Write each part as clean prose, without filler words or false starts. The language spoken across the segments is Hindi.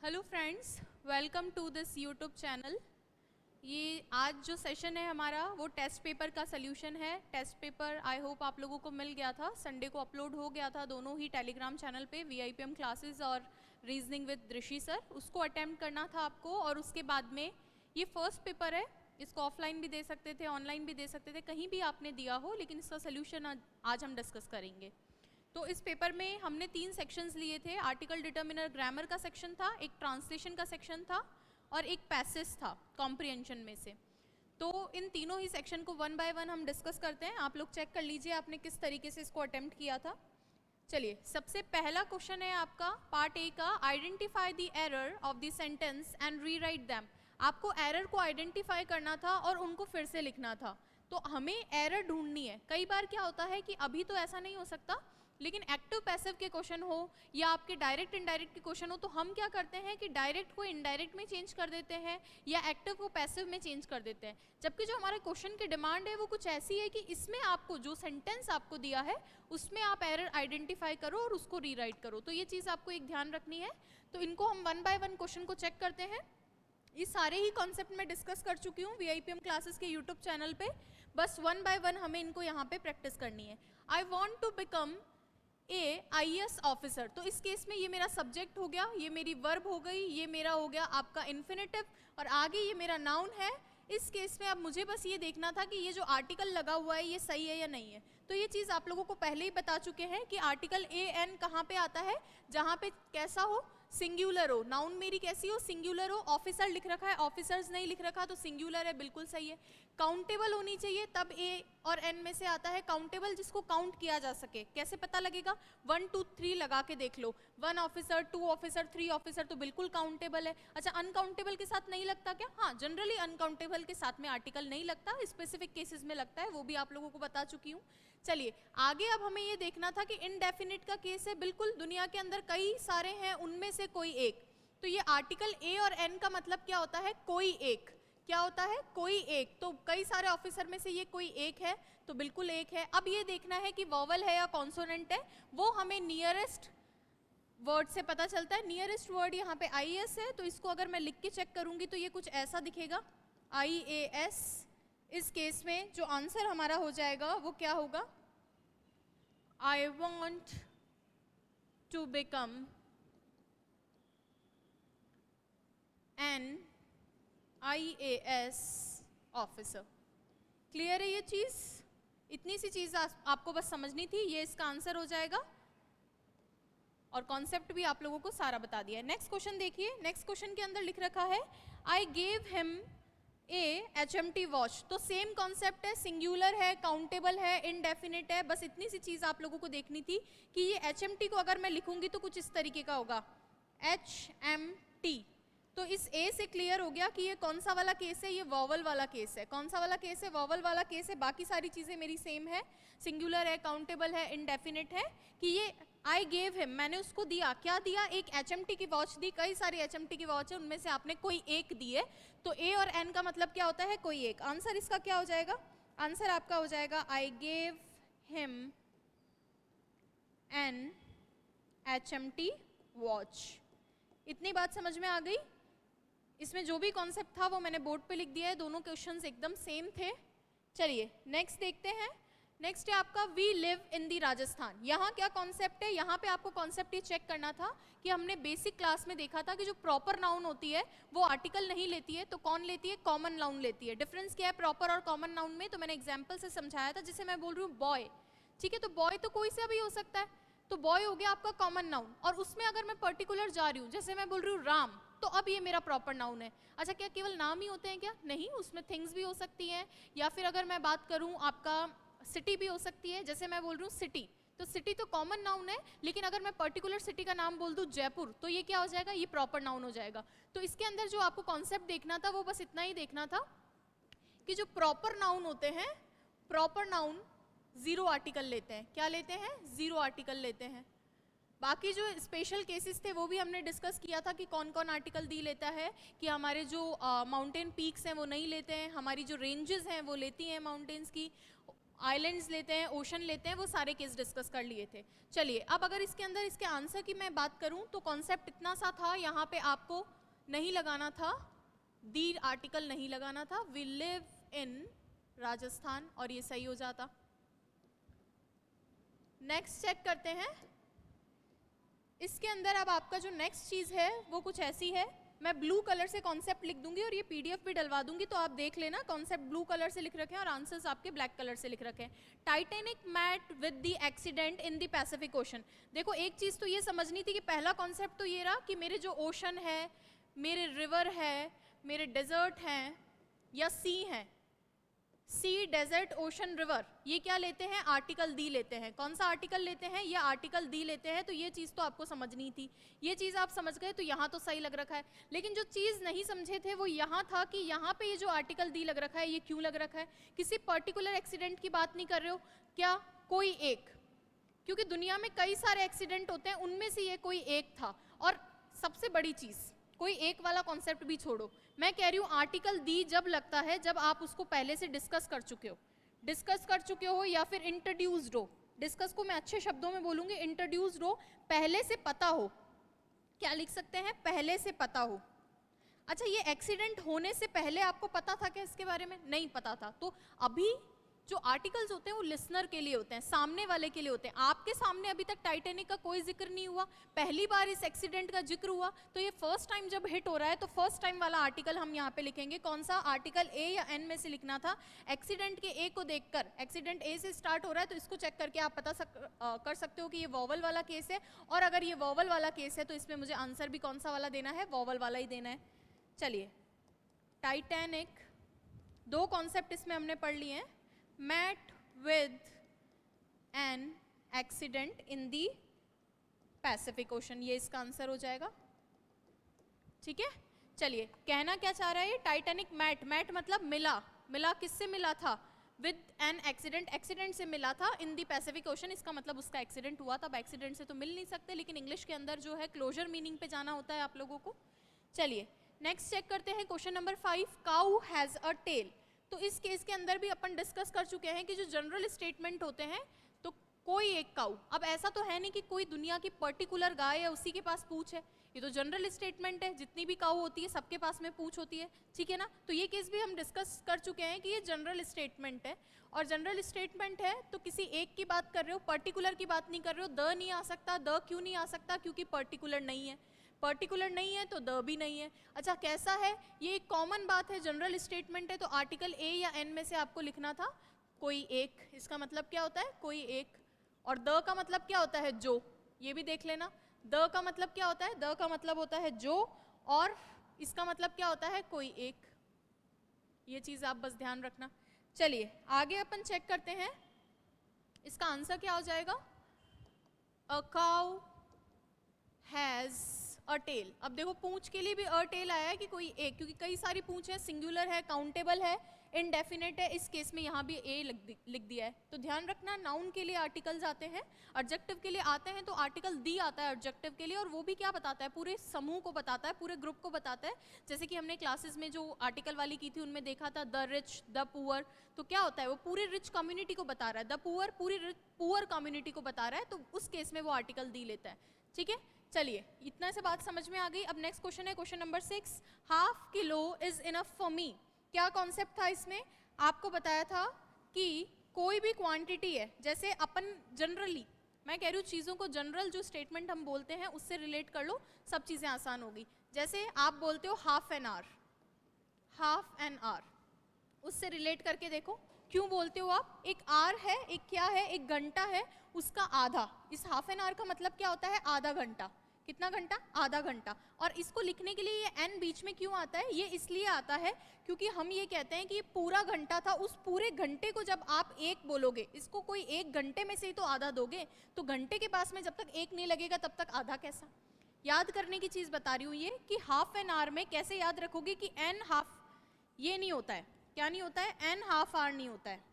Hello friends, welcome to this YouTube channel. ये आज जो सेशन है हमारा वो टेस्ट पेपर का सल्यूशन है। टेस्ट पेपर आई होप आप लोगों को मिल गया था, संडे को अपलोड हो गया था दोनों ही टेलीग्राम चैनल पे, वीआईपीएम क्लासेस और रीजनिंग विद ऋषि सर। उसको अटेम्प्ट करना था आपको और उसके बाद में ये फर्स्ट पेपर है। इसको ऑफलाइन भी दे सकते थे, ऑनलाइन भी दे सकते थे, कहीं भी आपने दिया हो, लेकिन इसका सल्यूशन आज हम डिस्कस करेंगे। तो इस पेपर में हमने 3 सेक्शंस लिए थे। आर्टिकल डिटर्मिनर ग्रामर का सेक्शन था, एक ट्रांसलेशन का सेक्शन था और एक पैसेज था कॉम्प्रिहेंशन में से। तो इन तीनों ही सेक्शन को वन बाय वन हम डिस्कस करते हैं। आप लोग चेक कर लीजिए आपने किस तरीके से इसको अटेम्प्ट किया था। चलिए, सबसे पहला क्वेश्चन है आपका पार्ट ए का, identify the error of the sentence and rewrite them. आपको एरर को आइडेंटिफाई करना था और उनको फिर से लिखना था। तो हमें एरर ढूंढनी है। कई बार क्या होता है कि अभी तो ऐसा नहीं हो सकता, लेकिन एक्टिव पैसिव के क्वेश्चन हो या आपके डायरेक्ट इनडायरेक्ट के क्वेश्चन हो तो हम क्या करते हैं कि डायरेक्ट को इनडायरेक्ट में चेंज कर देते हैं या एक्टिव को पैसिव में चेंज कर देते हैं। जबकि जो हमारे क्वेश्चन की डिमांड है वो कुछ ऐसी है कि इसमें आपको जो सेंटेंस आपको दिया है उसमें आप एरर आइडेंटिफाई करो और उसको रीराइट करो। तो ये चीज़ आपको एक ध्यान रखनी है। तो इनको हम वन बाय वन क्वेश्चन को चेक करते हैं। ये सारे ही कॉन्सेप्ट मैं डिस्कस कर चुकी हूँ वीआईपीएम क्लासेस के यूट्यूब चैनल पे। बस वन बाय वन हमें इनको यहाँ पे प्रैक्टिस करनी है। I want to become IAS officer. तो इस केस में ये मेरा सब्जेक्ट हो गया, ये मेरी वर्ब हो गई, ये मेरा हो गया आपका इन्फिनेटिव और आगे ये मेरा नाउन है। इस केस में अब मुझे बस ये देखना था कि ये जो आर्टिकल लगा हुआ है ये सही है या नहीं है। तो ये चीज़ आप लोगों को पहले ही बता चुके हैं कि आर्टिकल AN कहाँ पे आता है, जहाँ पे कैसा हो, सिंगुलर हो। नाउन मेरी कैसी हो, सिंगुलर हो। ऑफिसर लिख रखा है, ऑफिसर्स नहीं लिख रखा, तो सिंगुलर है, बिल्कुल सही है। काउंटेबल होनी चाहिए, तब A और N में से आता है काउंटेबल, जिसको काउंट किया जा सके। कैसे पता लगेगा, 1 2 3 लगा के देख लो, 1 ऑफिसर, 2 ऑफिसर, 3 ऑफिसर, तो बिल्कुल काउंटेबल है। अच्छा, अनकाउंटेबल के साथ नहीं लगता क्या? हाँ, जनरली अनकाउंटेबल के साथ में आर्टिकल नहीं लगता, स्पेसिफिक केसेस में लगता है, वो भी आप लोगों को बता चुकी हूँ। चलिए आगे, अब हमें ये देखना था कि इनडेफिनिट का केस है, बिल्कुल दुनिया के अंदर कई सारे हैं, उनमें से कोई एक। तो ये आर्टिकल A और N का मतलब क्या होता है, कोई एक। क्या होता है, कोई एक। तो कई सारे ऑफिसर में से ये कोई एक है, तो बिल्कुल एक है। अब ये देखना है कि वॉवल है या कॉन्सोनेंट है, वो हमें नियरेस्ट वर्ड से पता चलता है। नियरेस्ट वर्ड यहाँ पे IAS है, तो इसको अगर मैं लिख के चेक करूंगी तो ये कुछ ऐसा दिखेगा, IAS। इस केस में जो आंसर हमारा हो जाएगा वो क्या होगा, I want to become an IAS officer. Clear है ये चीज? इतनी सी चीज आपको बस समझनी थी, ये इसका आंसर हो जाएगा और कॉन्सेप्ट भी आप लोगों को सारा बता दिया है। नेक्स्ट क्वेश्चन देखिए। नेक्स्ट क्वेश्चन के अंदर लिख रखा है, I gave him HMT watch. तो सेम कॉन्सेप्ट है, सिंगुलर है, काउंटेबल है, इनडेफिनिट है। बस इतनी सी चीज आप लोगों को देखनी थी कि ये HMT को अगर मैं लिखूंगी तो कुछ इस तरीके का होगा, HMT। तो इस A से क्लियर हो गया कि ये कौन सा वाला केस है, ये वॉवल वाला केस है। कौन सा वाला केस है, वॉवल वाला केस है। बाकी सारी चीजें मेरी सेम है, सिंगुलर है, काउंटेबल है, इनडेफिनिट है। कि ये आई गेव हिम, मैंने उसको दिया, क्या दिया, एक HMT की वॉच दी। कई सारी HMT की वॉच है, उनमें से आपने कोई एक दी है। तो A और N का मतलब क्या होता है, कोई एक। आंसर इसका क्या हो जाएगा, आंसर आपका हो जाएगा I gave him an HMT watch. इतनी बात समझ में आ गई? इसमें जो भी कॉन्सेप्ट था वो मैंने बोर्ड पे लिख दिया है, दोनों क्वेश्चंस एकदम सेम थे। चलिए नेक्स्ट देखते हैं। नेक्स्ट है आपका वी लिव इन दी राजस्थान। यहाँ क्या कॉन्सेप्ट है, यहाँ पे आपको कॉन्सेप्ट ये चेक करना था कि हमने बेसिक क्लास में देखा था कि जो प्रॉपर नाउन होती है वो आर्टिकल नहीं लेती है, तो कौन लेती है, कॉमन नाउन लेती है। डिफरेंस क्या है प्रॉपर और कॉमन नाउन में, तो मैंने एग्जाम्पल से समझाया था। जैसे मैं बोल रही हूँ बॉय, ठीक है, तो बॉय तो कोई सा भी हो सकता है, तो बॉय हो गया आपका कॉमन नाउन। और उसमें अगर मैं पर्टिकुलर जा रही हूँ, जैसे मैं बोल रही हूँ राम, तो अब ये मेरा प्रॉपर नाउन है। अच्छा, क्या केवल नाम ही होते हैं क्या? नहीं, उसमें थिंग्स भी हो सकती हैं। या फिर अगर मैं बात करूं आपका सिटी भी हो सकती है। जैसे मैं बोल रही हूँ सिटी, तो सिटी तो कॉमन नाउन है, लेकिन अगर मैं पर्टिकुलर सिटी का नाम बोल दूं जयपुर, तो ये क्या हो जाएगा, ये प्रॉपर नाउन हो जाएगा। तो इसके अंदर जो आपको कॉन्सेप्ट देखना था वो बस इतना ही देखना था कि जो प्रॉपर नाउन होते हैं, प्रॉपर नाउन 0 आर्टिकल लेते हैं। क्या लेते हैं, 0 आर्टिकल लेते हैं। बाकी जो स्पेशल केसेस थे वो भी हमने डिस्कस किया था कि कौन कौन आर्टिकल दी लेता है। कि हमारे जो माउंटेन पीक्स हैं वो नहीं लेते हैं, हमारी जो रेंजेस हैं वो लेती हैं माउंटेन्स की, आइलैंड्स लेते हैं, ओशन लेते हैं, वो सारे केस डिस्कस कर लिए थे। चलिए अब अगर इसके अंदर इसके आंसर की मैं बात करूं तो कॉन्सेप्ट इतना सा था, यहाँ पे आपको नहीं लगाना था, दी आर्टिकल नहीं लगाना था, वी लिव इन राजस्थान, और ये सही हो जाता। नेक्स्ट चेक करते हैं। इसके अंदर अब आपका जो नेक्स्ट चीज है वो कुछ ऐसी है, मैं ब्लू कलर से कॉन्सेप्ट लिख दूंगी और ये पीडीएफ भी डलवा दूंगी, तो आप देख लेना। कॉन्सेप्ट ब्लू कलर से लिख रखे हैं और आंसर्स आपके ब्लैक कलर से लिख रखे हैं। Titanic met with the accident in the Pacific Ocean. देखो एक चीज तो ये समझनी थी कि पहला कॉन्सेप्ट तो ये रहा कि मेरे जो ओशन है, मेरे रिवर है, मेरे डेजर्ट हैं या सी हैं, सी, डेजर्ट, ओशन, रिवर, ये क्या लेते हैं, आर्टिकल दी लेते हैं। कौन सा आर्टिकल लेते हैं, ये आर्टिकल दी लेते हैं। तो ये चीज़ तो आपको समझनी थी, ये चीज़ आप समझ गए, तो यहाँ तो सही लग रखा है। लेकिन जो चीज़ नहीं समझे थे वो यहाँ था कि यहाँ पे ये जो आर्टिकल दी लग रखा है, ये क्यों लग रखा है। किसी पर्टिकुलर एक्सीडेंट की बात नहीं कर रहे हो क्या, कोई एक, क्योंकि दुनिया में कई सारे एक्सीडेंट होते हैं, उनमें से ये कोई एक था। और सबसे बड़ी चीज़, कोई एक वाला कॉन्सेप्ट भी छोड़ो, मैं कह रही हूँ आर्टिकल दी जब लगता है जब आप उसको पहले से डिस्कस कर चुके हो या फिर इंट्रोड्यूस्ड हो। डिस्कस को मैं अच्छे शब्दों में बोलूँगी, इंट्रोड्यूस्ड हो, पहले से पता हो। क्या लिख सकते हैं, पहले से पता हो। अच्छा, ये एक्सीडेंट होने से पहले आपको पता था क्या इसके बारे में, नहीं पता था। तो अभी जो आर्टिकल्स होते हैं वो लिसनर के लिए होते हैं, सामने वाले के लिए होते हैं। आपके सामने अभी तक टाइटैनिक का कोई जिक्र नहीं हुआ, पहली बार इस एक्सीडेंट का जिक्र हुआ, तो ये फर्स्ट टाइम जब हिट हो रहा है तो फर्स्ट टाइम वाला आर्टिकल हम यहाँ पे लिखेंगे। कौन सा आर्टिकल, ए या एन में से लिखना था। एक्सीडेंट के ए को देखकर, एक्सीडेंट ए से स्टार्ट हो रहा है तो इसको चेक करके आप पता कर सकते हो कि ये वॉवल वाला केस है, और अगर ये वॉवल वाला केस है तो इसमें मुझे आंसर भी कौन सा वाला देना है, वॉवल वाला ही देना है। चलिए, टाइटैनिक, दो कॉन्सेप्ट इसमें हमने पढ़ लिए हैं, met with an accident in the Pacific Ocean, ये इसका आंसर हो जाएगा। ठीक है, चलिए, कहना क्या चाह रहा है ये, टाइटैनिक मैट, मैट मतलब मिला, मिला किससे मिला था, विद एन एक्सीडेंट, एक्सीडेंट से मिला था, इन दी पैसिफिक ओशन, इसका मतलब उसका एक्सीडेंट हुआ था। अब एक्सीडेंट से तो मिल नहीं सकते, लेकिन इंग्लिश के अंदर जो है क्लोजर मीनिंग पे जाना होता है आप लोगों को। चलिए नेक्स्ट चेक करते हैं, question number 5, cow has a tail. तो इस केस के अंदर भी अपन डिस्कस कर चुके हैं कि जो जनरल स्टेटमेंट होते हैं, तो कोई एक काऊ, अब ऐसा तो है नहीं कि कोई दुनिया की पर्टिकुलर गाय है उसी के पास पूंछ है, ये तो जनरल स्टेटमेंट है, जितनी भी काऊ होती है सबके पास में पूंछ होती है, ठीक है ना। तो ये केस भी हम डिस्कस कर चुके हैं कि ये जनरल स्टेटमेंट है, और जनरल स्टेटमेंट है तो किसी एक की बात कर रहे हो, पर्टिकुलर की बात नहीं कर रहे हो। द नहीं आ सकता, द क्यों नहीं आ सकता, क्योंकि पर्टिकुलर नहीं है, पर्टिकुलर नहीं है तो द भी नहीं है। अच्छा, कैसा है, ये एक कॉमन बात है, जनरल स्टेटमेंट है तो आर्टिकल ए या एन में से आपको लिखना था कोई एक, इसका मतलब क्या होता है, कोई एक। और द का मतलब क्या होता है, जो, ये भी देख लेना, द का मतलब क्या होता है, द का मतलब होता है जो, और इसका मतलब क्या होता है, कोई एक। ये चीज आप बस ध्यान रखना। चलिए आगे अपन चेक करते हैं, इसका आंसर क्या हो जाएगा, a cow has a tail. अब देखो पूंछ के लिए भी अ टेल आया है कि कोई एक, क्योंकि कई सारी पूंछ है, सिंगुलर है, काउंटेबल है, इनडेफिनेट है, इस केस में यहाँ भी ए लिख दिया है। तो ध्यान रखना, नाउन के लिए आर्टिकल्स आते हैं, ऑब्जेक्टिव के लिए आते हैं तो आर्टिकल दी आता है ऑब्जेक्टिव के लिए, और वो भी क्या बताता है, पूरे समूह को बताता है, पूरे ग्रुप को बताता है। जैसे कि हमने क्लासेस में जो आर्टिकल वाली की थी उनमें देखा था, द रिच, द पुअर, तो क्या होता है, वो पूरे रिच कम्युनिटी को बता रहा है, द पुअर पूरी पुअर कम्युनिटी को बता रहा है, तो उस केस में वो आर्टिकल दी लेता है, ठीक है। चलिए इतना से बात समझ में आ गई। अब नेक्स्ट क्वेश्चन है, question number 6, half kilo is enough for me. क्या कॉन्सेप्ट था इसमें, आपको बताया था कि कोई भी क्वांटिटी है, जैसे अपन जनरली, मैं कह रही हूँ चीज़ों को जनरल जो स्टेटमेंट हम बोलते हैं उससे रिलेट कर लो, सब चीज़ें आसान होगी। जैसे आप बोलते हो half an hour, half an hour, उससे रिलेट करके देखो, क्यों बोलते हो आप, एक आर है, एक क्या है, एक घंटा है, उसका आधा, इस हाफ एन आवर का मतलब क्या होता है, आधा घंटा। कितना घंटा, आधा घंटा। और इसको लिखने के लिए ये एन बीच में क्यों आता है, ये इसलिए आता है क्योंकि हम ये कहते हैं कि ये पूरा घंटा था, उस पूरे घंटे को जब आप एक बोलोगे, इसको कोई एक घंटे में से ही तो आधा दोगे, तो घंटे के पास में जब तक एक नहीं लगेगा तब तक आधा कैसा। याद करने की चीज बता रही हूँ ये, कि हाफ एन आवर में कैसे याद रखोगे कि एन हाफ, ये नहीं होता है, क्या नहीं होता है, एन हाफ आवर नहीं होता है,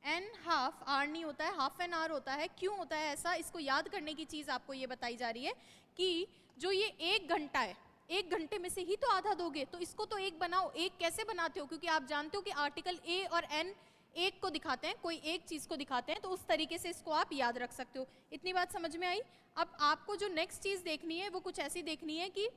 एन हाफ आवर नहीं होता है, हाफ एन आवर होता है। क्यों होता है ऐसा, इसको याद करने की चीज आपको ये बताई जा रही है कि जो ये एक घंटा है, एक घंटे में से ही तो आधा दोगे, तो इसको तो एक बनाओ। एक कैसे बनाते हो, क्योंकि आप जानते हो कि आर्टिकल ए और एन एक को दिखाते हैं, कोई एक चीज को दिखाते हैं, तो उस तरीके से इसको आप याद रख सकते हो। इतनी बात समझ में आई। अब आपको जो नेक्स्ट चीज देखनी है वो कुछ ऐसी देखनी है कि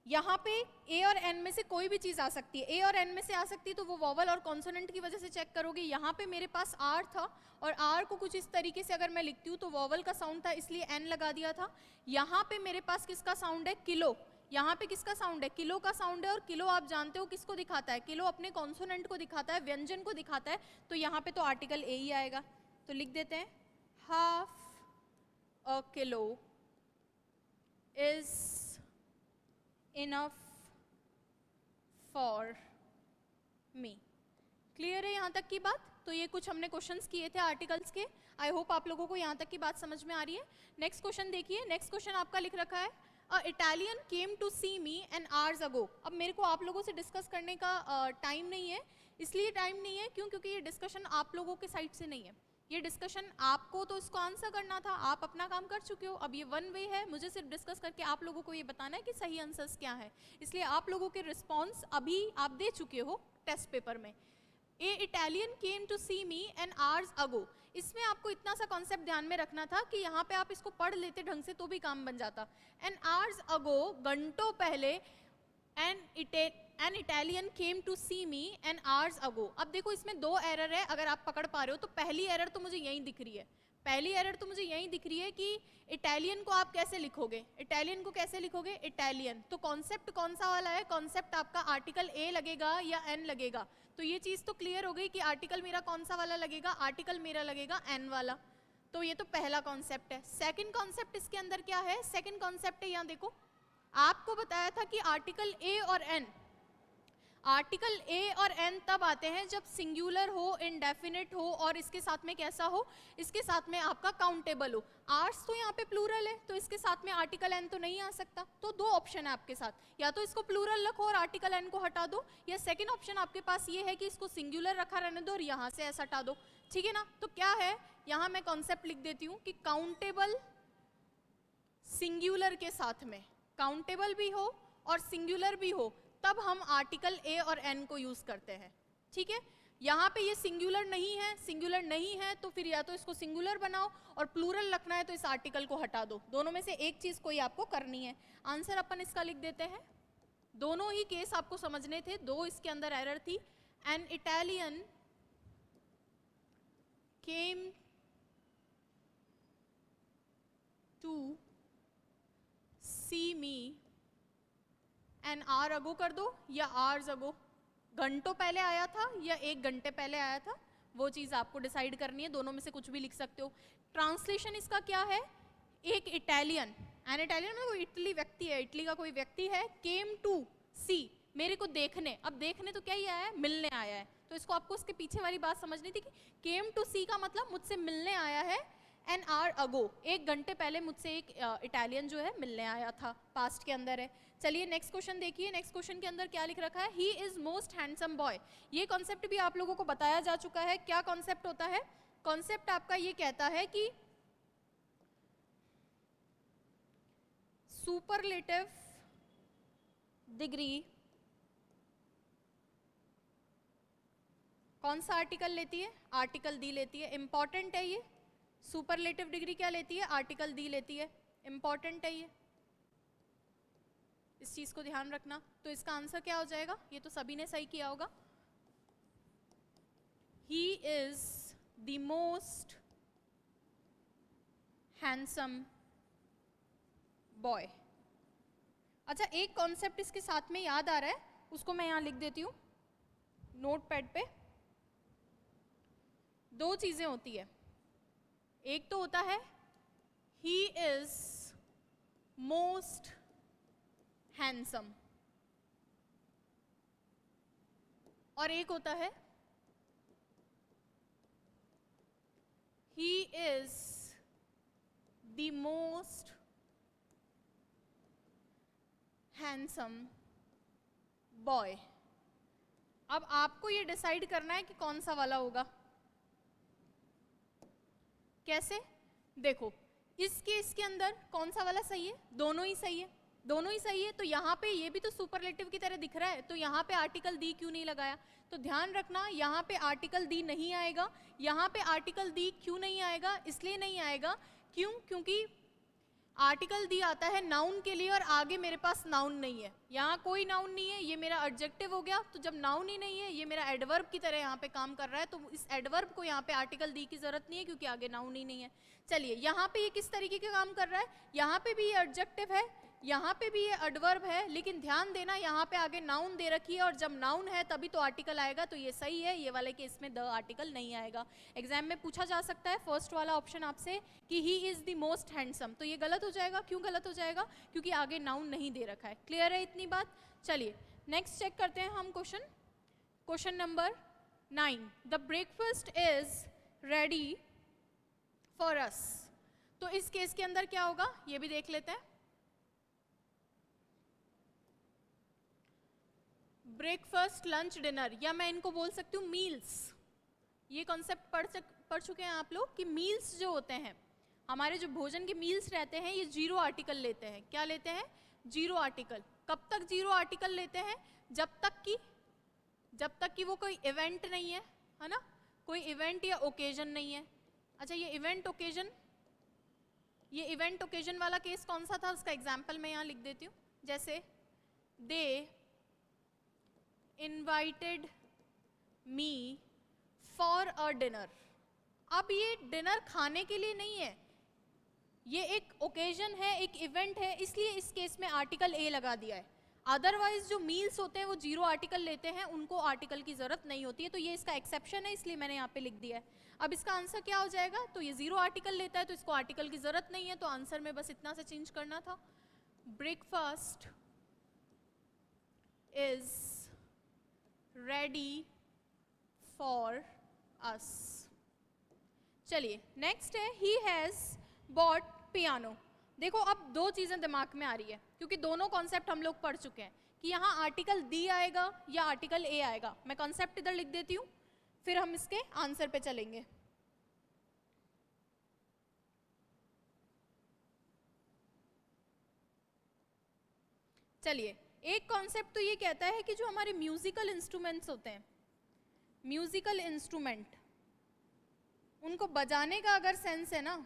यहाँ पे ए और एन में से कोई भी चीज आ सकती है। ए और एन में से आ सकती है तो वो वॉवल और कॉन्सोनेंट की वजह से चेक करोगे। यहाँ पे मेरे पास आर था और आर को कुछ इस तरीके से अगर मैं लिखती हूँ तो वॉवल का साउंड था, इसलिए एन लगा दिया था। यहाँ पे मेरे पास किसका साउंड है? किलो। यहाँ पे किसका साउंड है? किलो का साउंड है। और किलो आप जानते हो किसको दिखाता है? किलो अपने कॉन्सोनेंट को दिखाता है, व्यंजन को दिखाता है। तो यहाँ पे तो आर्टिकल ए ही आएगा। तो लिख देते हैं half a kilo is enough for me. Clear है यहाँ तक की बात? तो ये कुछ हमने क्वेश्चंस किए थे आर्टिकल्स के। आई होप आप लोगों को यहाँ तक की बात समझ में आ रही है। नेक्स्ट क्वेश्चन देखिए। नेक्स्ट क्वेश्चन आपका लिख रखा है a Italian came to see me an hours ago. अब मेरे को आप लोगों से डिस्कस करने का टाइम नहीं है। इसलिए टाइम नहीं है क्योंकि ये डिस्कशन आप लोगों के साइड से नहीं है। ये डिस्कशन आपको तो इसको आंसर करना था, आप अपना काम कर चुके हो। अब ये वन वे है, मुझे सिर्फ डिस्कस करके आप लोगों को ये बताना है कि सही आंसर्स क्या है। इसलिए आप लोगों के रिस्पॉन्स अभी आप दे चुके हो टेस्ट पेपर में। A Italian came to see me an hours ago. इसमें आपको इतना सा कॉन्सेप्ट ध्यान में रखना था कि यहाँ पे आप इसको पढ़ लेते ढंग से तो भी काम बन जाता। एन आवर्स अगो, घंटों पहले, an Italian came to see me an hours ago. अब देखो इसमें दो एरर है, अगर आप पकड़ पा रहे हो तो पहली एरर तो मुझे यहीं दिख रही है। पहली एरर तो मुझे यहीं दिख रही है कि इटालियन को आप कैसे लिखोगे? इटालियन को कैसे लिखोगे? इटालियन। तो कॉन्सेप्ट कौन सा वाला है? कॉन्सेप्ट आपका आर्टिकल ए लगेगा या एन लगेगा? तो ये चीज तो क्लियर हो गई कि आर्टिकल मेरा कौन सा वाला लगेगा? आर्टिकल मेरा लगेगा एन वाला। तो ये तो पहला कॉन्सेप्ट है। सेकंड कॉन्सेप्ट इसके अंदर क्या है? सेकंड कॉन्सेप्ट है, यहाँ देखो आपको बताया था कि आर्टिकल ए और एन, आर्टिकल ए और एन तब आते हैं जब सिंगुलर हो, इंडेफिनिट हो और इसके साथ में कैसा हो? इसके साथ में आपका काउंटेबल हो। आर्ट्स तो यहाँ पे प्लूरल है तो इसके साथ में आर्टिकल एन तो नहीं आ सकता। तो दो ऑप्शन है आपके साथ, या तो इसको प्लूरल रखो और आर्टिकल एन को हटा दो, या सेकंड ऑप्शन आपके पास ये है कि इसको सिंगुलर रखा रहने दो और यहाँ से ऐसा हटा दो। ठीक है ना? तो क्या है, यहाँ मैं कॉन्सेप्ट लिख देती हूँ कि काउंटेबल सिंगुलर के साथ में, काउंटेबल भी हो और सिंगुलर भी हो, तब हम आर्टिकल ए और एन को यूज करते हैं। ठीक है? यहाँ पे ये सिंगुलर नहीं है, सिंगुलर नहीं है तो फिर या तो इसको सिंगुलर बनाओ और प्लूरल रखना है तो इस आर्टिकल को हटा दो। दोनों में से एक चीज कोई आपको करनी है। आंसर अपन इसका लिख देते हैं। दोनों ही केस आपको समझने थे, दो इसके अंदर एरर थी। An Italian came to see me an hour ago कर दो या आर्स अगो, घंटों पहले आया था या एक घंटे पहले आया था, वो चीज आपको डिसाइड करनी है। दोनों में से कुछ भी लिख सकते हो। ट्रांसलेशन इसका क्या है? एक इटालियन, एन इटालियन में वो इटली व्यक्ति है, इटली का कोई व्यक्ति है, केम टू सी, मेरे को देखने। अब देखने तो क्या ही आया है? मिलने आया है। तो इसको आपको उसके पीछे वाली बात समझनी थी कि केम टू सी का मतलब मुझसे मिलने आया है। एन आर अगो, एक घंटे पहले मुझसे एक इटालियन जो है मिलने आया था, पास्ट के अंदर है। चलिए नेक्स्ट क्वेश्चन देखिए। नेक्स्ट क्वेश्चन के अंदर क्या लिख रखा है? He is most handsome boy. ये कॉन्सेप्ट भी आप लोगों को बताया जा चुका है। क्या कॉन्सेप्ट होता है? कॉन्सेप्ट आपका ये कहता है कि सुपरलेटिव डिग्री कौन सा आर्टिकल लेती है? आर्टिकल दी लेती है। इंपॉर्टेंट है ये। सुपरलेटिव डिग्री क्या लेती है? आर्टिकल दी लेती है। इंपॉर्टेंट है ये, इस चीज को ध्यान रखना। तो इसका आंसर क्या हो जाएगा? ये तो सभी ने सही किया होगा। He is the most handsome boy. अच्छा, एक कॉन्सेप्ट इसके साथ में याद आ रहा है, उसको मैं यहां लिख देती हूं नोट पैड पे। दो चीजें होती है, एक तो होता है ही इज मोस्ट हैंडसम और एक होता है he is the most handsome boy. अब आपको ये डिसाइड करना है कि कौन सा वाला होगा। कैसे? देखो, इस केस के अंदर कौन सा वाला सही है? दोनों ही सही है। दोनों ही सही है। तो यहाँ पे ये भी तो सुपरलेटिव की तरह दिख रहा है, तो यहाँ पे आर्टिकल दी क्यों नहीं लगाया? तो ध्यान रखना यहाँ पे आर्टिकल दी नहीं आएगा। यहाँ पे आर्टिकल दी क्यों नहीं आएगा? इसलिए नहीं आएगा, क्यों? क्योंकि आर्टिकल दी आता है नाउन के लिए और आगे मेरे पास नाउन नहीं है, यहाँ कोई नाउन नहीं है, ये मेरा एडजेक्टिव हो गया। तो जब नाउन ही नहीं है, ये मेरा एडवर्ब की तरह यहाँ पे काम कर रहा है, तो इस एडवर्ब को यहाँ पे आर्टिकल दी की जरूरत नहीं है क्योंकि आगे नाउन ही नहीं है। चलिए यहाँ पे ये किस तरीके का काम कर रहा है? यहाँ पे भी ये एडजेक्टिव है, यहाँ पे भी ये एडवर्ब है, लेकिन ध्यान देना यहाँ पे आगे नाउन दे रखी है और जब नाउन है तभी तो आर्टिकल आएगा, तो ये सही है। ये वाले केस में द आर्टिकल नहीं आएगा। एग्जाम में पूछा जा सकता है फर्स्ट वाला ऑप्शन आपसे कि he is the most handsome, तो ये गलत हो जाएगा। क्यों गलत हो जाएगा? क्योंकि आगे नाउन नहीं दे रखा है। क्लियर है इतनी बात? चलिए नेक्स्ट चेक करते हैं हम question number 9। The breakfast is ready for us. तो इस केस के अंदर क्या होगा ये भी देख लेते हैं। ब्रेकफास्ट, लंच, डिनर, या मैं इनको बोल सकती हूँ मील्स। ये कॉन्सेप्ट पढ़ चुके हैं आप लोग कि मील्स जो होते हैं, हमारे जो भोजन के मील्स रहते हैं, ये जीरो आर्टिकल लेते हैं। क्या लेते हैं? Zero article. कब तक जीरो आर्टिकल लेते हैं? जब तक कि वो कोई इवेंट नहीं है ना, कोई इवेंट या ओकेजन नहीं है। अच्छा, ये इवेंट ओकेजन वाला केस कौन सा था, उसका एग्जाम्पल मैं यहाँ लिख देती हूँ। जैसे they invited me for a dinner. अब ये डिनर खाने के लिए नहीं है, ये एक ओकेजन है, एक इवेंट है, इसलिए इस केस में आर्टिकल ए लगा दिया है। अदरवाइज जो मील्स होते हैं वो जीरो आर्टिकल लेते हैं, उनको आर्टिकल की जरूरत नहीं होती है। तो ये इसका एक्सेप्शन है, इसलिए मैंने यहाँ पे लिख दिया है। अब इसका आंसर क्या हो जाएगा? तो ये जीरो आर्टिकल लेता है तो इसको आर्टिकल की जरूरत नहीं है, तो आंसर में बस इतना से चेंज करना था। Breakfast is ready for us. चलिए नेक्स्ट है ही हैज बॉट पियानो। देखो अब दो चीजें दिमाग में आ रही है क्योंकि दोनों कॉन्सेप्ट हम लोग पढ़ चुके हैं कि यहाँ आर्टिकल दी आएगा या आर्टिकल ए आएगा। मैं कॉन्सेप्ट इधर लिख देती हूँ, फिर हम इसके आंसर पे चलेंगे। चलिए, एक कॉन्सेप्ट तो ये कहता है कि जो हमारे म्यूजिकल इंस्ट्रूमेंट्स होते हैं, म्यूजिकल इंस्ट्रूमेंट, उनको बजाने का अगर सेंस है ना,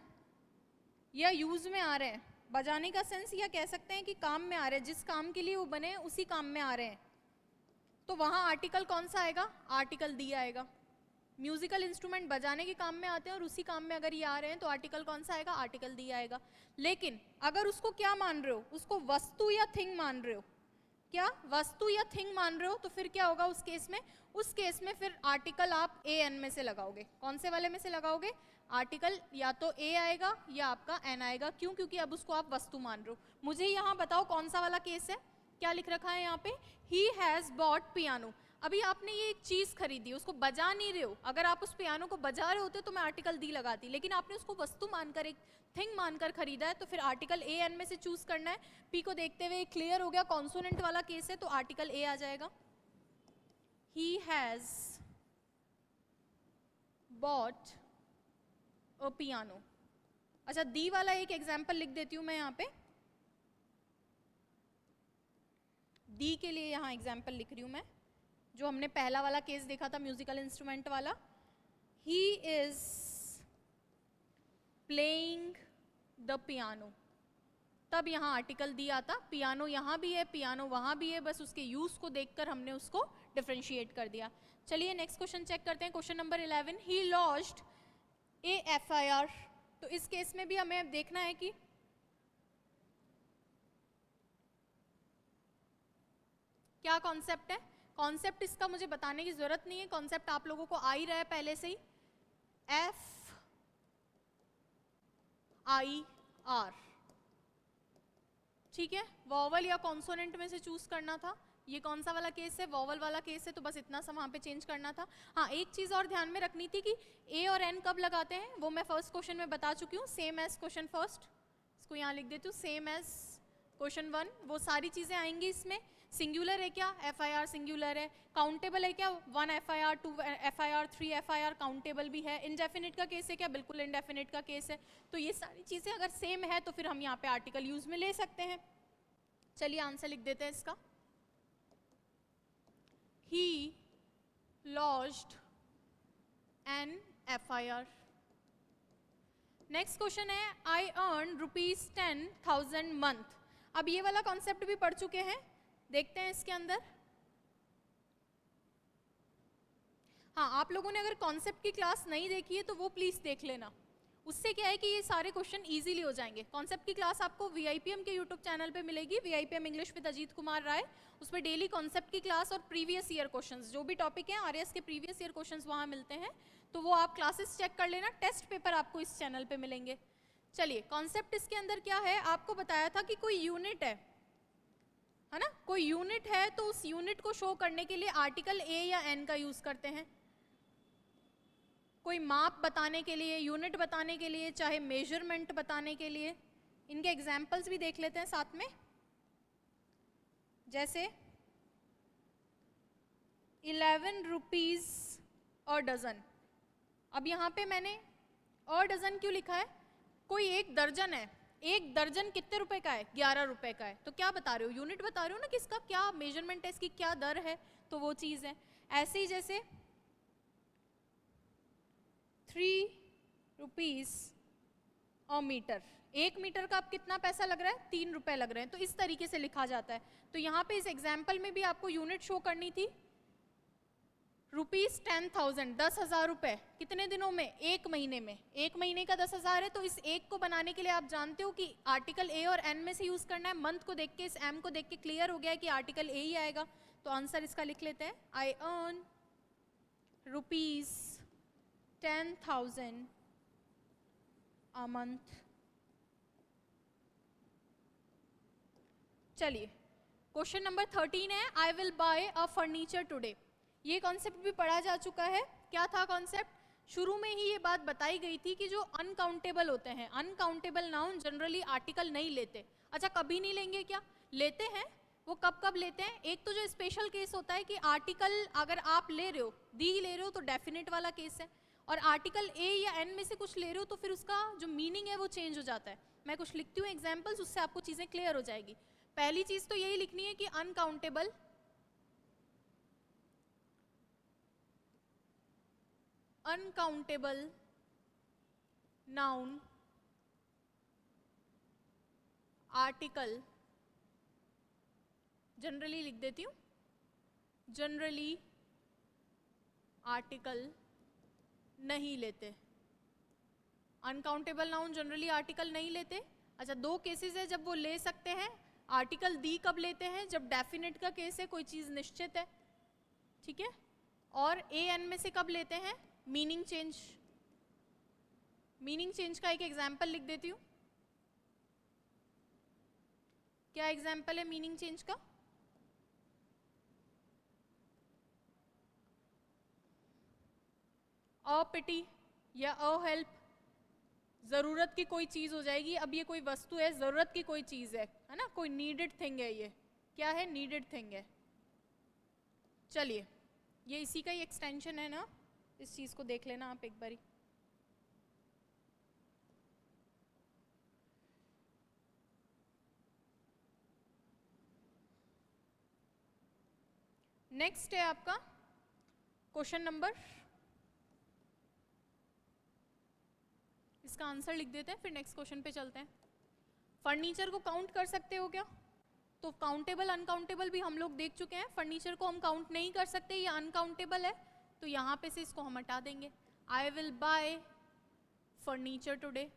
या यूज में आ रहे हैं, बजाने का सेंस, या कह सकते हैं कि काम में आ रहे हैं, जिस काम के लिए वो बने हैं उसी काम में आ रहे हैं, तो वहाँ आर्टिकल कौन सा आएगा? आर्टिकल दी आएगा। म्यूजिकल इंस्ट्रूमेंट बजाने के काम में आते हैं और उसी काम में अगर ये आ रहे हैं तो आर्टिकल कौन सा आएगा? आर्टिकल दी आएगा। लेकिन अगर उसको क्या मान रहे हो? उसको वस्तु या थिंग मान रहे हो, क्या वस्तु या थिंग मान रहे हो, तो फिर क्या होगा उस केस में? उस केस में फिर आर्टिकल आप ए एन में से लगाओगे। कौन से वाले में से लगाओगे? आर्टिकल या तो ए आएगा या आपका एन आएगा। क्यों? क्योंकि अब उसको आप वस्तु मान रहे हो। मुझे यहाँ बताओ कौन सा वाला केस है? क्या लिख रखा है यहाँ पे? He has bot piano. अभी आपने ये एक चीज खरीदी, उसको बजा नहीं रहे हो। अगर आप उस पियानो को बजा रहे होते तो मैं आर्टिकल दी लगाती, लेकिन आपने उसको वस्तु मानकर, एक थिंग मानकर खरीदा है, तो फिर आर्टिकल ए एन में से चूज करना है। पी को देखते हुए क्लियर हो गया, कॉन्सोनेंट वाला केस है तो आर्टिकल ए आ जाएगा। He has bought a piano. अच्छा, दी वाला एक एग्जाम्पल लिख देती हूं मैं यहाँ पे। दी के लिए यहाँ एग्जाम्पल लिख रही हूं मैं, जो हमने पहला वाला केस देखा था म्यूजिकल इंस्ट्रूमेंट वाला। He is playing the piano, तब यहाँ आर्टिकल दी आता। पियानो यहाँ भी है, पियानो वहाँ भी है, बस उसके यूज को देखकर हमने उसको डिफरेंशिएट कर दिया। चलिए नेक्स्ट क्वेश्चन चेक करते हैं। क्वेश्चन नंबर 11, ही लॉज्ड ए FIR। तो इस केस में भी हमें देखना है कि क्या कॉन्सेप्ट है। कॉन्सेप्ट इसका मुझे बताने की जरूरत नहीं है, कॉन्सेप्ट आप लोगों को आ ही रहा है पहले से ही। FIR, ठीक है, वॉवल या कॉन्सोनेंट में से चूज करना था। ये कौन सा वाला केस है? वॉवल वाला केस है, तो बस इतना सा वहाँ पे चेंज करना था। हाँ, एक चीज़ और ध्यान में रखनी थी कि ए और एन कब लगाते हैं, वो मैं फर्स्ट क्वेश्चन में बता चुकी हूँ। सेम एज क्वेश्चन फर्स्ट, इसको यहाँ लिख देती हूँ, सेम एज क्वेश्चन 1। वो सारी चीज़ें आएंगी इसमें। सिंगुलर है क्या? FIR सिंगुलर है। काउंटेबल है क्या? 1 FIR, 2 FIR, 3 FIR काउंटेबल भी है। इनडेफिनिट का केस है क्या? बिल्कुल इनडेफिनिट का केस है। तो ये सारी चीज़ें अगर सेम है तो फिर हम यहाँ पे आर्टिकल यूज में ले सकते हैं। चलिए आंसर लिख देते हैं इसका। He lodged an FIR। Next question है आई अर्न ₹10,000 मंथ। अब ये वाला कॉन्सेप्ट भी पढ़ चुके हैं, देखते हैं इसके अंदर। हाँ, आप लोगों ने अगर कॉन्सेप्ट की क्लास नहीं देखी है तो वो प्लीज देख लेना, उससे क्या है कि ये सारे क्वेश्चन इजीली हो जाएंगे। कॉन्सेप्ट की क्लास आपको VIPM के यूट्यूब चैनल पे मिलेगी, VIPM English with Ajit Kumar Rai. उसमें डेली कॉन्सेप्ट की क्लास और प्रीवियस ईयर क्वेश्चंस, जो भी टॉपिक हैं RS के प्रीवियस ईयर क्वेश्चंस वहाँ मिलते हैं, तो वो आप क्लासेस चेक कर लेना। टेस्ट पेपर आपको इस चैनल पे मिलेंगे। चलिए, कॉन्सेप्ट इसके अंदर क्या है, आपको बताया था कि कोई यूनिट है ना, कोई यूनिट है तो उस यूनिट को शो करने के लिए आर्टिकल A या N का यूज करते हैं। कोई माप बताने के लिए, यूनिट बताने के लिए, चाहे मेजरमेंट बताने के लिए। इनके एग्जाम्पल्स भी देख लेते हैं साथ में। जैसे 11 रुपीज और डजन। अब यहाँ पे मैंने और डजन क्यों लिखा है, कोई एक दर्जन है, एक दर्जन कितने रुपए का है, 11 रुपए का है, तो क्या बता रहे हो, यूनिट बता रहे हो ना कि इसका क्या मेजरमेंट है, इसकी क्या दर है, तो वो चीज है। ऐसे ही जैसे 3 रुपीज और मीटर, 1 मीटर का अब कितना पैसा लग रहा है, 3 रुपए लग रहे हैं, तो इस तरीके से लिखा जाता है। तो यहाँ पे इस एग्जाम्पल में भी आपको यूनिट शो करनी थी। ₹10,000, 10,000 रुपए कितने दिनों में, 1 महीने में। 1 महीने का 10,000 है, तो इस एक को बनाने के लिए आप जानते हो कि आर्टिकल A और N में से यूज करना है। मंथ को देख के, इस M को देख के क्लियर हो गया है कि आर्टिकल A ही आएगा, तो आंसर इसका लिख लेते हैं। I earn ₹10,000 a month। चलिए, क्वेश्चन नंबर 13 है I will buy a furniture today. ये कॉन्सेप्ट भी पढ़ा जा चुका है। क्या था कॉन्सेप्ट, शुरू में ही ये बात बताई गई थी कि जो अनकाउंटेबल होते हैं, अनकाउंटेबल नाउन जनरली आर्टिकल नहीं लेते। अच्छा, कभी नहीं लेंगे क्या, लेते हैं। वो कब कब लेते हैं, एक तो जो स्पेशल केस होता है कि आर्टिकल अगर आप ले रहे हो, दी ले रहे हो, तो डेफिनेट वाला केस है। और आर्टिकल A या N में से कुछ ले रहे हो तो फिर उसका जो मीनिंग है वो चेंज हो जाता है। मैं कुछ लिखती हूँ एग्जाम्पल्स, उससे आपको चीजें क्लियर हो जाएगी। पहली चीज तो यही लिखनी है कि uncountable, uncountable noun article, generally लिख देती हूँ, जनरली आर्टिकल नहीं लेते। अनकाउंटेबल नाउन जनरली आर्टिकल नहीं लेते। अच्छा, 2 केसेस है जब वो ले सकते हैं। आर्टिकल दी कब लेते हैं, जब डेफिनेट का केस है, कोई चीज निश्चित है, ठीक है। और A N में से कब लेते हैं, मीनिंग चेंज। मीनिंग चेंज का एक एग्जाम्पल लिख देती हूँ। क्या एग्जाम्पल है मीनिंग चेंज का, अ पिटी या अ हेल्प, जरूरत की कोई चीज हो जाएगी। अब ये कोई वस्तु है, जरूरत की कोई चीज है ना, कोई नीडेड थिंग है। ये क्या है, नीडेड थिंग है। चलिए, ये इसी का ही एक्सटेंशन है ना, इस चीज को देख लेना आप एक बारी। नेक्स्ट है आपका क्वेश्चन नंबर, इसका आंसर लिख देते हैं फिर नेक्स्ट क्वेश्चन पे चलते हैं। फर्नीचर को काउंट कर सकते हो क्या, तो काउंटेबल अनकाउंटेबल भी हम लोग देख चुके हैं। फर्नीचर को हम काउंट नहीं कर सकते, ये अनकाउंटेबल है, तो यहाँ पे से इसको हम हटा देंगे। I will buy furniture today.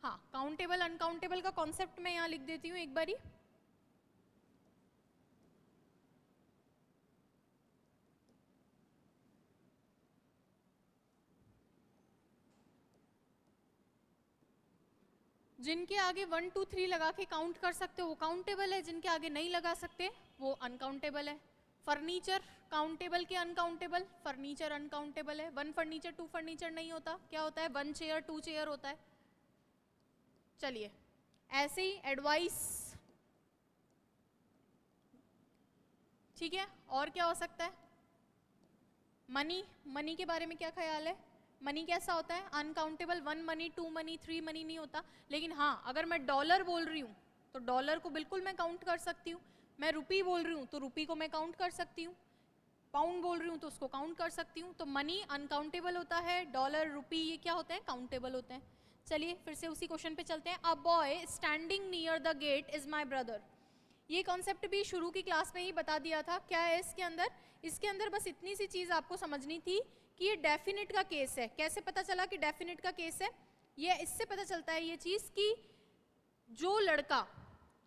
हाँ, काउंटेबल अनकाउंटेबल का कॉन्सेप्ट मैं यहाँ लिख देती हूँ एक बारी। जिनके आगे 1 2 3 लगा के काउंट कर सकते हो वो काउंटेबल है, जिनके आगे नहीं लगा सकते वो अनकाउंटेबल है। फर्नीचर काउंटेबल के अनकाउंटेबल, फर्नीचर अनकाउंटेबल है। 1 फर्नीचर 2 फर्नीचर नहीं होता, क्या होता है, 1 चेयर 2 चेयर होता है। चलिए, ऐसे ही एडवाइस, ठीक है। और क्या हो सकता है, मनी, मनी के बारे में क्या ख्याल है, मनी कैसा होता है? अनकाउंटेबल, 1 मनी, 2 मनी, 3 मनी नहीं होता। लेकिन हाँ, अगर मैं डॉलर बोल रही हूँ तो डॉलर को बिल्कुल मैं काउंट कर सकती हूँ। मैं रुपी बोल रही हूँ तो रुपी को मैं काउंट कर सकती हूँ। पाउंड बोल रही हूँ तो उसको काउंट कर सकती हूँ। तो मनी अनकाउंटेबल होता है, डॉलर, रुपी ये क्या होते हैं? काउंटेबल होते हैं। चलिए फिर से उसी क्वेश्चन पे चलते हैं। A boy standing near the gate is my brother. ये कॉन्सेप्ट भी शुरू की क्लास में ही बता दिया था। क्या है इसके अंदर? इसके अंदर बस इतनी सी चीज़ आपको समझनी थी कि ये डेफिनेट का केस है। कैसे पता चला कि डेफिनेट का केस है? ये इससे पता चलता है ये चीज़ कि जो लड़का,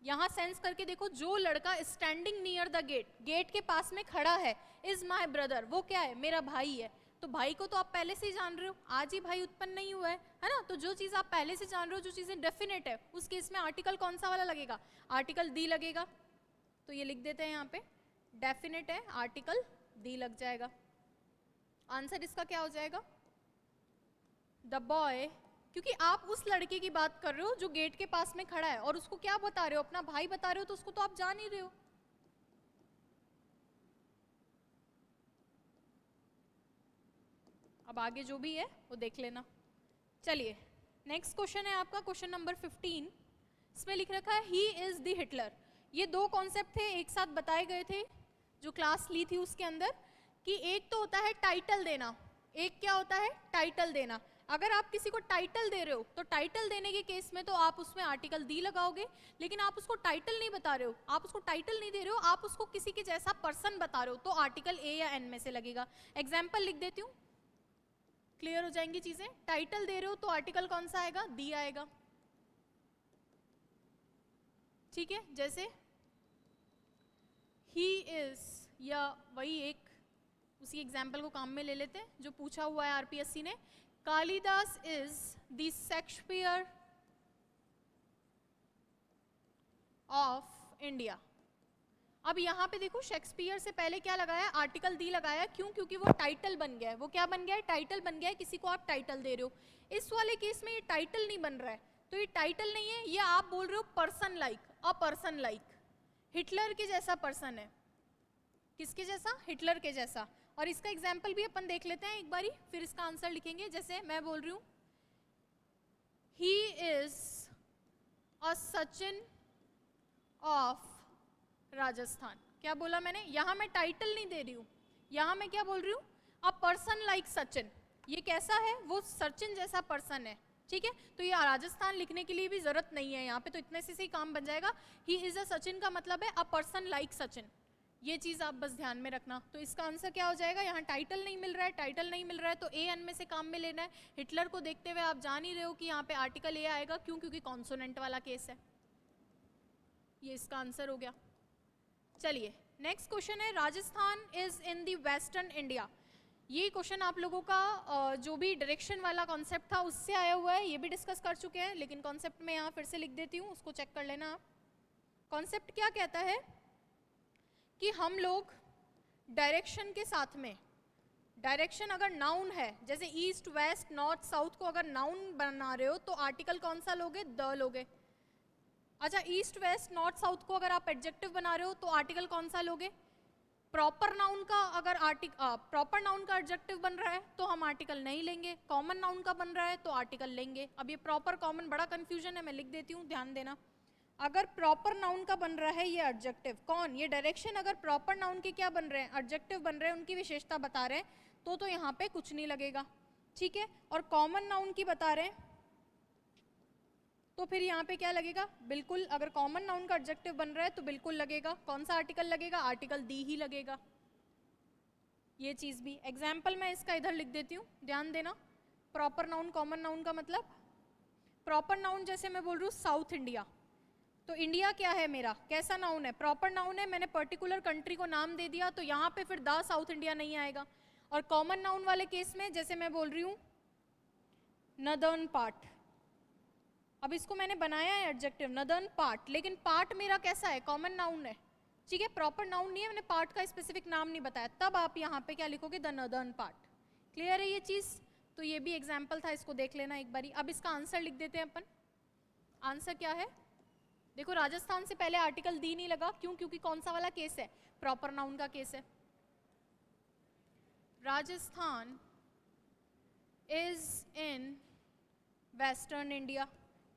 यहाँ सेंस करके देखो, जो लड़का standing near the gate, gate के पास में खड़ा है, इज माई ब्रदर, वो क्या है? मेरा भाई है। तो भाई को तो आप पहले से ही जान रहे हो, आज ही भाई उत्पन्न नहीं हुआ है ना? तो जो चीज़ आप पहले से जान रहे हो, जो चीज़ें डेफिनेट है, उस केस में आर्टिकल कौन सा वाला लगेगा? आर्टिकल दी लगेगा। तो ये लिख देते हैं यहाँ पे, डेफिनेट है, आर्टिकल दी लग जाएगा। आंसर इसका क्या हो जाएगा? द बॉय, क्योंकि आप उस लड़के की बात कर रहे हो जो गेट के पास में खड़ा है, और उसको क्या बता रहे हो? अपना भाई बता रहे हो, तो उसको तो आप जान ही रहे हो। अब आगे जो भी है वो देख लेना। चलिए नेक्स्ट क्वेश्चन है आपका, क्वेश्चन नंबर 15। इसमें लिख रखा है ही इज द हिटलर। ये दो कॉन्सेप्ट थे, एक साथ बताए गए थे जो क्लास ली थी उसके अंदर, कि एक तो होता है टाइटल देना, एक क्या होता है? टाइटल देना। अगर आप किसी को टाइटल दे रहे हो तो टाइटल देने के केस में तो आप उसमें आर्टिकल दी लगाओगे, लेकिन आप उसको टाइटल नहीं बता रहे हो, आप उसको टाइटल नहीं दे रहे हो, आप उसको किसी के जैसा पर्सन बता रहे हो, तो आर्टिकल ए या एन में से लगेगा। एग्जाम्पल लिख देती हूँ, क्लियर हो जाएंगी चीजें। टाइटल दे रहे हो तो आर्टिकल कौन सा आएगा? दी आएगा। ठीक है, जैसे ही इज, या वही एक उसी एग्जाम्पल को काम में ले लेते हैं जो पूछा हुआ है आरपीएससी ने। Kalidas is the Shakespeare of India. अब यहाँ पे देखो, शेक्सपियर से पहले क्या लगाया? आर्टिकल दी लगाया। क्यों? क्योंकि वो टाइटल बन गया है। वो क्या बन गया है? टाइटल बन गया है। किसी को आप टाइटल दे रहे हो। इस वाले केस में ये टाइटल नहीं बन रहा है, तो ये टाइटल नहीं है, ये आप बोल रहे हो person like, a person like, Hitler के जैसा पर्सन है। किसके जैसा? हिटलर के जैसा। और इसका एग्जाम्पल भी अपन देख लेते हैं एक बारी, फिर इसका आंसर लिखेंगे। जैसे मैं बोल रही हूँ he is a Sachin of Rajasthan. क्या बोला मैंने? यहां मैं टाइटल नहीं दे रही हूं, यहां मैं क्या बोल रही हूं? A person like Sachin. ये कैसा है? वो सचिन जैसा पर्सन है। ठीक है, तो ये राजस्थान लिखने के लिए भी जरूरत नहीं है, यहाँ पे तो इतने से ही काम बन जाएगा। ही इज अ सचिन का मतलब है अ पर्सन लाइक सचिन। ये चीज आप बस ध्यान में रखना। तो इसका आंसर क्या हो जाएगा? यहाँ टाइटल नहीं मिल रहा है, टाइटल नहीं मिल रहा है, तो ए एन में से काम में लेना है। हिटलर को देखते हुए आप जान ही रहे हो कि यहाँ पे आर्टिकल ए आएगा। क्यों? क्योंकि कॉन्सोनेंट वाला केस है। ये इसका आंसर हो गया। चलिए नेक्स्ट क्वेश्चन है, Rajasthan is in the western India. ये क्वेश्चन आप लोगों का जो भी डायरेक्शन वाला कॉन्सेप्ट था उससे आया हुआ है, ये भी डिस्कस कर चुके हैं, लेकिन कॉन्सेप्ट में यहाँ फिर से लिख देती हूँ, उसको चेक कर लेना आप। कॉन्सेप्ट क्या कहता है कि हम लोग डायरेक्शन के साथ में, डायरेक्शन अगर नाउन है, जैसे ईस्ट, वेस्ट, नॉर्थ, साउथ को अगर नाउन बना रहे हो तो आर्टिकल कौन सा लोगे? द लोगे। अच्छा, ईस्ट, वेस्ट, नॉर्थ, साउथ को अगर आप एडजेक्टिव बना रहे हो तो आर्टिकल कौन सा लोगे? प्रॉपर नाउन का अगर प्रॉपर नाउन का एडजेक्टिव बन रहा है तो हम आर्टिकल नहीं लेंगे, कॉमन नाउन का बन रहा है तो आर्टिकल लेंगे। अब ये प्रॉपर कॉमन बड़ा कंफ्यूजन है, मैं लिख देती हूँ, ध्यान देना। अगर प्रॉपर नाउन का बन रहा है ये एडजेक्टिव, कौन? ये डायरेक्शन अगर प्रॉपर नाउन के क्या बन रहे हैं? एडजेक्टिव बन रहे हैं, उनकी विशेषता बता रहे हैं, तो यहाँ पे कुछ नहीं लगेगा। ठीक है, और कॉमन नाउन की बता रहे हैं तो फिर यहाँ पे क्या लगेगा? बिल्कुल, अगर कॉमन नाउन का एडजेक्टिव बन रहा है तो बिल्कुल लगेगा। कौन सा आर्टिकल लगेगा? आर्टिकल दी ही लगेगा। ये चीज भी एग्जाम्पल मैं इसका इधर लिख देती हूँ, ध्यान देना। प्रॉपर नाउन, कॉमन नाउन का मतलब, प्रॉपर नाउन जैसे मैं बोल रही हूँ साउथ इंडिया, तो इंडिया क्या है मेरा? कैसा नाउन है? प्रॉपर नाउन है, मैंने पर्टिकुलर कंट्री को नाम दे दिया, तो यहाँ पे फिर द साउथ इंडिया नहीं आएगा। और कॉमन नाउन वाले केस में जैसे मैं बोल रही हूँ नदर्न पार्ट, अब इसको मैंने बनाया है एडजेक्टिव नदर्न पार्ट, लेकिन पार्ट मेरा कैसा है? कॉमन नाउन है। ठीक है, प्रॉपर नाउन नहीं है, मैंने पार्ट का स्पेसिफिक नाम नहीं बताया, तब आप यहाँ पे क्या लिखोगे? The northern part. क्लियर है ये चीज? तो ये भी एग्जाम्पल था, इसको देख लेना एक बारी। अब इसका आंसर लिख देते हैं अपन। आंसर क्या है? देखो, राजस्थान से पहले आर्टिकल दी नहीं लगा। क्यों? क्योंकि कौन सा वाला केस है? प्रॉपर नाउन का केस है। Rajasthan is in western India.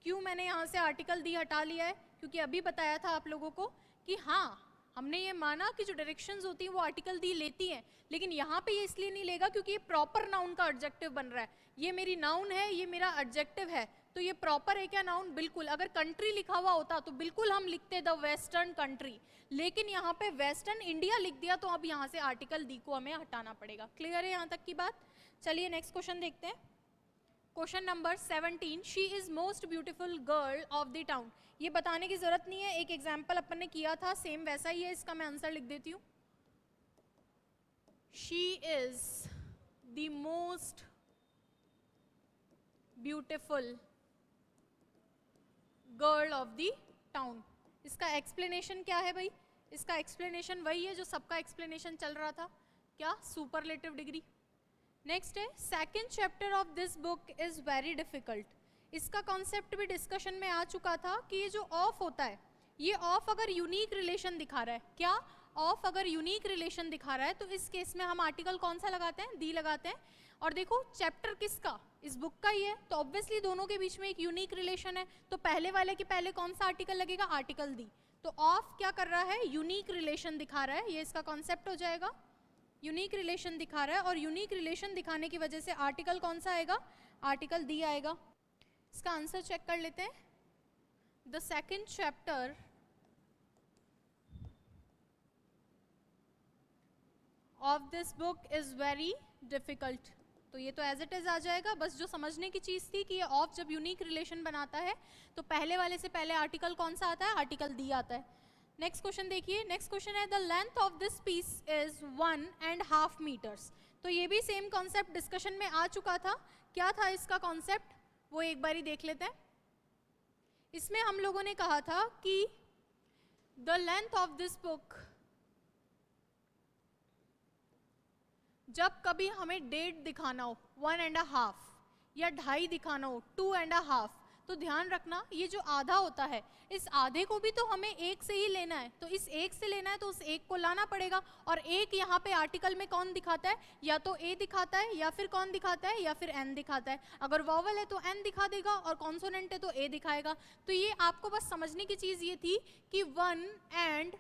क्यों मैंने यहाँ से आर्टिकल दी हटा लिया है? क्योंकि अभी बताया था आप लोगों को कि हाँ, हमने ये माना कि जो डायरेक्शंस होती हैं वो आर्टिकल दी लेती हैं, लेकिन यहाँ पे ये इसलिए नहीं लेगा क्योंकि ये प्रॉपर नाउन का एडजेक्टिव बन रहा है। ये मेरी नाउन है, ये मेरा एडजेक्टिव है, तो ये प्रॉपर है क्या नाउन? बिल्कुल। अगर कंट्री लिखा हुआ होता तो बिल्कुल हम लिखते द वेस्टर्न कंट्री, लेकिन यहाँ पे वेस्टर्न इंडिया लिख दिया, तो अब यहाँ से आर्टिकल दी को हमें हटाना पड़ेगा। क्लियर है यहाँ तक की बात? चलिए नेक्स्ट क्वेश्चन देखते हैं। Question number 17, she is most beautiful girl of the town. ये बताने की जरूरत नहीं है, एक एग्जाम्पल अपन ने किया था, सेम वैसा ही है, इसका मैं आंसर लिख देती हूँ। She is the most beautiful girl of the town. इसका एक्सप्लेनेशन क्या है भाई? इसका एक्सप्लेनेशन वही है जो सबका एक्सप्लेनेशन चल रहा था, क्या? Superlative degree. नेक्स्ट है, second chapter of this book is very difficult. इसका कॉन्सेप्ट भी डिस्कशन में आ चुका था कि ये जो ऑफ होता है, ये ऑफ अगर यूनिक रिलेशन दिखा रहा है, क्या? ऑफ अगर यूनिक रिलेशन दिखा रहा है तो इस केस में हम आर्टिकल कौन सा लगाते हैं? दी लगाते हैं। और देखो चैप्टर किसका? इस बुक का ही है, तो ऑब्वियसली दोनों के बीच में एक यूनिक रिलेशन है, तो पहले वाले के पहले कौन सा आर्टिकल लगेगा? आर्टिकल दी। तो ऑफ क्या कर रहा है? यूनिक रिलेशन दिखा रहा है, ये इसका कॉन्सेप्ट हो जाएगा। यूनिक रिलेशन दिखा रहा है, और यूनिक रिलेशन दिखाने की वजह से आर्टिकल कौन सा आएगा? आर्टिकल दी आएगा। इसका आंसर चेक कर लेते हैं। The second chapter of this book is very difficult, तो ये तो एज इट इज आ जाएगा। बस जो समझने की चीज थी कि ये ऑफ जब यूनिक रिलेशन बनाता है तो पहले वाले से पहले आर्टिकल कौन सा आता है? आर्टिकल दी आता है। नेक्स्ट क्वेश्चन देखिए। नेक्स्ट क्वेश्चन है, the length of this piece is 1.5 metres. तो ये भी सेम कॉन्सेप्ट डिस्कशन में आ चुका था। क्या था इसका कॉन्सेप्ट? वो एक बारी देख लेते हैं। इसमें हम लोगों ने कहा था कि the length of this book, जब कभी हमें 1.5 दिखाना हो, 1.5 या 2.5 दिखाना हो, 2.5, तो ध्यान रखना ये जो आधा होता है, इस आधे को भी तो हमें एक से ही लेना है, तो इस एक से लेना है तो उस एक को लाना पड़ेगा। और एक यहाँ पे आर्टिकल में कौन दिखाता है? या तो ए दिखाता है, या फिर कौन दिखाता है? या फिर एन दिखाता है। अगर वॉवल है तो एन दिखा देगा, और कॉन्सोनेंट है तो ए दिखाएगा। तो ये आपको बस समझने की चीज ये थी कि 1.5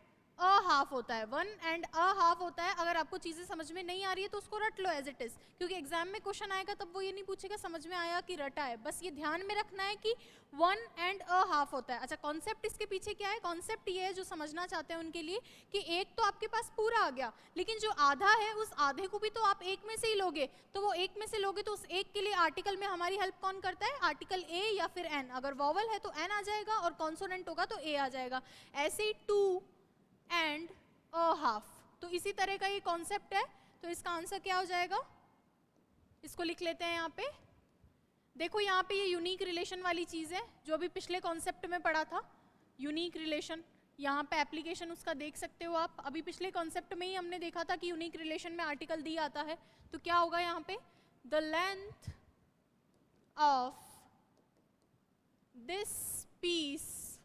होता है, 1.5 होता है। अगर आपको चीजें समझ में नहीं आ रही है तो उसको रट लो एज इट इज, क्योंकि एग्जाम में क्वेश्चन आएगा तब वो ये नहीं पूछेगा समझ में आया कि रटा है। बस ये ध्यान में रखना है कि 1.5 होता है। अच्छा, कॉन्सेप्ट इसके पीछे क्या है? कॉन्सेप्ट ये है, जो समझना चाहते हैं उनके लिए, कि एक तो आपके पास पूरा आ गया, लेकिन जो आधा है उस आधे को भी तो आप एक में से ही लोगे, तो वो एक में से लोगे तो उस एक के लिए आर्टिकल में हमारी हेल्प कौन करता है? आर्टिकल ए या फिर एन। अगर वॉवल है तो एन आ जाएगा, और कॉन्सोनेंट होगा तो ए आ जाएगा। ऐसे ही 2.5, तो इसी तरह का ये कॉन्सेप्ट है। तो इसका आंसर क्या हो जाएगा? इसको लिख लेते हैं यहाँ पे। देखो यहाँ पे ये यूनिक रिलेशन वाली चीज है जो अभी पिछले कॉन्सेप्ट में पढ़ा था, यूनिक रिलेशन। यहाँ पे एप्लीकेशन उसका देख सकते हो आप। अभी पिछले कॉन्सेप्ट में ही हमने देखा था कि यूनिक रिलेशन में आर्टिकल दी आता है। तो क्या होगा यहाँ पे? The length of this piece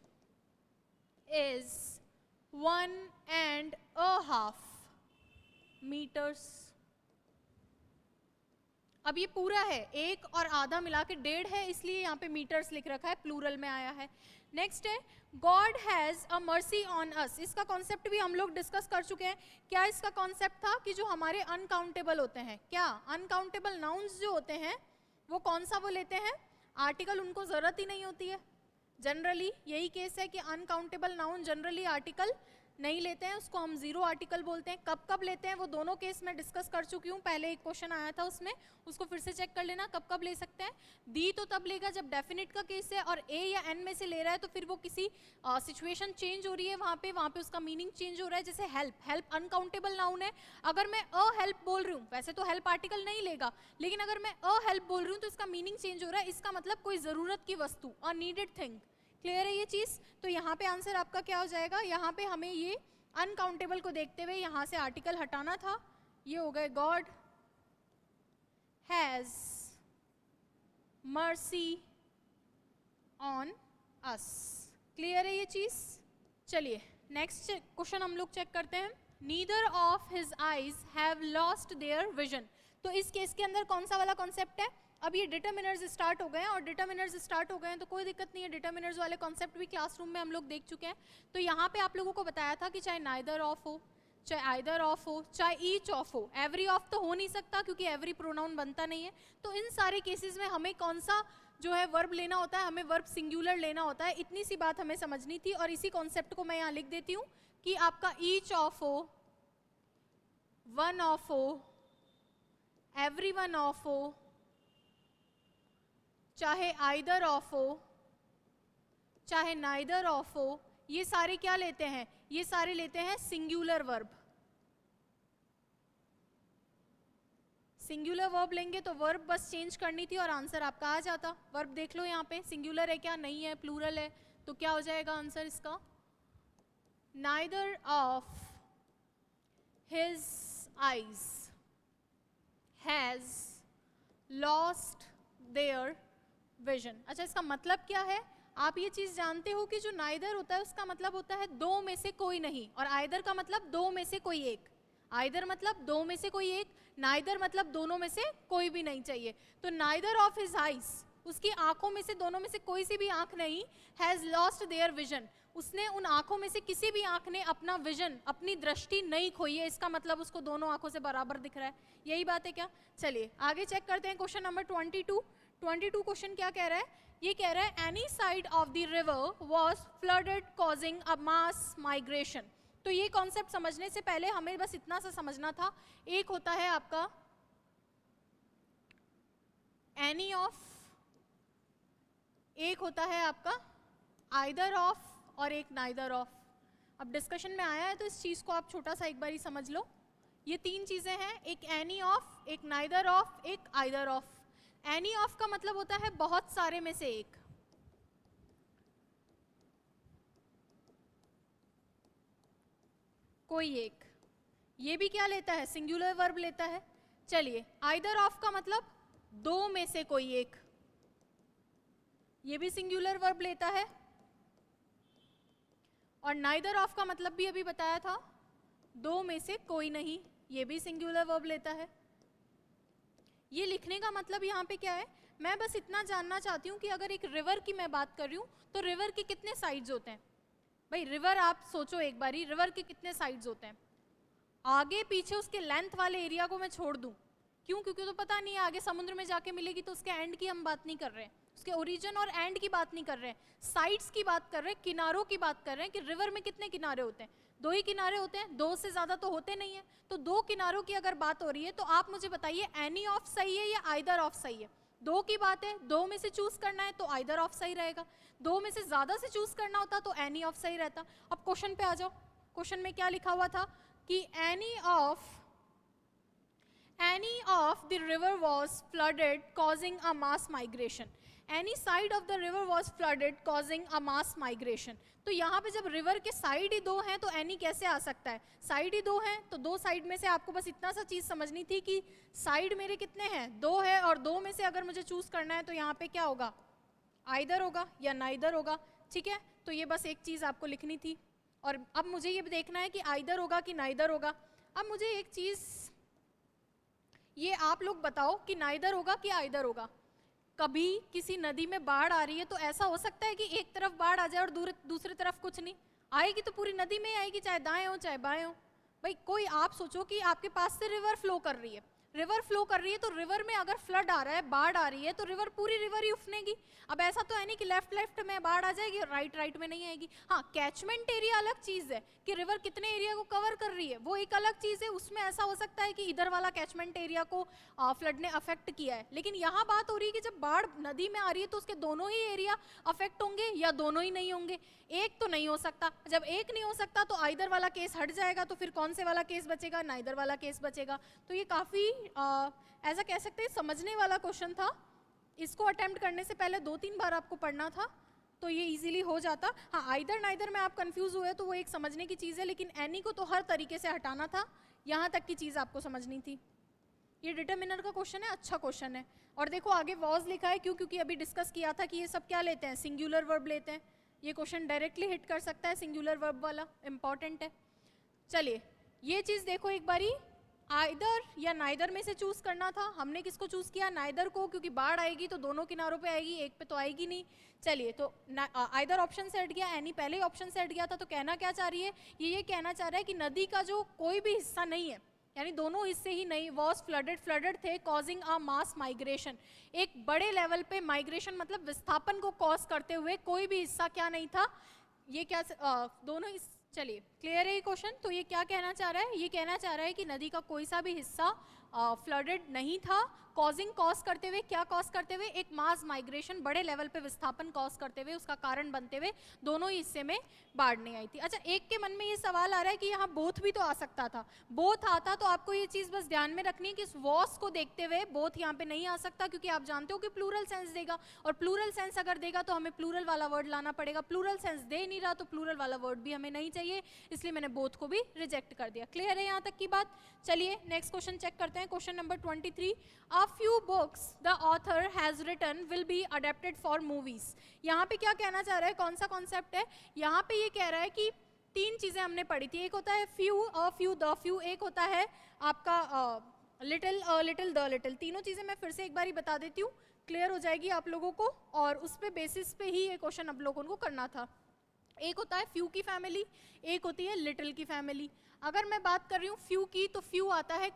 is 1.5 metres. अब ये पूरा है, एक और आधा मिला के 1.5 है, इसलिए यहाँ पे मीटर्स लिख रखा है, प्लूरल में आया है। नेक्स्ट है, God has a mercy on us. इसका कॉन्सेप्ट भी हम लोग डिस्कस कर चुके हैं। क्या इसका कॉन्सेप्ट था? कि जो हमारे अनकाउंटेबल होते हैं, क्या अनकाउंटेबल नाउन्स जो होते हैं वो कौन सा वो लेते हैं? आर्टिकल उनको जरूरत ही नहीं होती है। जनरली यही केस है कि अनकाउंटेबल नाउन जनरली आर्टिकल नहीं लेते हैं, उसको हम जीरो आर्टिकल बोलते हैं। कब कब लेते हैं वो दोनों केस में डिस्कस कर चुकी हूँ, पहले एक क्वेश्चन आया था उसमें, उसको फिर से चेक कर लेना कब कब ले सकते हैं। दी तो तब लेगा जब डेफिनेट का केस है और ए या एन में से ले रहा है, तो फिर वो किसी सिचुएशन चेंज हो रही है, वहाँ पे उसका मीनिंग चेंज हो रहा है। जैसे हेल्प, हेल्प अनकाउंटेबल नाउन है, अगर मैं अ हेल्प बोल रही हूँ, वैसे तो हेल्प आर्टिकल नहीं लेगा, लेकिन अगर मैं अ हेल्प बोल रही हूँ तो इसका मीनिंग चेंज हो रहा है। इसका मतलब कोई ज़रूरत की वस्तु, अ नीडेड थिंग। क्लियर है ये चीज़? तो यहाँ पे आंसर आपका क्या हो जाएगा? यहाँ पे हमें ये अनकाउंटेबल को देखते हुए यहाँ से आर्टिकल हटाना था। ये हो गए God has mercy on us. Clear है ये चीज? चलिए नेक्स्ट क्वेश्चन हम लोग चेक करते हैं। Neither of his eyes have lost their vision. तो इस केस के अंदर कौन सा वाला कॉन्सेप्ट है, अब ये डिटर्मिनर्स स्टार्ट हो गए हैं, और डिटर्मिनर्स स्टार्ट हो गए हैं तो कोई दिक्कत नहीं है, डिटर्मिनर्स वाले कॉन्सेप्ट भी क्लासरूम में हम लोग देख चुके हैं। तो यहाँ पे आप लोगों को बताया था कि चाहे नाइदर ऑफ हो, चाहे आइदर ऑफ हो, चाहे ईच ऑफ हो, एवरी ऑफ तो हो नहीं सकता क्योंकि एवरी प्रोनाउन बनता नहीं है। तो इन सारे केसेस में हमें कौन सा जो है वर्ब लेना होता है, हमें वर्ब सिंगुलर लेना होता है। इतनी सी बात हमें समझनी थी, और इसी कॉन्सेप्ट को मैं यहाँ लिख देती हूँ कि आपका ईच ऑफ हो, वन ऑफ हो, एवरी वन ऑफ हो, चाहे आइदर ऑफ हो, चाहे नाइदर ऑफ हो, ये सारे क्या लेते हैं, ये सारे लेते हैं सिंगुलर वर्ब। सिंगुलर वर्ब लेंगे तो वर्ब बस चेंज करनी थी और आंसर आपका आ जाता। वर्ब देख लो यहाँ पे, सिंगुलर है क्या, नहीं है, प्लूरल है, तो क्या हो जाएगा आंसर इसका, neither of his eyes has lost their vision. अच्छा, इसका मतलब क्या है, आप ये चीज जानते हो कि जो नाइदर होता है उसका मतलब होता है दो में से कोई नहीं, और आइदर का मतलब दो में से कोई एक। आइदर मतलब दो में से कोई एक, नाइदर मतलब दोनों में से कोई भी नहीं चाहिए। तो नाइदर ऑफ हिज आईज, उसकी आंखों में से दोनों में से कोई सी भी आंख नहीं, हैज लॉस्ट देयर विजन, उसने उन आंखों में से किसी भी आंख ने अपना विजन, अपनी दृष्टि नहीं खोई है। इसका मतलब उसको दोनों आंखों से बराबर दिख रहा है। यही बात है क्या? चलिए आगे चेक करते हैं क्वेश्चन नंबर 22 क्वेश्चन क्या कह रहा है, ये कह रहा है any side of the river was flooded causing a mass migration. तो ये कॉन्सेप्ट समझने से पहले हमें बस इतना सा समझना था, एक होता है आपका एनी ऑफ, एक होता है आपका आइदर ऑफ, और एक नाइदर ऑफ। अब डिस्कशन में आया है तो इस चीज को आप छोटा सा एक बार ही समझ लो। ये तीन चीजें हैं, एक एनी ऑफ, एक नाइदर ऑफ, एक आइदर ऑफ। एनी ऑफ का मतलब होता है बहुत सारे में से एक, कोई एक। ये भी क्या लेता है, सिंगुलर वर्ब लेता है। चलिए, आइदर ऑफ का मतलब दो में से कोई एक, ये भी सिंगुलर वर्ब लेता है। और नाइदर ऑफ का मतलब भी अभी बताया था, दो में से कोई नहीं, ये भी सिंगुलर वर्ब लेता है। ये लिखने का मतलब यहाँ पे क्या है, मैं बस इतना जानना चाहती हूँ कि अगर एक रिवर की मैं बात कर रही हूँ तो रिवर के कितने साइड्स होते हैं। भाई रिवर आप सोचो एक बारी, रिवर के कितने साइड्स होते हैं। आगे पीछे उसके लेंथ वाले एरिया को मैं छोड़ दूं, क्यों? क्योंकि तो पता नहीं है आगे समुद्र में जाके मिलेगी, तो उसके एंड की हम बात नहीं कर रहे हैं, उसके ओरिजिन और एंड की बात नहीं कर रहे हैं, साइड्स की बात कर रहे हैं, किनारों की बात कर रहे हैं कि रिवर में कितने किनारे होते हैं। दो ही किनारे होते हैं, दो से ज्यादा तो होते नहीं है। तो दो किनारों की अगर बात हो रही है तो आप मुझे बताइए एनी ऑफ सही है या आइदर ऑफ सही है। दो की बात है, दो में से चूज करना है तो आइदर ऑफ सही रहेगा, दो में से ज्यादा से चूज करना होता तो एनी ऑफ सही रहता। अब क्वेश्चन पे आ जाओ, क्वेश्चन में क्या लिखा हुआ था कि any of the river was flooded causing a mass migration. Any side of the river was flooded causing a mass migration. तो यहाँ पे जब रिवर के साइड ही दो हैं तो एनी कैसे आ सकता है, साइड ही दो हैं तो दो साइड में से आपको बस इतना सा चीज समझनी थी कि साइड मेरे कितने हैं, दो है, और दो में से अगर मुझे चूज करना है तो यहाँ पे क्या होगा, आइदर होगा या नाइदर होगा। ठीक है, तो ये बस एक चीज आपको लिखनी थी। और अब मुझे ये देखना है कि आइदर होगा कि नाइदर होगा। अब मुझे एक चीज ये आप लोग बताओ कि नाइदर होगा कि आइदर होगा। कभी किसी नदी में बाढ़ आ रही है तो ऐसा हो सकता है कि एक तरफ बाढ़ आ जाए और दूसरी तरफ कुछ नहीं आएगी, तो पूरी नदी में आएगी, चाहे दाएं हो चाहे बाएं हो। भाई कोई आप सोचो कि आपके पास से रिवर फ्लो कर रही है, रिवर फ्लो कर रही है, तो रिवर में अगर फ्लड आ रहा है, बाढ़ आ रही है, तो रिवर पूरी रिवर ही उफनेगी। अब ऐसा तो है नहीं कि लेफ्ट लेफ्ट में बाढ़ आ जाएगी और राइट राइट में नहीं आएगी। हाँ, कैचमेंट एरिया अलग चीज है कि रिवर कितने एरिया को कवर कर रही है, वो एक अलग चीज है। उसमें ऐसा हो सकता है कि इधर वाला कैचमेंट एरिया को फ्लड ने अफेक्ट किया है, लेकिन यहाँ बात हो रही है कि जब बाढ़ नदी में आ रही है तो उसके दोनों ही एरिया अफेक्ट होंगे या दोनों ही नहीं होंगे। एक तो नहीं हो सकता, जब एक नहीं हो सकता तो आइदर वाला केस हट जाएगा, तो फिर कौन से वाला केस बचेगा, नाइदर वाला केस बचेगा। तो ये काफी ऐसा कह सकते हैं समझने वाला क्वेश्चन था। इसको अटेम्प्ट करने से पहले 2-3 बार आपको पढ़ना था तो ये इजीली हो जाता। हाँ, आइदर नाइदर में आप कंफ्यूज हुए तो वो एक समझने की चीज़ है, लेकिन एनी को तो हर तरीके से हटाना था, यहाँ तक की चीज़ आपको समझनी थी। ये डिटर्मिनर का क्वेश्चन है, अच्छा क्वेश्चन है। और देखो आगे वॉज लिखा है, क्यों? क्योंकि अभी डिस्कस किया था कि ये सब क्या लेते हैं, सिंगुलर वर्ब लेते हैं। ये क्वेश्चन डायरेक्टली हिट कर सकता है, सिंगुलर वर्ब वाला इंपॉर्टेंट है। चलिए ये चीज़ देखो एक बारी, आइदर या नाइदर में से चूज करना था, हमने किसको चूज किया, नाइदर को, क्योंकि बाढ़ आएगी तो दोनों किनारों पे आएगी, एक पे तो आएगी नहीं। चलिए, तो आइदर ऑप्शन से हट गया, एनी पहले ही ऑप्शन से हट गया था, तो कहना क्या चाह रही है, ये कहना चाह रहा है कि नदी का जो कोई भी हिस्सा नहीं है, यानी दोनों हिस्से ही नहीं, वॉज फ्लडेड थे, कॉजिंग अ मास माइग्रेशन, एक बड़े लेवल पे माइग्रेशन मतलब विस्थापन को कॉज करते हुए कोई भी हिस्सा क्या नहीं था, ये क्या दोनों चलिए क्लियर है ये क्वेश्चन। तो ये क्या कहना चाह रहा है, ये कहना चाह रहा है कि नदी का कोई सा भी हिस्सा फ्लडेड नहीं था, कॉजिंग कॉज करते हुए, क्या कॉज करते हुए, एक मास माइग्रेशन, बड़े लेवल पे विस्थापन कॉज करते हुए, उसका कारण बनते हुए दोनों ही हिस्से में बाढ़ नहीं आई थी। अच्छा, एक के मन में ये सवाल आ रहा है कि यहाँ बोथ भी तो आ सकता था, बोथ आता तो आपको ये चीज बस ध्यान में रखनी है कि इस वॉस को देखते हुए बोथ यहाँ पे नहीं आ सकता, क्योंकि आप जानते हो कि प्लूरल सेंस देगा, और प्लूरल सेंस अगर देगा तो हमें प्लूरल वाला वर्ड लाना पड़ेगा, प्लूरल सेंस दे नहीं रहा तो प्लूरल वाला वर्ड भी हमें नहीं चाहिए, इसलिए मैंने बोथ को भी रिजेक्ट कर दिया। क्लियर है यहाँ तक की बात। चलिए नेक्स्ट क्वेश्चन चेक करते हैं, question number 23, a few books the author has written will be adapted for movies. यहाँ पे क्या कहना चाह रहा है, कौन सा कॉन्सेप्ट है, यहाँ पे ये कह रहा है कि तीन चीजें हमने पढ़ी थी, एक होता है few, a few, the few, एक होता है आपका little, a little, the little. तीनों चीजें मैं फिर से एक बार बता देती हूँ, क्लियर हो जाएगी आप लोगों को, और उस पे बेसिस पे ही ये क्वेश्चन आप लोगों को करना था। एक होता है फ्यू की फैमिली, एक होती है लिटिल की फैमिली। अगर मैं बात कर रही हूँ फ्यू की, तो फ्यू आता है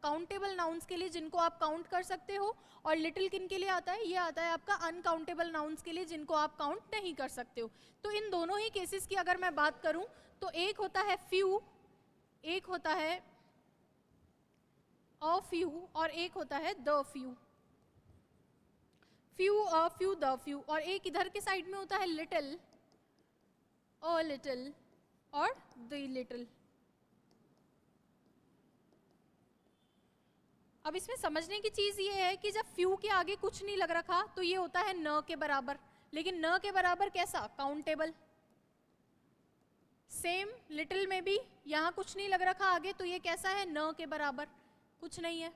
काउंटेबल नाउन्स के लिए जिनको आप काउंट कर सकते हो, और लिटिल किन के लिए आता है, ये आता है आपका अनकाउंटेबल नाउन्स के लिए जिनको आप काउंट नहीं कर सकते हो। तो इन दोनों ही केसेस की अगर मैं बात करूं तो एक होता है फ्यू, एक होता है अ फ्यू, और एक होता है the few. Few, a few, the few, और एक इधर के साइड में होता है लिटिल, अ लिटिल और द लिटिल। अब इसमें समझने की चीज ये है कि जब फ्यू के आगे कुछ नहीं लग रखा तो ये होता है न के बराबर, लेकिन न के बराबर कैसा, काउंटेबल। सेम लिटिल में भी यहां कुछ नहीं लग रखा आगे, तो ये कैसा है, न के बराबर, कुछ नहीं है,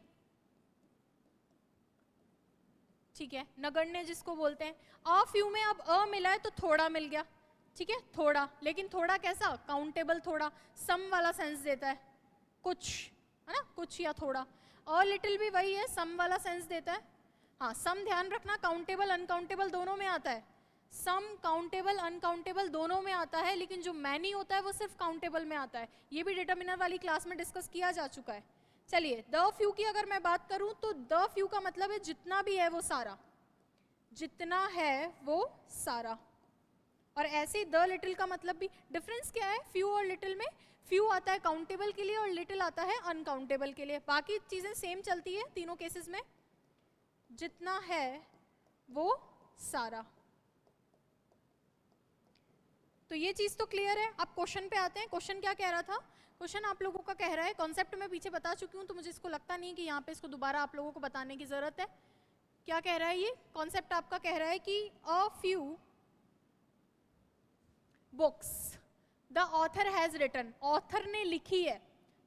ठीक है, नगण्य जिसको बोलते हैं। अ फ्यू में अब अ मिला है तो थोड़ा मिल गया, ठीक है, थोड़ा, लेकिन थोड़ा कैसा, काउंटेबल, थोड़ा सम वाला सेंस देता है, कुछ है ना, कुछ या थोड़ा। और लिटिल भी वही है, सम वाला सेंस देता है। हाँ, सम ध्यान रखना काउंटेबल अनकाउंटेबल दोनों में आता है, सम काउंटेबल अनकाउंटेबल दोनों में आता है, लेकिन जो मैनी होता है वो सिर्फ काउंटेबल में आता है, ये भी डिटर्मिनर वाली क्लास में डिस्कस किया जा चुका है। चलिए, द फ्यू की अगर मैं बात करूं तो द फ्यू का मतलब है जितना भी है वो सारा, जितना है वो सारा। और ऐसे ही द लिटिल का मतलब भी, डिफरेंस क्या है फ्यू और लिटिल में, फ्यू आता है काउंटेबल के लिए और लिटिल आता है अनकाउंटेबल के लिए, बाकी चीजें सेम चलती है तीनों केसेस में, जितना है वो सारा। तो ये चीज तो क्लियर है। अब क्वेश्चन पे आते हैं, क्वेश्चन क्या कह रहा था, क्वेश्चन आप लोगों का कह रहा है, कॉन्सेप्ट मैं पीछे बता चुकी हूँ तो मुझे इसको लगता नहीं कि यहाँ पे इसको दोबारा आप लोगों को बताने की जरूरत है। क्या कह रहा है ये कॉन्सेप्ट आपका, कह रहा है कि a few books the author has written, author ने लिखी है,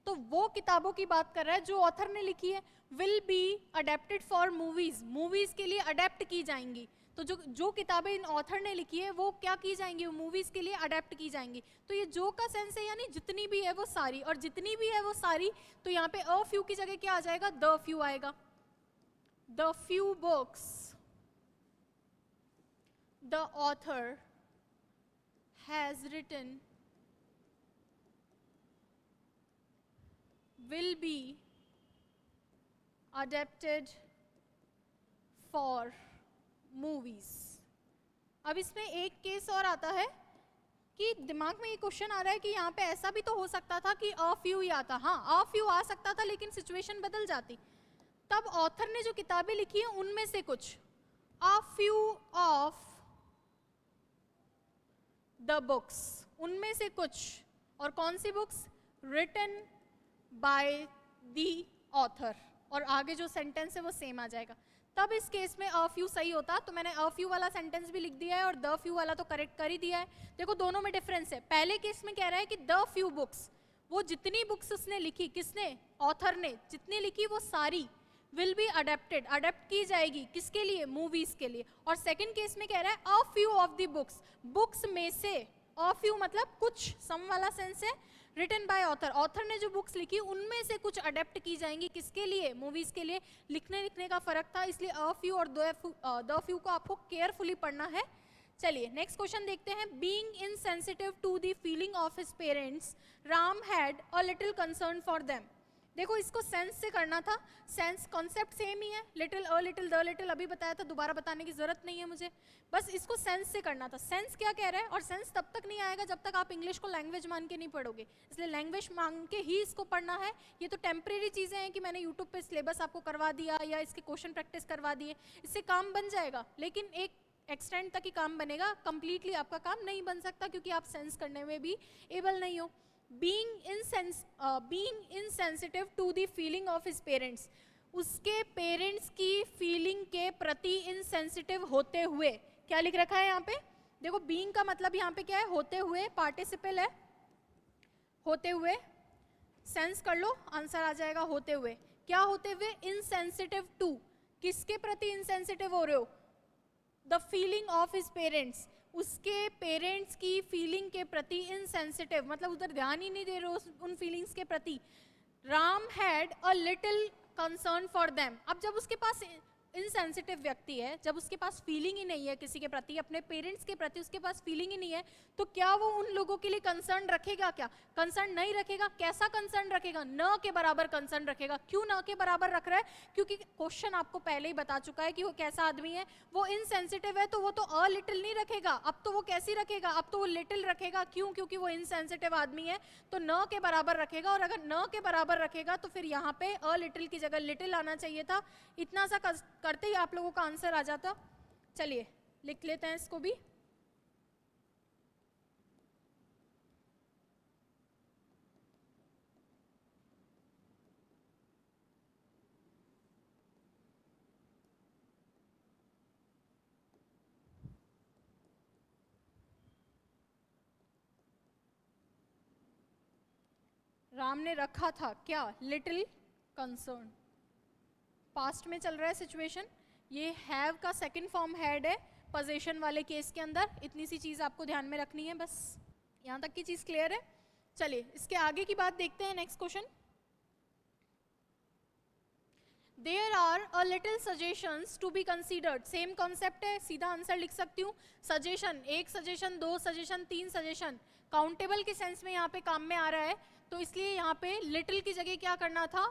तो वो किताबों की बात कर रहा है जो ऑथर ने लिखी है, will be adapted for movies, movies के लिए अडेप्ट की जाएंगी। तो जो किताबें इन ऑथर ने लिखी है वो क्या की जाएंगी, वो मूवीज के लिए अडेप्ट की जाएंगी। तो ये जो का सेंस है, यानी जितनी भी है वो सारी, और जितनी भी है वो सारी, तो यहाँ पे अ फ्यू की जगह क्या आ जाएगा, द फ्यू आएगा। The few books the author has written will be adapted for movies। अब इसमें एक केस और आता है कि दिमाग में ये क्वेश्चन आ रहा है कि यहाँ पे ऐसा भी तो हो सकता था कि अ फ्यू ही आता, हाँ अ फ्यू आ सकता था, लेकिन सिचुएशन बदल जाती। तब ऑथर ने जो किताबें लिखी हैं उनमें से कुछ, a few of the books, उनमें से कुछ, और कौन सी books, written by the author, और आगे जो सेंटेंस है वो सेम आ जाएगा। तब इस केस में अ फ्यू सही होता, तो मैंने अ फ्यू वाला सेंटेंस भी लिख दिया है और द फ्यू वाला तो करेक्ट कर ही दिया है। देखो दोनों में डिफरेंस है, पहले केस में कह रहा है कि द फ्यू बुक्स, वो जितनी बुक्स उसने लिखी, किसने, ऑथर ने, जितनी लिखी वो सारी विल बी अडेप्टेड, अडेप्ट की जाएगी, किसके लिए, मूवीज के लिए। और सेकंड केस में कह रहा है अ few of the books, books में से, अ फ्यू मतलब कुछ, सम वाला सेंस है, रिटन बाय ऑथर, ऑथर ने जो बुक्स लिखी उनमें से कुछ अडेप्ट की जाएंगी, किसके लिए, मूवीज के लिए। लिखने का फर्क था, इसलिए अ फ्यू और द फ्यू को आपको केयरफुली पढ़ना है। चलिए नेक्स्ट क्वेश्चन देखते हैं। Being insensitive to the feeling of his parents, Ram had a little concern for them. देखो इसको सेंस से करना था, सेंस कॉन्सेप्ट सेम ही है, little a little the little अभी बताया था, दोबारा बताने की जरूरत नहीं है मुझे, बस इसको सेंस से करना था। सेंस क्या कह रहा है, और सेंस तब तक नहीं आएगा जब तक आप इंग्लिश को लैंग्वेज मान के नहीं पढ़ोगे, इसलिए लैंग्वेज मान के ही इसको पढ़ना है। ये तो टेम्परेरी चीज़ें हैं कि मैंने यूट्यूब पे सिलेबस आपको करवा दिया या इसके क्वेश्चन प्रैक्टिस करवा दिए, इससे काम बन जाएगा, लेकिन एक एक्सटेंड तक ही काम बनेगा, कंप्लीटली आपका काम नहीं बन सकता क्योंकि आप सेंस करने में भी एबल नहीं हो। being insensitive to the feeling of his parents, उसके पेरेंट्स की फीलिंग के प्रति इनसेंसिटिव होते हुए, क्या लिख रखा है यहाँ पे, देखो बीइंग का मतलब यहाँ पे क्या है, होते हुए, पार्टिसिपल है, होते हुए, सेंस कर लो आंसर आ जाएगा होते हुए। क्या होते हुए, इनसेंसिटिव टू, किसके प्रति इनसेंसिटिव हो रहे हो, the feeling of his parents, उसके पेरेंट्स की फीलिंग के प्रति इनसेंसिटिव, मतलब उधर ध्यान ही नहीं दे रहे हो उन फीलिंग्स के प्रति। Ram had a little concern for them, अब जब उसके पास इनसेंसिटिव व्यक्ति है, जब उसके पास फीलिंग ही नहीं है किसी के प्रति, अपने पेरेंट्स के प्रति उसके पास फीलिंग ही नहीं है, तो क्या वो उन लोगों के लिए कंसर्न रखेगा, क्या कंसर्न नहीं रखेगा। कैसा कंसर्न रखेगा, न के बराबर कंसर्न रखेगा। क्यों न के बराबर रख रहा है, क्योंकि क्वेश्चन आपको पहले ही बता चुका है कि वो कैसा आदमी है, वो इनसेंसिटिव है, तो वो तो अ लिटिल नहीं रखेगा, अब तो वो कैसी रखेगा, अब तो वो लिटिल रखेगा। क्यों, क्योंकि वो इनसेंसिटिव आदमी है, तो न के बराबर रखेगा, और अगर न के बराबर रखेगा तो फिर यहाँ पे अ लिटिल की जगह लिटिल आना चाहिए था। इतना सा करते ही आप लोगों का आंसर आ जाता। चलिए लिख लेते हैं इसको भी। राम ने रखा था क्या, लिटिल कंसर्न, पास्ट में चल रहा है सिचुएशन। ये हैव का सेकंड फॉर्म हैड है पोजीशन वाले केस के अंदर, इतनी सी चीज आपको ध्यान में रखनी है, बस यहां तक की चीज क्लियर है। चलिए इसके आगे की बात देखते हैं, next question. There are a little suggestions to be considered, same concept है, सीधा आंसर लिख सकती हूँ। सजेशन, एक सजेशन, दो सजेशन, तीन सजेशन, काउंटेबल के सेंस में यहाँ पे काम में आ रहा है, तो इसलिए यहाँ पे लिटिल की जगह क्या करना था,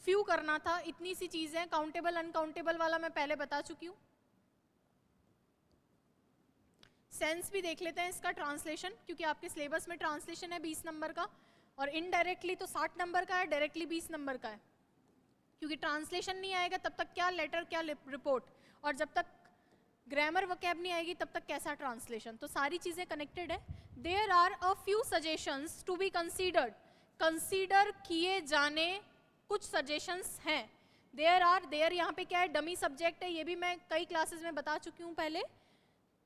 फ्यू करना था। इतनी सी चीज है, काउंटेबल अनकाउंटेबल वाला मैं पहले बता चुकी हूँ। सेंस भी देख लेते हैं इसका, ट्रांसलेशन, क्योंकि आपके सिलेबस में ट्रांसलेशन है 20 नंबर का, और इनडायरेक्टली तो 60 नंबर का है, डायरेक्टली 20 नंबर का है। क्योंकि ट्रांसलेशन नहीं आएगा तब तक क्या लेटर क्या रिपोर्ट, और जब तक ग्रामर वोकैब नहीं आएगी तब तक कैसा ट्रांसलेशन, तो सारी चीजें कनेक्टेड है। There are a few suggestions to be considered, consider किए जाने कुछ सजेशंस हैं। देयर यहाँ पे क्या है, डमी सब्जेक्ट है, ये भी मैं कई क्लासेस में बता चुकी हूँ पहले,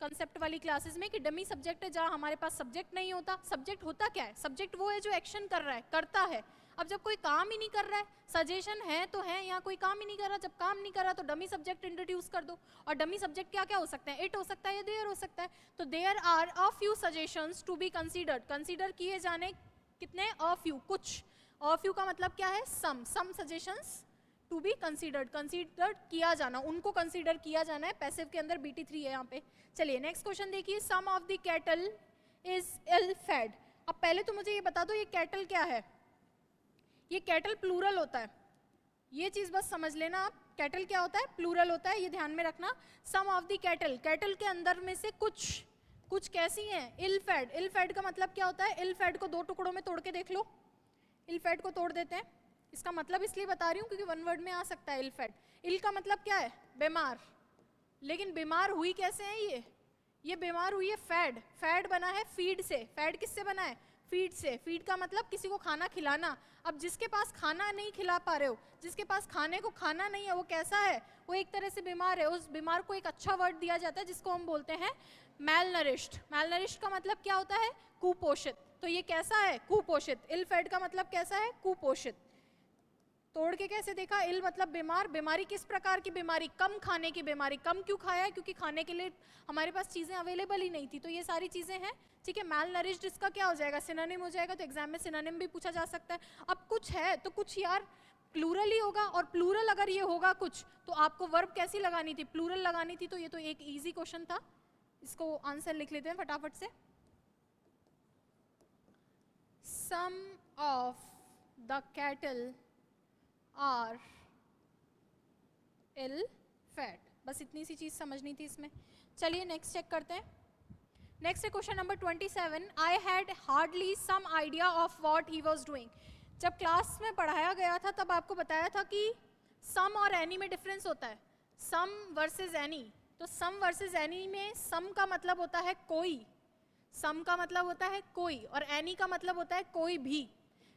कंसेप्ट वाली क्लासेस में, कि डमी सब्जेक्ट है जहाँ हमारे पास सब्जेक्ट नहीं होता। सब्जेक्ट होता क्या है, सब्जेक्ट वो है जो एक्शन कर रहा है, करता है। अब जब कोई काम ही नहीं कर रहा है, सजेशन है तो है, यहाँ कोई काम ही नहीं कर रहा, जब काम नहीं कर रहा तो डमी सब्जेक्ट इंट्रोड्यूस कर दो। और डमी सब्जेक्ट क्या क्या हो सकते हैं, इट हो सकता है या देयर हो सकता है। तो there are a few suggestions to be considered, consider किए जाने कितने, अ फ्यू, कुछ। अ फ्यू का मतलब क्या है, some suggestions to be considered, consider किया जाना, उनको कंसीडर किया जाना है। पैसिव के अंदर BT3 है यहाँ पे। चलिए नेक्स्ट क्वेश्चन देखिए। Some of the cattle is ill fed, अब पहले तो मुझे ये बता दो ये कैटल क्या है। ये कैटल प्लूरल होता है, ये चीज बस समझ लेना आप, कैटल क्या होता है, प्लूरल होता है, ये ध्यान में रखना। सम ऑफ द कैटल, कैटल के अंदर में से कुछ कैसी हैं, इल फेड। इल फेड का मतलब क्या होता है, इल फेड को दो टुकड़ों में तोड़ के देख लो, इल फेड को तोड़ देते हैं। इसका मतलब इसलिए बता रही हूँ क्योंकि वन वर्ड में आ सकता है इल फेड। इल का मतलब क्या है, बीमार, लेकिन बीमार हुई कैसे है ये बीमार हुई है फैड, फैड बना है फीड से। फैड किससे बना है, फीड से। फीड का मतलब किसी को खाना खिलाना। अब जिसके पास खाना नहीं खिला पा रहे हो, जिसके पास खाने को खाना नहीं है, वो कैसा है, वो एक तरह से बीमार है। उस बीमार को एक अच्छा वर्ड दिया जाता है जिसको हम बोलते हैं मैल नरिश्ड। मैल नरिश्ड का मतलब क्या होता है, कुपोषित। तो ये कैसा है, कुपोषित। इल फेड का मतलब कैसा है, कुपोषित। तोड़ के कैसे देखा, इल मतलब बीमार, बीमारी किस प्रकार की बीमारी, कम खाने की बीमारी। कम क्यों खाया है, क्योंकि खाने के लिए हमारे पास चीजें अवेलेबल ही नहीं थी। तो ये सारी चीजें हैं ठीक है। मैल नरिश्ड इसका क्या हो जाएगा, सिनोनिम हो जाएगा, तो एग्जाम में सिनोनिम भी पूछा जा सकता है। अब कुछ है तो कुछ यार प्लूरल ही होगा, और प्लूरल अगर ये होगा कुछ तो आपको वर्ब कैसी लगानी थी, प्लूरल लगानी थी। तो ये तो एक इजी क्वेश्चन था, इसको आंसर लिख लेते हैं फटाफट से। Some of the cattle are ill fat, बस इतनी सी चीज समझनी थी इसमें। चलिए नेक्स्ट चेक करते हैं। नेक्स्ट है question number 27। I had hardly some idea of what he was doing. जब क्लास में पढ़ाया गया था तब आपको बताया था कि सम और एनी में डिफरेंस होता है, सम वर्सेस एनी। तो सम वर्सेस एनी में सम का मतलब होता है कोई, सम का मतलब होता है कोई, और एनी का मतलब होता है कोई भी।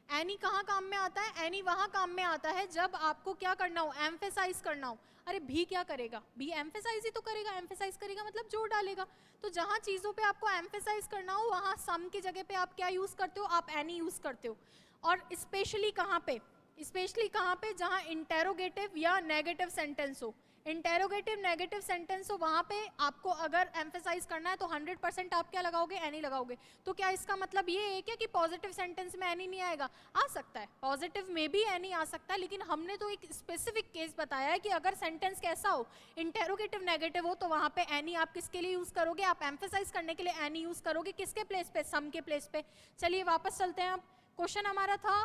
एनी कहाँ काम में आता है, एनी वहाँ काम में आता है जब आपको क्या करना हो, एम्फेसाइज करना हो। अरे भी क्या करेगा, भी एम्फेसाइज ही तो करेगा, एम्फेसाइज करेगा मतलब जोर डालेगा। तो जहाँ चीज़ों पे आपको एम्फेसाइज करना हो वहाँ सम की जगह पे आप क्या यूज़ करते हो, आप एनी यूज़ करते हो। और स्पेशली कहाँ पे, स्पेशली कहाँ पे, जहाँ इंटेरोगेटिव या नेगेटिव सेंटेंस हो, इंटेरोगेटिव नेगेटिव सेंटेंस हो, वहाँ पे आपको अगर एम्फेसाइज करना है तो 100% आप क्या लगाओगे, एनी लगाओगे। तो क्या इसका मतलब ये है क्या कि पॉजिटिव सेंटेंस में एनी नहीं आएगा, आ सकता है, पॉजिटिव में भी एनी आ सकता है, लेकिन हमने तो एक स्पेसिफिक केस बताया है कि अगर सेंटेंस कैसा हो, इंटेरोगेटिव नेगेटिव हो, तो वहाँ पे एनी आप किसके लिए यूज करोगे, आप एम्फेसाइज करने के लिए एनी यूज करोगे, किसके प्लेस पे, सम के प्लेस पे। चलिए वापस चलते हैं। अब क्वेश्चन हमारा था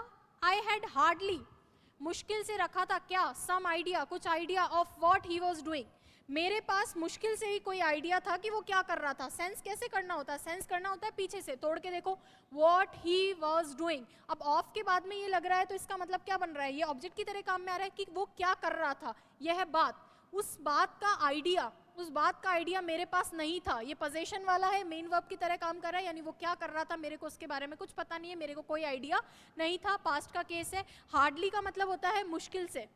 आई हैड हार्डली, मुश्किल से रखा था क्या, सम आइडिया, कुछ idea of what he was doing. मेरे पास मुश्किल से ही कोई आइडिया था कि वो क्या कर रहा था। सेंस कैसे करना होता है, सेंस करना होता है पीछे से तोड़ के देखो, व्हाट ही वाज डूइंग। अब ऑफ के बाद में ये लग रहा है तो इसका मतलब क्या बन रहा है, ये ऑब्जेक्ट की तरह काम में आ रहा है कि वो क्या कर रहा था, यह है बात। उस बात का आइडिया, उस बात का आइडिया मेरे पास नहीं था। ये पोजीशन वाला है, मेन वर्ब की तरह काम कर रहा है, यानी वो क्या कर रहा था मेरे को उसके बारे में कुछ पता नहीं है, मेरे को कोई आइडिया नहीं था। पास्ट का केस है। हार्डली का मतलब होता है मुश्किल से,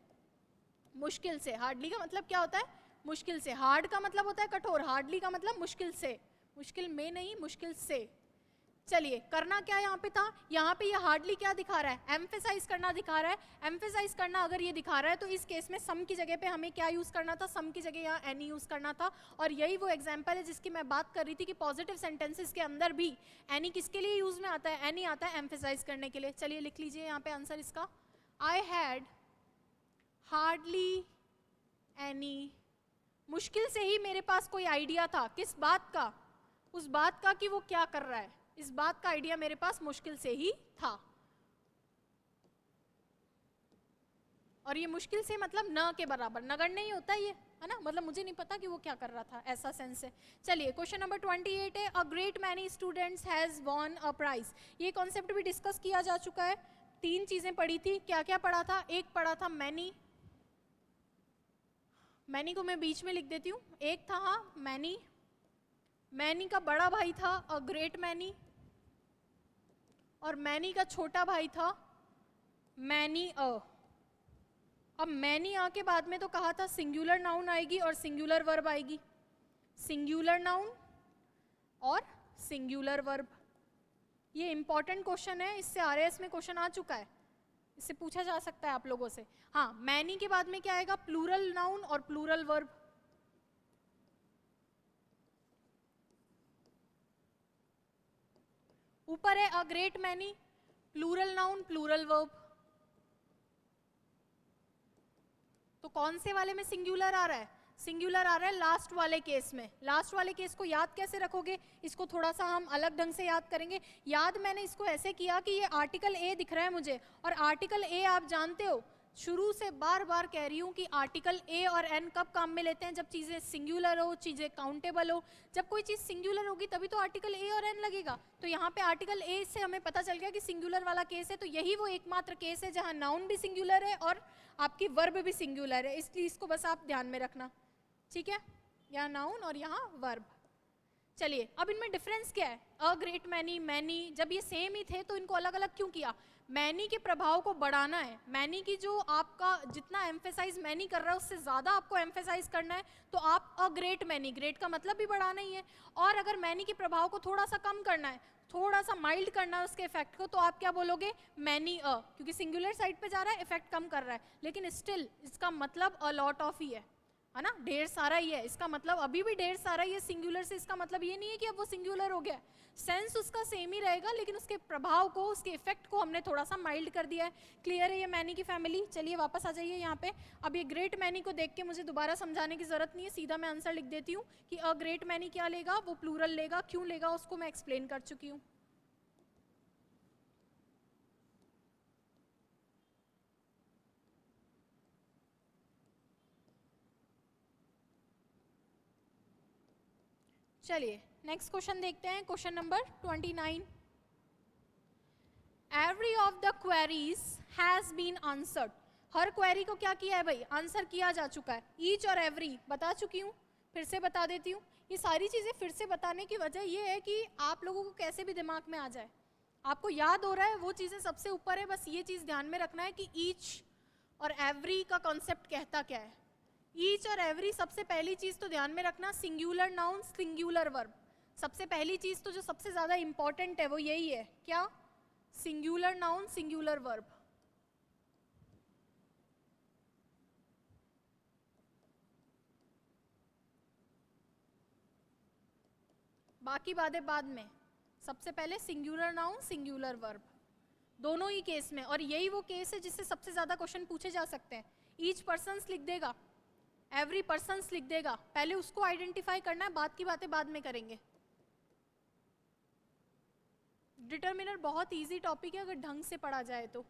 मुश्किल से। हार्डली का मतलब क्या होता है, मुश्किल से। हार्ड का मतलब होता है कठोर, हार्डली का मतलब मुश्किल से, मुश्किल में नहीं, मुश्किल से। चलिए करना क्या यहाँ पे था, यहाँ पे ये हार्डली क्या दिखा रहा है, एम्फेसाइज करना दिखा रहा है। एम्फेसाइज करना अगर ये दिखा रहा है तो इस केस में सम की जगह पे हमें क्या यूज करना था, सम की जगह यहाँ एनी यूज करना था। और यही वो एग्जांपल है जिसकी मैं बात कर रही थी कि पॉजिटिव सेंटेंसेस के अंदर भी एनी किसके लिए यूज में आता है, एनी आता है एम्फेसाइज करने के लिए। चलिए लिख लीजिए यहाँ पे आंसर इसका, आई हैड हार्डली एनी, मुश्किल से ही मेरे पास कोई आइडिया था, किस बात का, उस बात का कि वो क्या कर रहा है, इस बात का आइडिया मेरे पास मुश्किल से ही था। और ये मुश्किल से मतलब न के बराबर, नगण्य नहीं होता ये, है ना, मतलब मुझे नहीं पता कि वो क्या कर रहा था, ऐसा सेंस है। चलिए क्वेश्चन नंबर 28 है, a great many students has won a prize. ये कॉन्सेप्ट भी डिस्कस किया जा चुका है। तीन चीजें पढ़ी थी, क्या क्या पढ़ा था, एक पढ़ा था मैनी, मैनी को मैं बीच में लिख देती हूँ, एक था हाँ मैनी, मैनी का बड़ा भाई था अ ग्रेट मैनी, और मैनी का छोटा भाई था मैनी अ। अब मैनी अ के बाद में तो कहा था सिंगुलर नाउन आएगी और सिंगुलर वर्ब आएगी, सिंगुलर नाउन और सिंगुलर वर्ब। ये इंपॉर्टेंट क्वेश्चन है, इससे आरएएस में क्वेश्चन आ चुका है, इससे पूछा जा सकता है आप लोगों से। हाँ मैनी के बाद में क्या आएगा, प्लूरल नाउन और प्लूरल वर्ब। ऊपर है a great many, plural noun plural verb. तो कौन से वाले में सिंगुलर आ रहा है, सिंगुलर आ रहा है लास्ट वाले केस में। लास्ट वाले केस को याद कैसे रखोगे, इसको थोड़ा सा हम अलग ढंग से याद करेंगे। याद मैंने इसको ऐसे किया कि ये आर्टिकल ए दिख रहा है मुझे, और आर्टिकल ए आप जानते हो, शुरू से बार बार कह रही हूँ कि आर्टिकल ए और एन कब काम में लेते हैं, जब चीज़ें सिंगुलर हो, चीज़ें काउंटेबल हो। जब कोई चीज़ सिंगुलर होगी तभी तो आर्टिकल ए और एन लगेगा। तो यहाँ पे आर्टिकल ए से हमें पता चल गया कि सिंगुलर वाला केस है, तो यही वो एकमात्र केस है जहाँ नाउन भी सिंगुलर है और आपकी वर्ब भी सिंगुलर है, इसलिए इसको बस आप ध्यान में रखना, ठीक है, यहाँ नाउन और यहाँ वर्ब। चलिए अब इनमें डिफरेंस क्या है, अ ग्रेट मैनी, मैनी, जब ये सेम ही थे तो इनको अलग अलग क्यों किया, मैनी के प्रभाव को बढ़ाना है, मैनी की जो आपका जितना एम्फेसाइज मैनी कर रहा है उससे ज़्यादा आपको एम्फेसाइज करना है, तो आप अ ग्रेट मैनी, ग्रेट का मतलब भी बढ़ाना ही है। और अगर मैनी के प्रभाव को थोड़ा सा कम करना है, थोड़ा सा माइल्ड करना है उसके इफेक्ट को, तो आप क्या बोलोगे, मैनी अ, क्योंकि सिंगुलर साइड पे जा रहा है, इफेक्ट कम कर रहा है, लेकिन स्टिल इसका मतलब अ लॉट ऑफ ही है, है ना, ढेर सारा ही है, इसका मतलब अभी भी ढेर सारा ही है सिंगुलर से, इसका मतलब ये नहीं है कि अब वो सिंगुलर हो गया। सेंस उसका सेम ही रहेगा, लेकिन उसके प्रभाव को, उसके इफेक्ट को हमने थोड़ा सा माइल्ड कर दिया है। क्लियर है ये मैनी की फैमिली? चलिए वापस आ जाइए यहाँ पे। अब ये ग्रेट मैनी को देख के मुझे दोबारा समझाने की जरूरत नहीं है, सीधा मैं आंसर लिख देती हूँ कि अ ग्रेट मैनी क्या लेगा, वो प्लूरल लेगा। क्यों लेगा उसको मैं एक्सप्लेन कर चुकी हूँ। चलिए नेक्स्ट क्वेश्चन देखते हैं, question number 29। Every of the queries has been answered. हर क्वेरी को क्या किया है भाई, आंसर किया जा चुका है। ईच और एवरी बता चुकी हूँ, फिर से बता देती हूँ। ये सारी चीजें फिर से बताने की वजह ये है कि आप लोगों को कैसे भी दिमाग में आ जाए, आपको याद हो रहा है वो चीजें सबसे ऊपर है। बस ये चीज ध्यान में रखना है कि ईच और एवरी का कॉन्सेप्ट कहता क्या है। ईच और एवरी, सबसे पहली चीज तो ध्यान में रखना, सिंगुलर नाउन सिंगुलर वर्ब। सबसे पहली चीज तो जो सबसे ज्यादा इंपॉर्टेंट है वो यही है, क्या? Singular noun singular verb. बाकी बातें बाद में, सबसे पहले सिंगुलर नाउन सिंगुलर वर्ब, दोनों ही केस में। और यही वो केस है जिससे सबसे ज्यादा क्वेश्चन पूछे जा सकते हैं। ईच पर्सन्स लिख देगा, एवरी पर्सन्स लिख देगा, पहले उसको आइडेंटिफाई करना है, बात की बातें बाद में करेंगे। डिटर्मिनर बहुत इजी टॉपिक है अगर ढंग से पढ़ा जाए तो।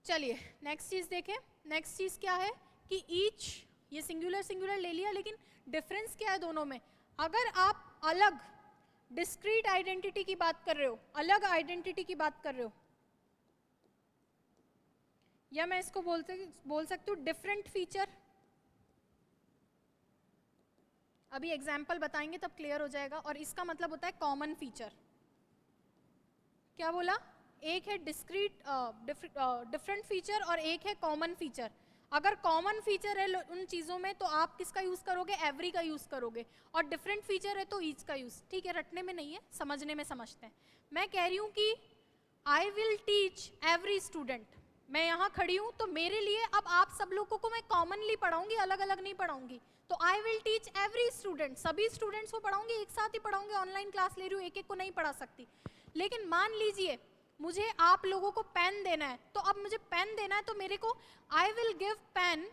चलिए नेक्स्ट चीज देखें। नेक्स्ट चीज क्या है कि ईच, ये सिंगुलर सिंगुलर ले लिया, लेकिन डिफरेंस क्या है दोनों में। अगर आप अलग डिस्क्रीट आइडेंटिटी की बात कर रहे हो, अलग आइडेंटिटी की बात कर रहे हो, या मैं इसको बोल सकती हूँ डिफरेंट फीचर। अभी एग्जाम्पल बताएंगे तब क्लियर हो जाएगा। और इसका मतलब होता है कॉमन फीचर। क्या बोला? एक है डिस्क्रीट डिफरेंट फीचर और एक है कॉमन फीचर। अगर कॉमन फीचर है उन चीज़ों में तो आप किसका यूज़ करोगे? एवरी का यूज़ करोगे। और डिफरेंट फीचर है तो ईच का यूज़। ठीक है, रटने में नहीं है, समझने में समझते हैं। मैं कह रही हूँ कि I will teach every student. मैं यहाँ खड़ी हूँ तो मेरे लिए अब आप सब लोगों को मैं कॉमनली पढ़ाऊंगी, अलग अलग नहीं पढ़ाऊंगी। तो I will teach every student, सभी स्टूडेंट्स को पढ़ाऊंगी, एक साथ ही पढ़ाऊंगी। ऑनलाइन क्लास ले रही हूँ, एक एक को नहीं पढ़ा सकती। लेकिन मान लीजिए मुझे आप लोगों को पेन देना है, तो अब मुझे पेन देना है तो मेरे को I will give pen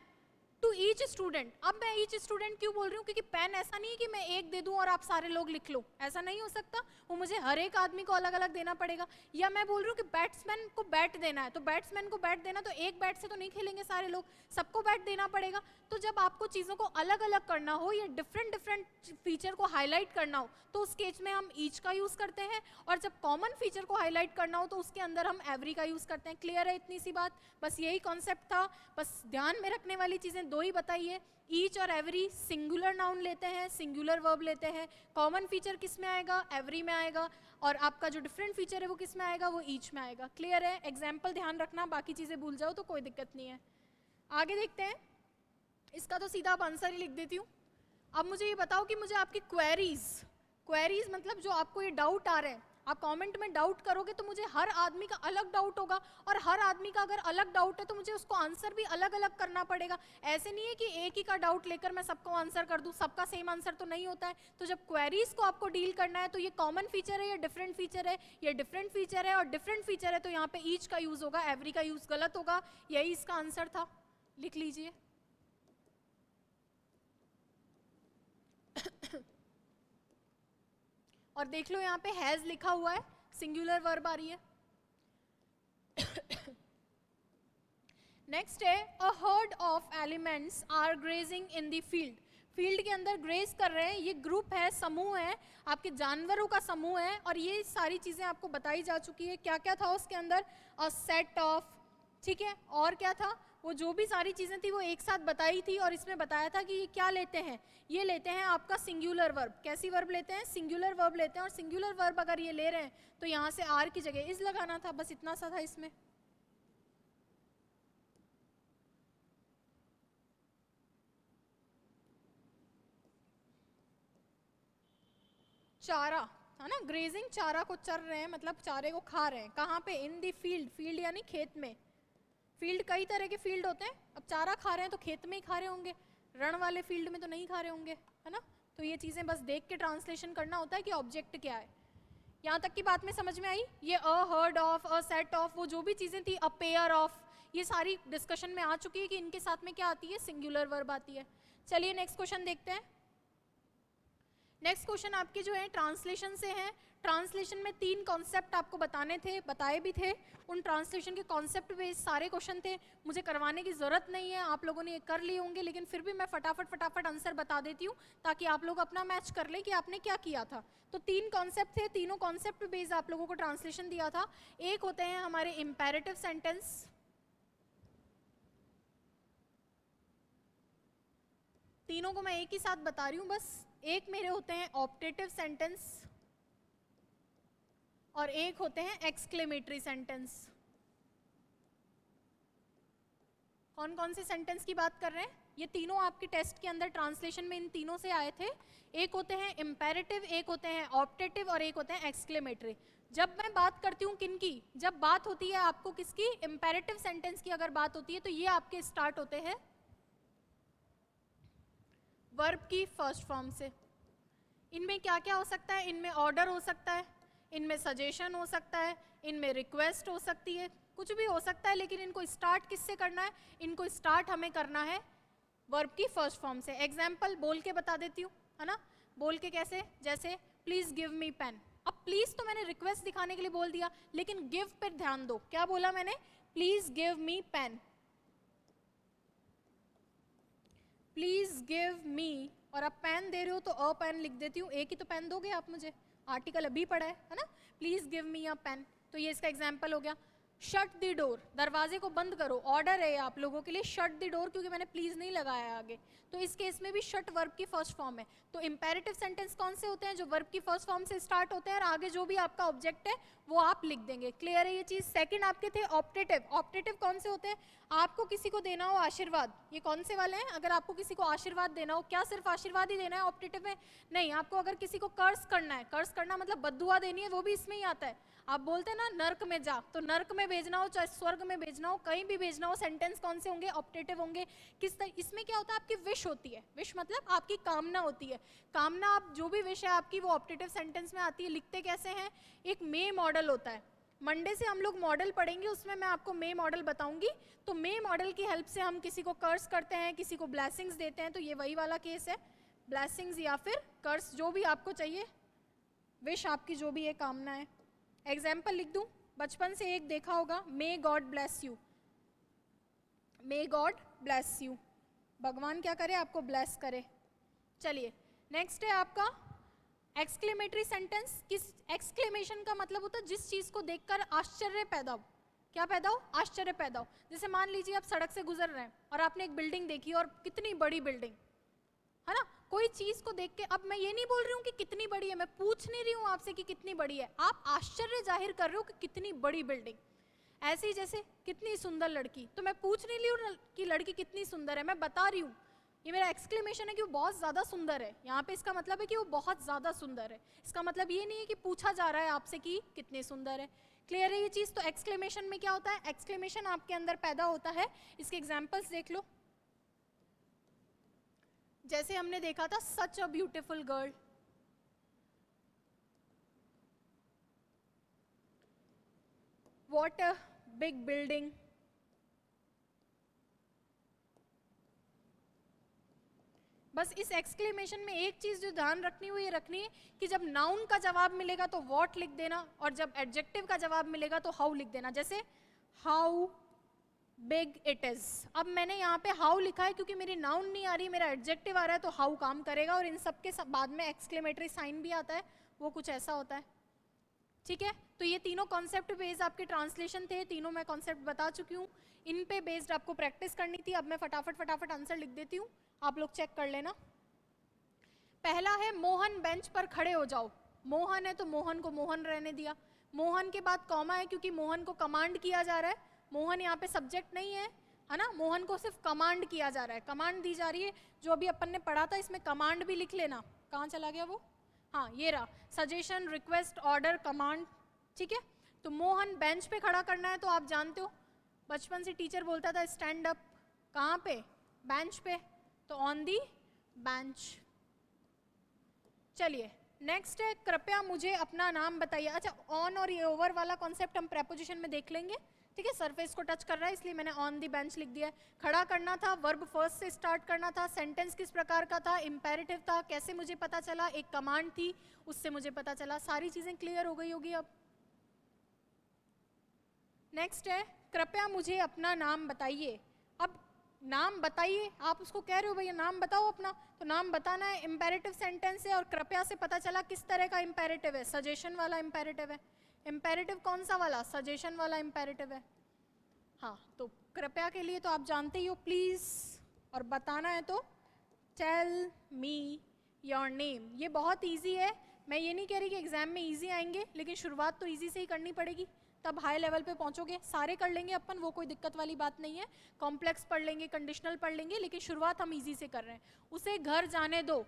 to each student. अब मैं ईच स्टूडेंट क्यों बोल रही हूँ? क्योंकि पेन ऐसा नहीं है कि मैं एक दे दूं और आप सारे लोग लिख लो, ऐसा नहीं हो सकता। वो मुझे हर एक आदमी को अलग अलग देना पड़ेगा। या मैं बोल रही हूँ कि बैट्समैन को बैट देना है, तो बैट्समैन को बैट देना, तो एक बैट से तो नहीं खेलेंगे सारे लोग, सबको बैट देना पड़ेगा। तो जब आपको चीज़ों को अलग अलग करना हो या डिफरेंट डिफरेंट फीचर को हाईलाइट करना हो तो उस केस में हम ईच का यूज़ करते हैं। और जब कॉमन फीचर को हाईलाइट करना हो तो उसके अंदर हम एवरी का यूज़ करते हैं। क्लियर है इतनी सी बात? बस यही कॉन्सेप्ट था। बस ध्यान में रखने वाली चीज़ें दो ही बताइए। ईच और एवरी सिंगुलर नाउन लेते हैं, सिंगुलर वर्ब लेते हैं। कॉमन फीचर किस में आएगा? एवरी में आएगा। और आपका जो डिफरेंट फीचर है वो किस में आएगा? वो ईच में आएगा। क्लियर है? एग्जाम्पल ध्यान रखना, बाकी चीज़ें भूल जाओ तो कोई दिक्कत नहीं है। आगे देखते हैं। इसका तो सीधा आप आंसर ही लिख देती हूँ। अब मुझे ये बताओ कि मुझे आपकी क्वेरीज मतलब जो आपको ये डाउट आ रहे हैं, आप कमेंट में डाउट करोगे तो मुझे हर आदमी का अलग डाउट होगा। और हर आदमी का अगर अलग डाउट है तो मुझे उसको आंसर भी अलग अलग करना पड़ेगा। ऐसे नहीं है कि एक ही का डाउट लेकर मैं सबको आंसर कर दूं, सबका सेम आंसर तो नहीं होता है। तो जब क्वेरीज को आपको डील करना है तो ये कॉमन फीचर है या डिफरेंट फीचर है? ये डिफरेंट फीचर है। और डिफरेंट फीचर है तो यहाँ पे ईच का यूज होगा, एवरी का यूज गलत होगा। यही इसका आंसर था, लिख लीजिए। और देख लो यहाँ पे हैज लिखा हुआ है, सिंगुलर वर्ब आ रही है। नेक्स्ट है a herd of elements are grazing in the field. Field के अंदर ग्रेज कर रहे हैं, ये ग्रुप है, समूह है, आपके जानवरों का समूह है। और ये सारी चीजें आपको बताई जा चुकी है। क्या क्या था उसके अंदर? अ सेट ऑफ, ठीक है, और क्या था? वो जो भी सारी चीजें थी वो एक साथ बताई थी। और इसमें बताया था कि ये क्या लेते हैं, ये लेते हैं आपका सिंगुलर वर्ब। कैसी वर्ब लेते हैं? सिंगुलर वर्ब लेते हैं। और सिंगुलर वर्ब अगर ये ले रहे हैं तो यहाँ से आर की जगह इज लगाना था, बस इतना सा था इसमें। चारा, है ना, ग्रेजिंग चारा को चर रहे हैं, मतलब चारे को खा रहे हैं। कहाँ पे? इन दी फील्ड, फील्ड यानी खेत में। फील्ड कई तरह के फील्ड होते हैं, अब चारा खा रहे हैं तो खेत में ही खा रहे होंगे, रण वाले फील्ड में तो नहीं खा रहे होंगे, है ना। तो ये चीज़ें बस देख के ट्रांसलेशन करना होता है कि ऑब्जेक्ट क्या है। यहाँ तक की बात में समझ में आई? ये a, herd of, a set of, वो जो भी चीज़ें थी, अ पेयर ऑफ, ये सारी डिस्कशन में आ चुकी है कि इनके साथ में क्या आती है? सिंगुलर वर्ब आती है। चलिए नेक्स्ट क्वेश्चन देखते हैं। नेक्स्ट क्वेश्चन आपके जो है ट्रांसलेशन से है। ट्रांसलेशन में 3 कॉन्सेप्ट आपको बताने थे, बताए भी थे। उन ट्रांसलेशन के कॉन्सेप्ट बेस्ड सारे क्वेश्चन थे, मुझे करवाने की ज़रूरत नहीं है, आप लोगों ने ये कर लिए होंगे, लेकिन फिर भी मैं फटाफट आंसर बता देती हूँ ताकि आप लोग अपना मैच कर लें कि आपने क्या किया था। तो 3 कॉन्सेप्ट थे, तीनों कॉन्सेप्ट बेस्ड आप लोगों को ट्रांसलेशन दिया था। एक होते हैं हमारे इम्पेरेटिव सेंटेंस, तीनों को मैं एक ही साथ बता रही हूँ बस। एक मेरे होते हैं ऑप्टेटिव सेंटेंस और एक होते हैं एक्सक्लेमेटरी सेंटेंस। कौन कौन से सेंटेंस की बात कर रहे हैं? ये तीनों आपके टेस्ट के अंदर ट्रांसलेशन में इन तीनों से आए थे। एक होते हैं इम्पेरेटिव, एक होते हैं ऑप्टेटिव और एक होते हैं एक्सक्लेमेटरी। जब मैं बात करती हूँ किन की, जब बात होती है आपको किसकी? इम्पेरेटिव सेंटेंस की अगर बात होती है तो ये आपके स्टार्ट होते हैं वर्ब की फर्स्ट फॉर्म से। इनमें क्या क्या हो सकता है? इनमें ऑर्डर हो सकता है, इनमें सजेशन हो सकता है, इनमें रिक्वेस्ट हो सकती है, कुछ भी हो सकता है, लेकिन इनको स्टार्ट किससे करना है? इनको स्टार्ट हमें करना है वर्ब की फर्स्ट फॉर्म से। एग्जाम्पल बोल के बता देती हूँ, है ना। बोल के कैसे? जैसे प्लीज गिव मी पेन। अब प्लीज तो मैंने रिक्वेस्ट दिखाने के लिए बोल दिया, लेकिन गिव पर ध्यान दो। क्या बोला मैंने? Please give me pen, please give me, और आप पेन दे रहे हो तो अ पेन लिख देती हूँ। एक ही तो पेन दोगे आप मुझे, आर्टिकल अभी पढ़ा है ना। Please give me a pen, तो ये इसका एग्जाम्पल हो गया। शट द डोर, दरवाजे को बंद करो। ऑर्डर है आप लोगों के लिए शट द डोर, क्योंकि मैंने प्लीज नहीं लगाया आगे, तो इस केस में भी शट वर्ब की फर्स्ट फॉर्म है। तो इंपेरेटिव सेंटेंस कौन से होते हैं? जो वर्ब की फर्स्ट फॉर्म से स्टार्ट होते हैं और आगे जो भी आपका ऑब्जेक्ट है वो आप लिख देंगे। क्लियर है ये चीज? सेकंड आपके थे ऑप्टेटिव। ऑप्टेटिव कौन से होते हैं? आपको किसी को देना हो आशीर्वाद, ये कौन से वाले हैं? अगर आपको किसी को आशीर्वाद देना हो, क्या सिर्फ आशीर्वाद ही देना है ऑप्टेटिव में? नहीं, आपको अगर किसी को कर्स करना है, कर्स करना मतलब बद्दुआ देनी है, वो भी इसमें ही आता है। आप बोलते हैं ना नर्क में जा, तो नर्क में भेजना हो चाहे स्वर्ग में भेजना हो, कहीं भी भेजना हो, सेंटेंस कौन से होंगे? ऑप्टेटिव होंगे। इसमें क्या होता है? आपकी विश होती है। विश मतलब आपकी कामना होती है। कामना, आप जो भी विश है आपकी, वो ऑप्टेटिव सेंटेंस में आती है। लिखते कैसे हैं? एक मे मॉडल होता है। मंडे से हम लोग मॉडल पढ़ेंगे, उसमें मैं आपको मे मॉडल बताऊंगी। तो मे मॉडल की हेल्प से हम किसी को कर्स करते हैं, किसी को ब्लेसिंग्स देते हैं, तो ये वही वाला केस है। ब्लेसिंग्स या फिर कर्स, जो भी आपको चाहिए, विश आपकी जो भी है, कामना है। एग्जाम्पल लिख दूं, बचपन से एक देखा होगा, मे God bless you. May God bless you, भगवान क्या करे? आपको ब्लेस करे। चलिए नेक्स्ट है आपका एक्सक्लेमेटरी सेंटेंस। किस एक्सक्लेमेशन का मतलब होता है? जिस चीज को देखकर आश्चर्य पैदा हो। क्या पैदा हो? आश्चर्य पैदा हो। जैसे मान लीजिए आप सड़क से गुजर रहे हैं और आपने एक बिल्डिंग देखी, और कितनी बड़ी बिल्डिंग, है ना। कोई चीज को देख के, अब मैं ये नहीं बोल रही हूँ कि कितनी बड़ी है, मैं पूछ नहीं रही हूँ आपसे कि कितनी बड़ी है, आप आश्चर्य जाहिर कर रहे हो कि कितनी बड़ी बिल्डिंग। ऐसे ही जैसे कितनी सुंदर लड़की, तो मैं पूछ नहीं रही हूँ कि लड़की कितनी सुंदर है, मैं बता रही हूँ, ये मेरा एक्सक्लेमेशन है कि वो बहुत ज़्यादा सुंदर है। यहाँ पे इसका मतलब है कि वो बहुत ज़्यादा सुंदर है। इसका मतलब ये नहीं है कि पूछा जा रहा है आपसे कि कितनी सुंदर है। क्लियर है ये चीज़? तो एक्सक्लेमेशन में क्या होता है? एक्सक्लेमेशन आपके अंदर पैदा होता है। इसके एग्जाम्पल्स देख लो। जैसे हमने देखा था such a beautiful girl, what a big building, बस इस एक्सक्लेमेशन में एक चीज जो ध्यान रखनी हुई रखनी है कि जब नाउन का जवाब मिलेगा तो व्हाट लिख देना, और जब एडजेक्टिव का जवाब मिलेगा तो हाउ लिख देना। जैसे हाउ बिग इट इज, अब मैंने यहाँ पे हाउ लिखा है क्योंकि मेरी नाउन नहीं आ रही, मेरा एडजेक्टिव आ रहा है, तो हाउ काम करेगा। और इन सब के बाद में एक्सक्लेमेटरी साइन भी आता है, वो कुछ ऐसा होता है। ठीक है, तो ये तीनों कॉन्सेप्ट बेस्ड आपके ट्रांसलेशन थे, तीनों मैं कॉन्सेप्ट बता चुकी हूँ। इन पे बेस्ड आपको प्रैक्टिस करनी थी। अब मैं फटाफट आंसर लिख देती हूँ, आप लोग चेक कर लेना। पहला है मोहन बेंच पर खड़े हो जाओ। मोहन है तो मोहन को मोहन रहने दिया। मोहन के बाद कॉमा है क्योंकि मोहन को कमांड किया जा रहा है। मोहन यहाँ पे सब्जेक्ट नहीं है, है ना। मोहन को सिर्फ कमांड किया जा रहा है, कमांड दी जा रही है। जो अभी अपन ने पढ़ा था इसमें कमांड भी लिख लेना। कहाँ चला गया वो? हाँ ये रहा, सजेशन, रिक्वेस्ट, ऑर्डर, कमांड, ठीक है। तो मोहन बेंच पे खड़ा करना है, तो आप जानते हो बचपन से टीचर बोलता था स्टैंड अप, कहाँ पे, बेंच पे, तो ऑन दी बेंच। चलिए नेक्स्ट है, कृपया मुझे अपना नाम बताइए। अच्छा, ऑन और ये ओवर वाला कॉन्सेप्ट हम प्रेपोजिशन में देख लेंगे, ठीक है। सरफेस को टच कर रहा है इसलिए मैंने ऑन दी बेंच लिख दिया है। खड़ा करना था, वर्ब फर्स्ट से स्टार्ट करना था, सेंटेंस किस प्रकार का था, इंपेरेटिव था, कैसे मुझे पता चला, एक कमांड थी उससे मुझे पता चला। सारी चीजें क्लियर हो गई होगी अब। नेक्स्ट है, कृपया मुझे अपना नाम बताइए। अब नाम बताइए, आप उसको कह रहे हो भैया नाम बताओ अपना, तो नाम बताना है, इंपेरेटिव सेंटेंस है, और कृपया से पता चला किस तरह का इंपेरेटिव है, सजेशन वाला इंपेरेटिव है। इंपेरेटिव कौन सा वाला, सजेशन वाला इंपेरेटिव है। हाँ, तो कृपया के लिए तो आप जानते ही हो प्लीज, और बताना है तो टेल मी योर नेम। ये बहुत इजी है, मैं ये नहीं कह रही कि एग्जाम में इजी आएंगे, लेकिन शुरुआत तो इजी से ही करनी पड़ेगी, तब हाई लेवल पे पहुंचोगे। सारे कर लेंगे अपन, वो कोई दिक्कत वाली बात नहीं है, कॉम्प्लेक्स पढ़ लेंगे, कंडीशनल पढ़ लेंगे, लेकिन शुरुआत हम इजी से कर रहे हैं। उसे घर जाने दो,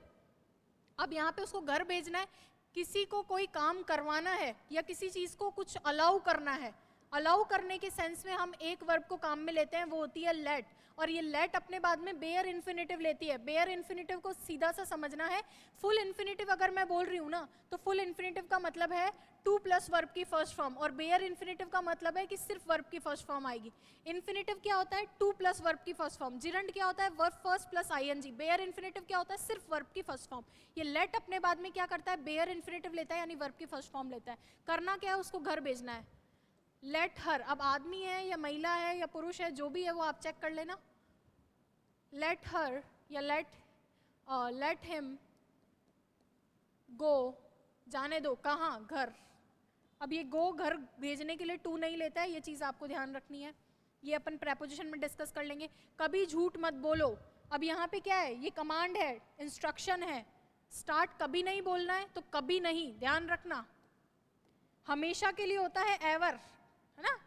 अब यहाँ पे उसको घर भेजना है, किसी को कोई काम करवाना है या किसी चीज को कुछ अलाउ करना है। अलाउ करने के सेंस में हम एक वर्ब को काम में लेते हैं, वो होती है लेट, और ये लेट अपने बाद में बेयर इन्फिनेटिव लेती है। बेयर इन्फिनेटिव को सीधा सा समझना है, फुल इन्फिनेटिव अगर मैं बोल रही हूँ ना, तो फुल इन्फिनेटिव का मतलब है टू प्लस वर्ब की फर्स्ट फॉर्म, और बेयर इन्फिनेटिव का मतलब है कि सिर्फ वर्ब की फर्स्ट फॉर्म आएगी। इन्फिनेटिव क्या होता है, टू प्लस वर्ब की फर्स्ट फॉर्म। जिरंड क्या होता है, verb first plus ING. Bare infinitive क्या होता है, सिर्फ वर्ब की फर्स्ट फॉर्म। ये लेट अपने बाद में क्या करता है, बेयर इन्फिनेटिव लेता है, यानी वर्ब की फर्स्ट फॉर्म लेता है। करना क्या है, उसको घर भेजना है। लेट हर, अब आदमी है या महिला है या पुरुष है, जो भी है वो आप चेक कर लेना। लेट हर या लेट हिम गो, जाने दो, कहाँ, घर। अब ये गो घर भेजने के लिए टू नहीं लेता है, ये चीज आपको ध्यान रखनी है, ये अपन प्रेपोजिशन में डिस्कस कर लेंगे। कभी झूठ मत बोलो, अब यहाँ पे क्या है, ये कमांड है, इंस्ट्रक्शन है, स्टार्ट कभी नहीं बोलना है, तो कभी नहीं, ध्यान रखना। हमेशा के लिए होता है एवर, है ना,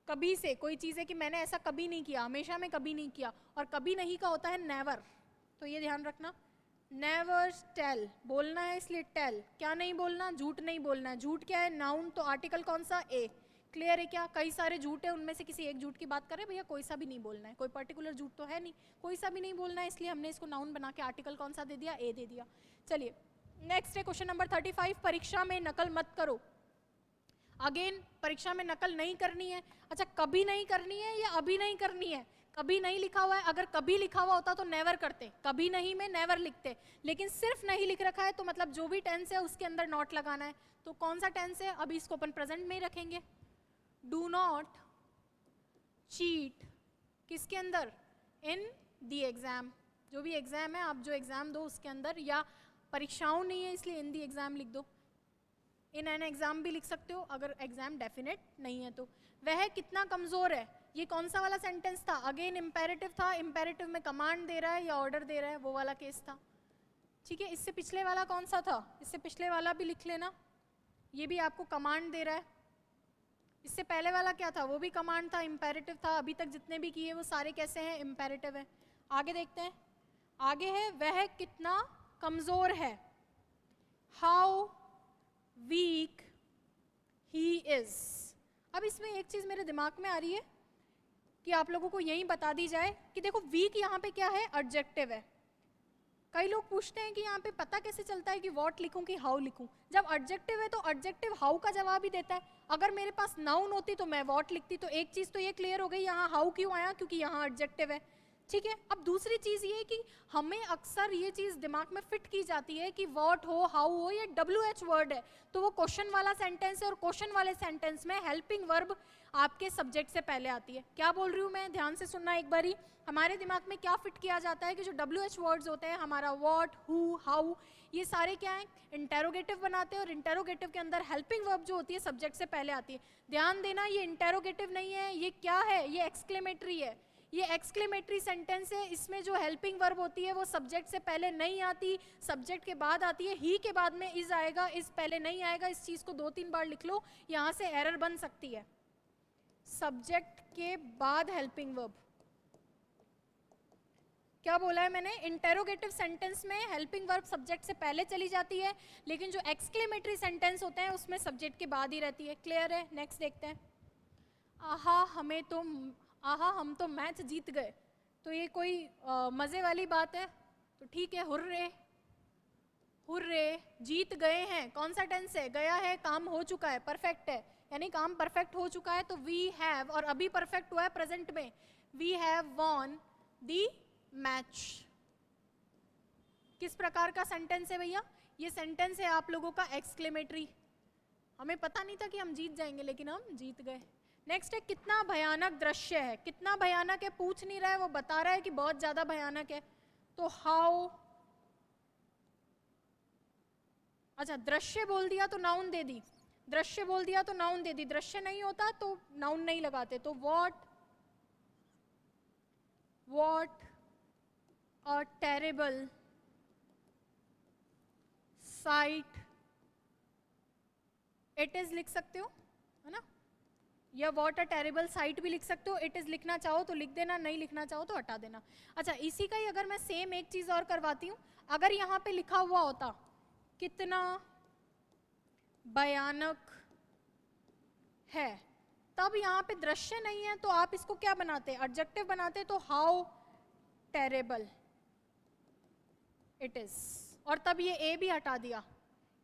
कभी से कोई चीज़ है कि मैंने ऐसा कभी नहीं किया, हमेशा में कभी नहीं किया, और कभी नहीं का होता है नेवर, तो ये ध्यान रखना। नेवर टेल, बोलना है इसलिए टेल, क्या नहीं बोलना, झूठ नहीं बोलना है। झूठ क्या है, नाउन, तो आर्टिकल कौन सा, ए। क्लियर है क्या, कई सारे झूठ है, उनमें से किसी एक झूठ की बात करें भैया, कोई सा भी नहीं बोलना है, कोई पर्टिकुलर झूठ तो है नहीं, कोई सा भी नहीं बोलना है, इसलिए हमने इसको नाउन बना के आर्टिकल कौन सा दे दिया, ए दे दिया। चलिए नेक्स्ट है क्वेश्चन नंबर 35, परीक्षा में नकल मत करो। अगेन परीक्षा में नकल नहीं करनी है। अच्छा, कभी नहीं करनी है या अभी नहीं करनी है, कभी नहीं लिखा हुआ है, अगर कभी लिखा हुआ होता तो नेवर करते, कभी नहीं में नेवर लिखते, लेकिन सिर्फ नहीं लिख रखा है, तो मतलब जो भी टेंस है उसके अंदर नॉट लगाना है। तो कौन सा टेंस है, अभी इसको अपन प्रेजेंट में ही रखेंगे। डू नॉट चीट, किसके अंदर, इन दी एग्जाम, जो भी एग्जाम है, आप जो एग्जाम दो उसके अंदर, या परीक्षाओं नहीं है इसलिए इन दी एग्जाम लिख दो। इन एन एग्जाम भी लिख सकते हो अगर एग्जाम डेफिनेट नहीं है तो। वह कितना कमजोर है, ये कौन सा वाला सेंटेंस था, अगेन इंपेरेटिव था, इंपेरेटिव में कमांड दे रहा है या ऑर्डर दे रहा है, वो वाला केस था, ठीक है। इससे पिछले वाला कौन सा था, इससे पिछले वाला भी लिख लेना, ये भी आपको कमांड दे रहा है। इससे पहले वाला क्या था, वो भी कमांड था, इंपेरेटिव था। अभी तक जितने भी किए वो सारे कैसे हैं, इंपेरेटिव है। आगे देखते हैं, आगे है वह कितना कमजोर है, हाउ वीक ही इज। अब इसमें एक चीज मेरे दिमाग में आ रही है कि आप लोगों को यही बता दी जाए कि देखो वीक यहाँ पे क्या है, एडजेक्टिव है। कई लोग पूछते हैं कि यहाँ पे पता कैसे चलता है कि व्हाट लिखूं कि हाउ लिखूं। जब एडजेक्टिव है तो एडजेक्टिव हाउ का जवाब ही देता है। अगर मेरे पास नाउन होती तो मैं व्हाट लिखती। तो एक चीज तो ये क्लियर हो गई, यहाँ हाउ क्यों आया, क्योंकि यहाँ एडजेक्टिव है, ठीक है। अब दूसरी चीज ये कि हमें अक्सर ये चीज दिमाग में फिट की जाती है कि व्हाट हो, हाउ हो, ये WH वर्ड है, तो वो क्वेश्चन वाला सेंटेंस है, और क्वेश्चन वाले सेंटेंस में हेल्पिंग वर्ब आपके सब्जेक्ट से पहले आती है। क्या बोल रही हूँ मैं, ध्यान से सुनना एक बारी। हमारे दिमाग में क्या फिट किया जाता है कि जो WH वर्ड्स होते हैं, हमारा व्हाट, हु, हाउ, ये सारे क्या हैं, इंटेरोगेटिव बनाते हैं, और इंटेरोगेटिव के अंदर हेल्पिंग वर्ब जो होती है सब्जेक्ट से पहले आती है। ध्यान देना, ये इंटेरोगेटिव नहीं है, ये क्या है, ये एक्सक्लेमेटरी है। ये एक्सक्लेमेटरी सेंटेंस है, इसमें जो हेल्पिंग वर्ब होती है वो सब्जेक्ट से पहले नहीं आती, सब्जेक्ट के बाद आती है। ही के बाद में इज आएगा, इज पहले नहीं आएगा। इस चीज को 2-3 बार लिख लो, यहां से एरर बन सकती है। सब्जेक्ट के बाद हेल्पिंग वर्ब, क्या बोला है मैंने? इंटेरोगेटिव सेंटेंस में हेल्पिंग वर्ब सब्जेक्ट से पहले चली जाती है, लेकिन जो एक्सक्लेमेटरी सेंटेंस होते हैं उसमें सब्जेक्ट के बाद ही रहती है। क्लियर है? नेक्स्ट देखते हैं। आहा हम तो मैच जीत गए, तो ये कोई मज़े वाली बात है? तो ठीक है, हुर्रे हुर्रे, जीत गए हैं। कौन सा टेंस है? गया है, काम हो चुका है, परफेक्ट है, यानी काम परफेक्ट हो चुका है। तो वी हैव, और अभी परफेक्ट हुआ है प्रेजेंट में, we have won the match. किस प्रकार का सेंटेंस है भैया? ये सेंटेंस है आप लोगों का एक्सक्लेमेटरी। हमें पता नहीं था कि हम जीत जाएंगे, लेकिन हम जीत गए। नेक्स्ट है कितना भयानक दृश्य है। कितना भयानक है पूछ नहीं रहा है, वो बता रहा है कि बहुत ज्यादा भयानक है। तो हाउ, अच्छा दृश्य बोल दिया तो नाउन दे दी, दृश्य बोल दिया तो नाउन दे दी, दृश्य नहीं होता तो नाउन नहीं लगाते। तो what a terrible sight it is लिख सकते हो, है ना, या what a terrible sight भी लिख सकते हो। it is लिखना चाहो तो लिख देना, नहीं लिखना चाहो तो हटा देना। अच्छा, इसी का ही अगर मैं सेम एक चीज और करवाती हूँ, अगर यहाँ पे लिखा हुआ होता कितना भयानक है, तब यहाँ पे दृश्य नहीं है तो आप इसको क्या बनाते? एडजेक्टिव बनाते। तो हाउ टेरेबल इट इज, और तब ये ए भी हटा दिया।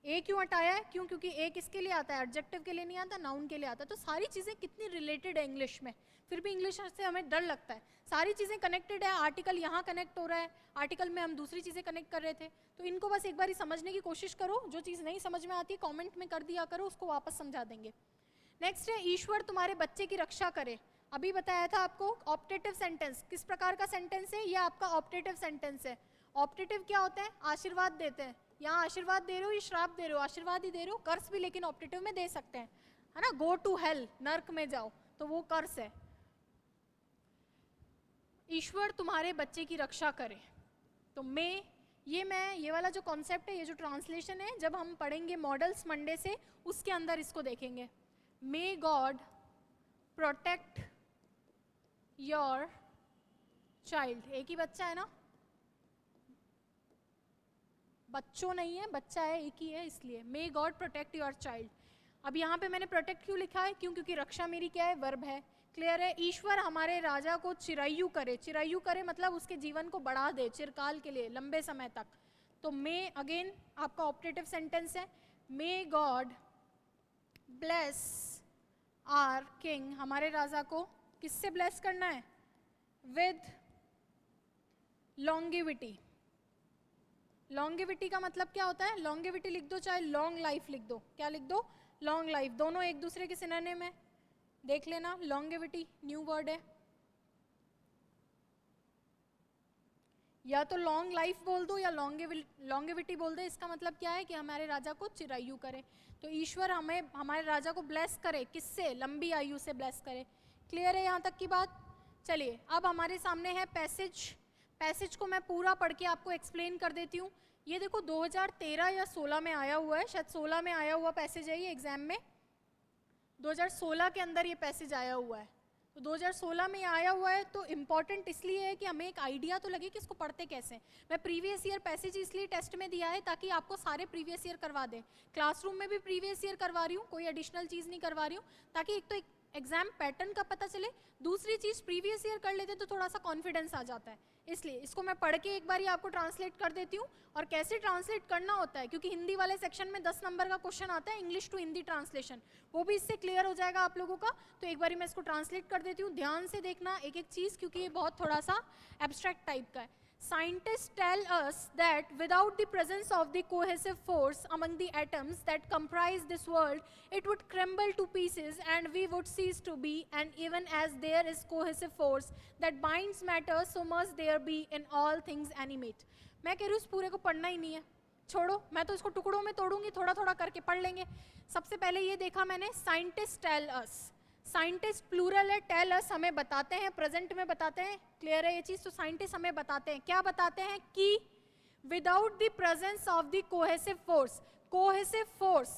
ए क्यों हटाया है? क्योंकि ए किसके लिए आता है? एडजेक्टिव के लिए नहीं आता, नाउन के लिए आता है। तो सारी चीज़ें कितनी रिलेटेड है इंग्लिश में, फिर भी इंग्लिश से हमें डर लगता है। सारी चीज़ें कनेक्टेड है, आर्टिकल यहाँ कनेक्ट हो रहा है, आर्टिकल में हम दूसरी चीज़ें कनेक्ट कर रहे थे। तो इनको बस एक बार समझने की कोशिश करो, जो चीज़ नहीं समझ में आती है कॉमेंट में कर दिया करो, उसको वापस समझा देंगे। नेक्स्ट है ईश्वर तुम्हारे बच्चे की रक्षा करे। अभी बताया था आपको ऑप्टेटिव सेंटेंस किस प्रकार का सेंटेंस है, ये आपका ऑप्टेटिव सेंटेंस है। ऑप्टेटिव क्या होता है? आशीर्वाद देते हैं। यहाँ आशीर्वाद दे रहे हो या श्राप दे रहे हो? आशीर्वाद ही दे रहे हो। कर्स भी लेकिन ऑप्टेटिव में दे सकते हैं, है ना। गो टू हेल, नर्क में जाओ, तो वो कर्स है। ईश्वर तुम्हारे बच्चे की रक्षा करे, तो ये वाला जो कॉन्सेप्ट है, ये जो ट्रांसलेशन है, जब हम पढ़ेंगे मॉडल्स मंडे से, उसके अंदर इसको देखेंगे। May God protect your child. एक ही बच्चा है ना, बच्चों नहीं है, बच्चा है, एक ही है, इसलिए may God protect your child. अब यहाँ पे मैंने प्रोटेक्ट क्यों लिखा है? क्योंकि रक्षा मेरी क्या है? वर्ब है। क्लियर है? ईश्वर हमारे राजा को चिरायु करे। चिरायु करे मतलब उसके जीवन को बढ़ा दे चिरकाल के लिए, लंबे समय तक। तो मे अगेन आपका ऑप्टेटिव सेंटेंस है। May God bless our king, हमारे राजा को किससे ब्लेस करना है? With longevity. लॉन्गेविटी का मतलब क्या होता है? लॉन्गेविटी लिख दो, चाहे लॉन्ग लाइफ लिख दो। क्या लिख दो? Long life. दोनों एक दूसरे के सिनोनिम है, देख लेना। लॉन्गेविटी न्यू वर्ड है, या तो लॉन्ग लाइफ बोल दो या लॉन्गेविटी बोल दे। इसका मतलब क्या है? कि हमारे राजा को चिरायु करे। तो ईश्वर हमारे राजा को ब्लेस करे, किससे? लंबी आयु से ब्लेस करे। क्लियर है यहाँ तक की बात? चलिए, अब हमारे सामने है पैसेज। पैसेज को मैं पूरा पढ़ के आपको एक्सप्लेन कर देती हूँ। ये देखो 2013 या 16 में आया हुआ है, शायद 16 में आया हुआ पैसेज है ये एग्जाम में। 2016 के अंदर ये पैसेज आया हुआ है, तो 2016 में आया हुआ है। तो इम्पॉर्टेंट इसलिए है कि हमें एक आइडिया तो लगे कि इसको पढ़ते कैसे। मैं प्रीवियस ईयर पैसेज इसलिए टेस्ट में दिया है ताकि आपको सारे प्रीवियस ईयर करवा दें। क्लासरूम में भी प्रीवियस ईयर करवा रही हूँ, कोई एडिशनल चीज़ नहीं करवा रही हूँ, ताकि एक तो एग्जाम पैटर्न का पता चले, दूसरी चीज़ प्रीवियस ईयर कर लेते तो थोड़ा सा कॉन्फिडेंस आ जाता है। इसलिए इसको मैं पढ़ के एक बार ही आपको ट्रांसलेट कर देती हूँ। और कैसे ट्रांसलेट करना होता है, क्योंकि हिंदी वाले सेक्शन में 10 नंबर का क्वेश्चन आता है, इंग्लिश टू हिंदी ट्रांसलेशन, वो भी इससे क्लियर हो जाएगा आप लोगों का। तो एक बार मैं इसको ट्रांसलेट कर देती हूँ, ध्यान से देखना एक एक चीज़, क्योंकि ये बहुत थोड़ा सा एब्स्ट्रैक्ट टाइप का है। Scientists tell us that without the presence of the cohesive force among the atoms that comprise this world, it would crumble to pieces and we would cease to be. And even as there is cohesive force that binds matter, so must there be in all things animate. मैं कह रही हूँ इस पूरे को पढ़ना ही नहीं है, छोड़ो, मैं तो इसको टुकड़ों में तोड़ूंगी, थोड़ा थोड़ा करके पढ़ लेंगे। सबसे पहले ये देखा मैंने, scientist tell us. Scientist plural है, टेल अस हमें बताते हैं, प्रेजेंट में बताते हैं। क्लियर है ये चीज़? तो साइंटिस्ट हमें बताते हैं, क्या बताते हैं? कि without the presence of the cohesive force, cohesive force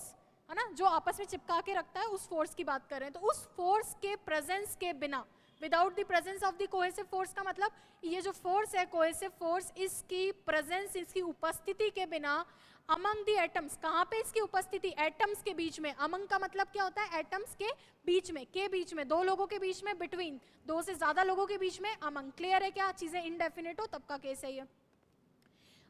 है ना, जो आपस में चिपका के रखता है, उस फोर्स की बात कर रहे हैं। तो उस फोर्स के प्रेजेंस के बिना, without the presence of the cohesive force का मतलब ये जो फोर्स है कोहेसिव फोर्स, इसकी प्रेजेंस, इसकी उपस्थिति के बिना अमंग द एटम्स, कहाँ पे इसकी उपस्थिति, एटम्स के बीच में, अमंग का मतलब क्या होता है, एटम्स के बीच में, के बीच में, दो लोगों के बीच में, बिटवीन, दो से ज्यादा लोगों के बीच में, अमंग, क्लियर है क्या, चीजें इनडेफिनेट हो तब का केस है ये।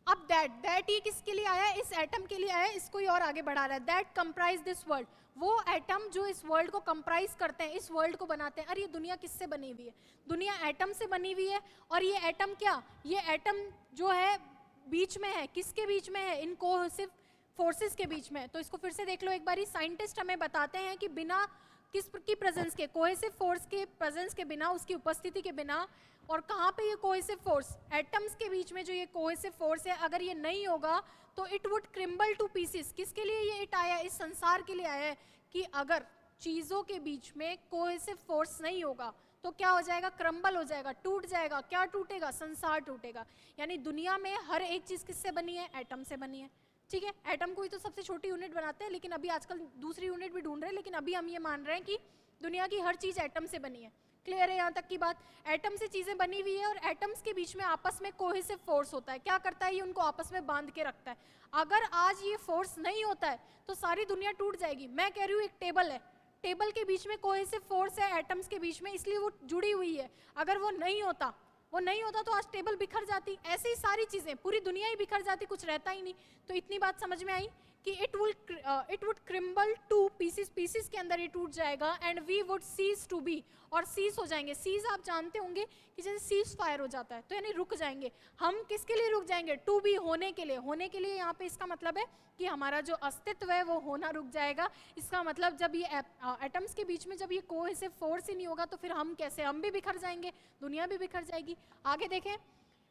अब दैट ये किसके लिए आया है, इस एटम के लिए आया है, इसको ही और आगे बढ़ा रहा है, दैट कंप्राइज दिस वर्ल्ड, वो एटम जो इस वर्ल्ड को कंप्राइज करते हैं, इस वर्ल्ड को बनाते हैं। अरे ये दुनिया किससे बनी हुई है, दुनिया एटम से बनी हुई है, और ये एटम क्या, ये एटम जो है बीच में है, किसके बीच में है, इन कोहेसिव फोर्सेस के बीच में। तो इसको फिर से देख लो एक बारी, साइंटिस्ट हमें बताते हैं कि बिना किस की प्रेजेंस के, कोहेसिव फोर्स के प्रेजेंस के बिना, उसकी उपस्थिति के बिना, और कहाँ पे ये कोहेसिव फोर्स, एटम्स के बीच में जो ये कोहेसिव फोर्स है, अगर ये नहीं होगा तो it would crumble to pieces. किसके लिए ये इट आया, इस संसार के लिए आया है कि अगर चीजों के बीच में कोहेसिव फोर्स नहीं होगा तो क्या हो जाएगा, क्रम्बल हो जाएगा, टूट जाएगा, क्या टूटेगा, संसार टूटेगा। यानी दुनिया में हर एक चीज किससे बनी है, एटम से बनी है, ठीक है। एटम को ही तो सबसे छोटी यूनिट बनाते हैं, लेकिन अभी आजकल दूसरी यूनिट भी ढूंढ रहे हैं, लेकिन अभी हम ये मान रहे हैं कि दुनिया की हर चीज एटम से बनी है। क्लियर है यहाँ तक की बात, एटम से चीजें बनी हुई है, और एटम्स के बीच में आपस में कोहेसिव फोर्स होता है। क्या करता है, ये उनको आपस में बांध के रखता है। अगर आज ये फोर्स नहीं होता है तो सारी दुनिया टूट जाएगी। मैं कह रही हूँ एक टेबल है, टेबल के बीच में कोहेसिव फोर्स है एटम्स के बीच में, इसलिए वो जुड़ी हुई है। अगर वो नहीं होता तो आज टेबल बिखर जाती, ऐसी सारी चीजें, पूरी दुनिया ही बिखर जाती, कुछ रहता ही नहीं। तो इतनी बात समझ में आई कि it would crumble to pieces, pieces के अंदर ये टूट जाएगा, and we would cease to be, और सीज हो जाएंगे। सीज आप जानते होंगे कि जैसे सीज फायर हो जाता है, तो यानी रुक जाएंगे। हम किसके लिए रुक जाएंगे, टू बी, होने के लिए। होने के लिए यहाँ पे इसका मतलब है कि हमारा जो अस्तित्व है वो होना रुक जाएगा। इसका मतलब जब ये एटम्स के बीच में जब ये कोहेसिव फोर्स ही नहीं होगा तो फिर हम कैसे, हम भी बिखर जाएंगे, दुनिया भी बिखर जाएगी। आगे देखें,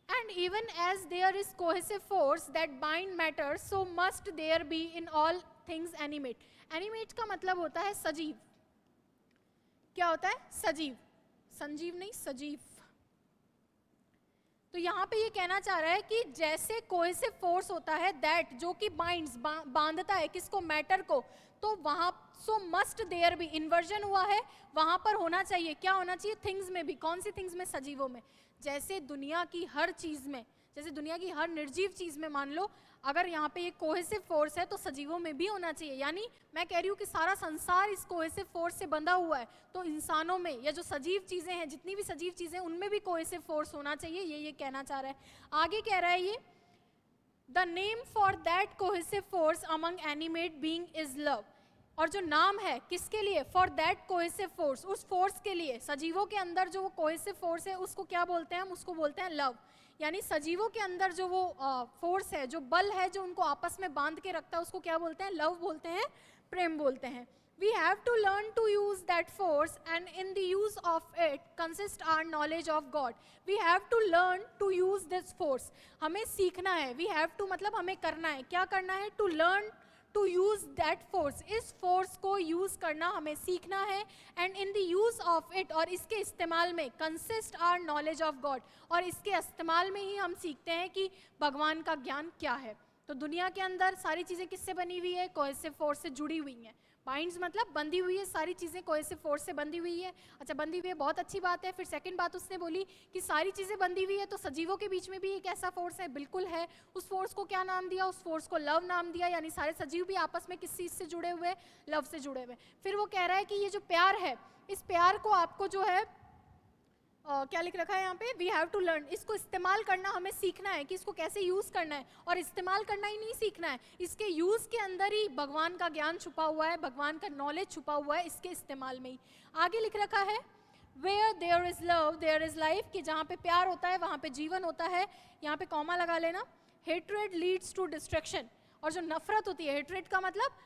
and even as there is cohesive force that bind matter, so must there be in all things animate. Animate का मतलब होता है सजीव। क्या होता है, सजीव, संजीव नहीं, सजीव। तो यहाँ पे ये कहना चाह रहा है कि जैसे कोहेसिव फोर्स होता है दैट, जो कि बाइंड्स, बांधता है किसको, मैटर को, तो वहां सो मस्ट देयर भी, इन्वर्जन हुआ है, वहां पर होना चाहिए, क्या होना चाहिए, थिंग्स में भी। कौन सी थिंग्स में, सजीवों में। जैसे दुनिया की हर चीज में, जैसे दुनिया की हर निर्जीव चीज में, मान लो अगर यहाँ पे ये कोहेसिव फोर्स है तो सजीवों में भी होना चाहिए। यानी मैं कह रही हूँ कि सारा संसार इस कोहेसिव फोर्स से बंधा हुआ है, तो इंसानों में या जो सजीव चीजें हैं, जितनी भी सजीव चीजें, उनमें भी कोहेसिव फोर्स होना चाहिए, ये कहना चाह रहा है। आगे कह रहा है ये, the name for that cohesive force among animate being is love. और जो नाम है किसके लिए, फॉर दैट कोहेसिव फोर्स, उस फोर्स के लिए, सजीवों के अंदर जो वो कोहेसिव फोर्स है उसको क्या बोलते हैं हम, उसको बोलते हैं लव। यानी सजीवों के अंदर जो वो फोर्स है, जो बल है, जो उनको आपस में बांध के रखता है, उसको क्या बोलते हैं, लव बोलते हैं, प्रेम बोलते हैं। We have to learn to use that force, and in the use of it consists our knowledge of God. We have to learn to use this force. हमें सीखना है, we have to मतलब हमें करना है, क्या करना है, to learn to use that force, इस फोर्स को यूज करना हमें सीखना है। And in the use of it, और इसके इस्तेमाल में, consist our knowledge of God, और इसके इस्तेमाल में ही हम सीखते हैं कि भगवान का ज्ञान क्या है। तो दुनिया के अंदर सारी चीजें किससे बनी हुई है, कोहेसिव फोर्स से जुड़ी हुई हैं। बाइंड्स मतलब बंधी हुई है, सारी चीजें कोहेसिव फोर्स से बंधी हुई है। अच्छा, बंधी हुई है, बहुत अच्छी बात है। फिर सेकंड बात उसने बोली कि सारी चीजें बंधी हुई है, तो सजीवों के बीच में भी एक ऐसा फोर्स है, बिल्कुल है। उस फोर्स को क्या नाम दिया, उस फोर्स को लव नाम दिया। यानी सारे सजीव भी आपस में किस चीज से जुड़े हुए, लव से जुड़े हुए। फिर वो कह रहा है कि ये जो प्यार है, इस प्यार को आपको जो है क्या लिख रखा है यहाँ पे, वी हैव टू लर्न, इसको इस्तेमाल करना हमें सीखना है कि इसको कैसे यूज करना है। और इस्तेमाल करना ही नहीं सीखना है, इसके यूज के अंदर ही भगवान का ज्ञान छुपा हुआ है, भगवान का नॉलेज छुपा हुआ है, इसके इस्तेमाल में ही। आगे लिख रखा है, where there is love there is life, कि जहाँ पे प्यार होता है वहाँ पे जीवन होता है। यहाँ पे कॉमा लगा लेना। हेट्रेड लीड्स टू डिस्ट्रक्शन, और जो नफरत होती है, हेट्रेड का मतलब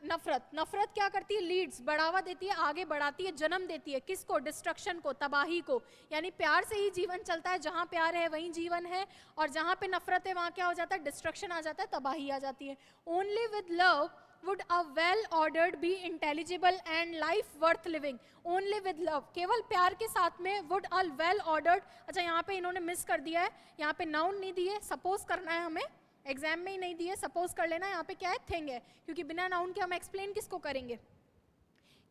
नफरत, नफरत क्या करती है, लीड्स, बढ़ावा देती है, आगे बढ़ाती है, जन्म देती है, किसको, डिस्ट्रक्शन को, तबाही को। यानी प्यार से ही जीवन चलता है, जहाँ प्यार है वहीं जीवन है, और जहाँ पे नफरत है वहाँ क्या हो जाता है, डिस्ट्रक्शन आ जाता है, तबाही आ जाती है। Only with love would a well ordered be intelligible and life worth living. Only with love, केवल प्यार के साथ में would a well ordered, अच्छा यहाँ पे इन्होंने मिस कर दिया है, यहाँ पे नाउन नहीं दिए, सपोज करना है हमें, एग्जाम में ही नहीं दिए, सपोज कर लेना। यहाँ पे क्या है, थिंग है, क्योंकि बिना नाउन के हम एक्सप्लेन किसको करेंगे,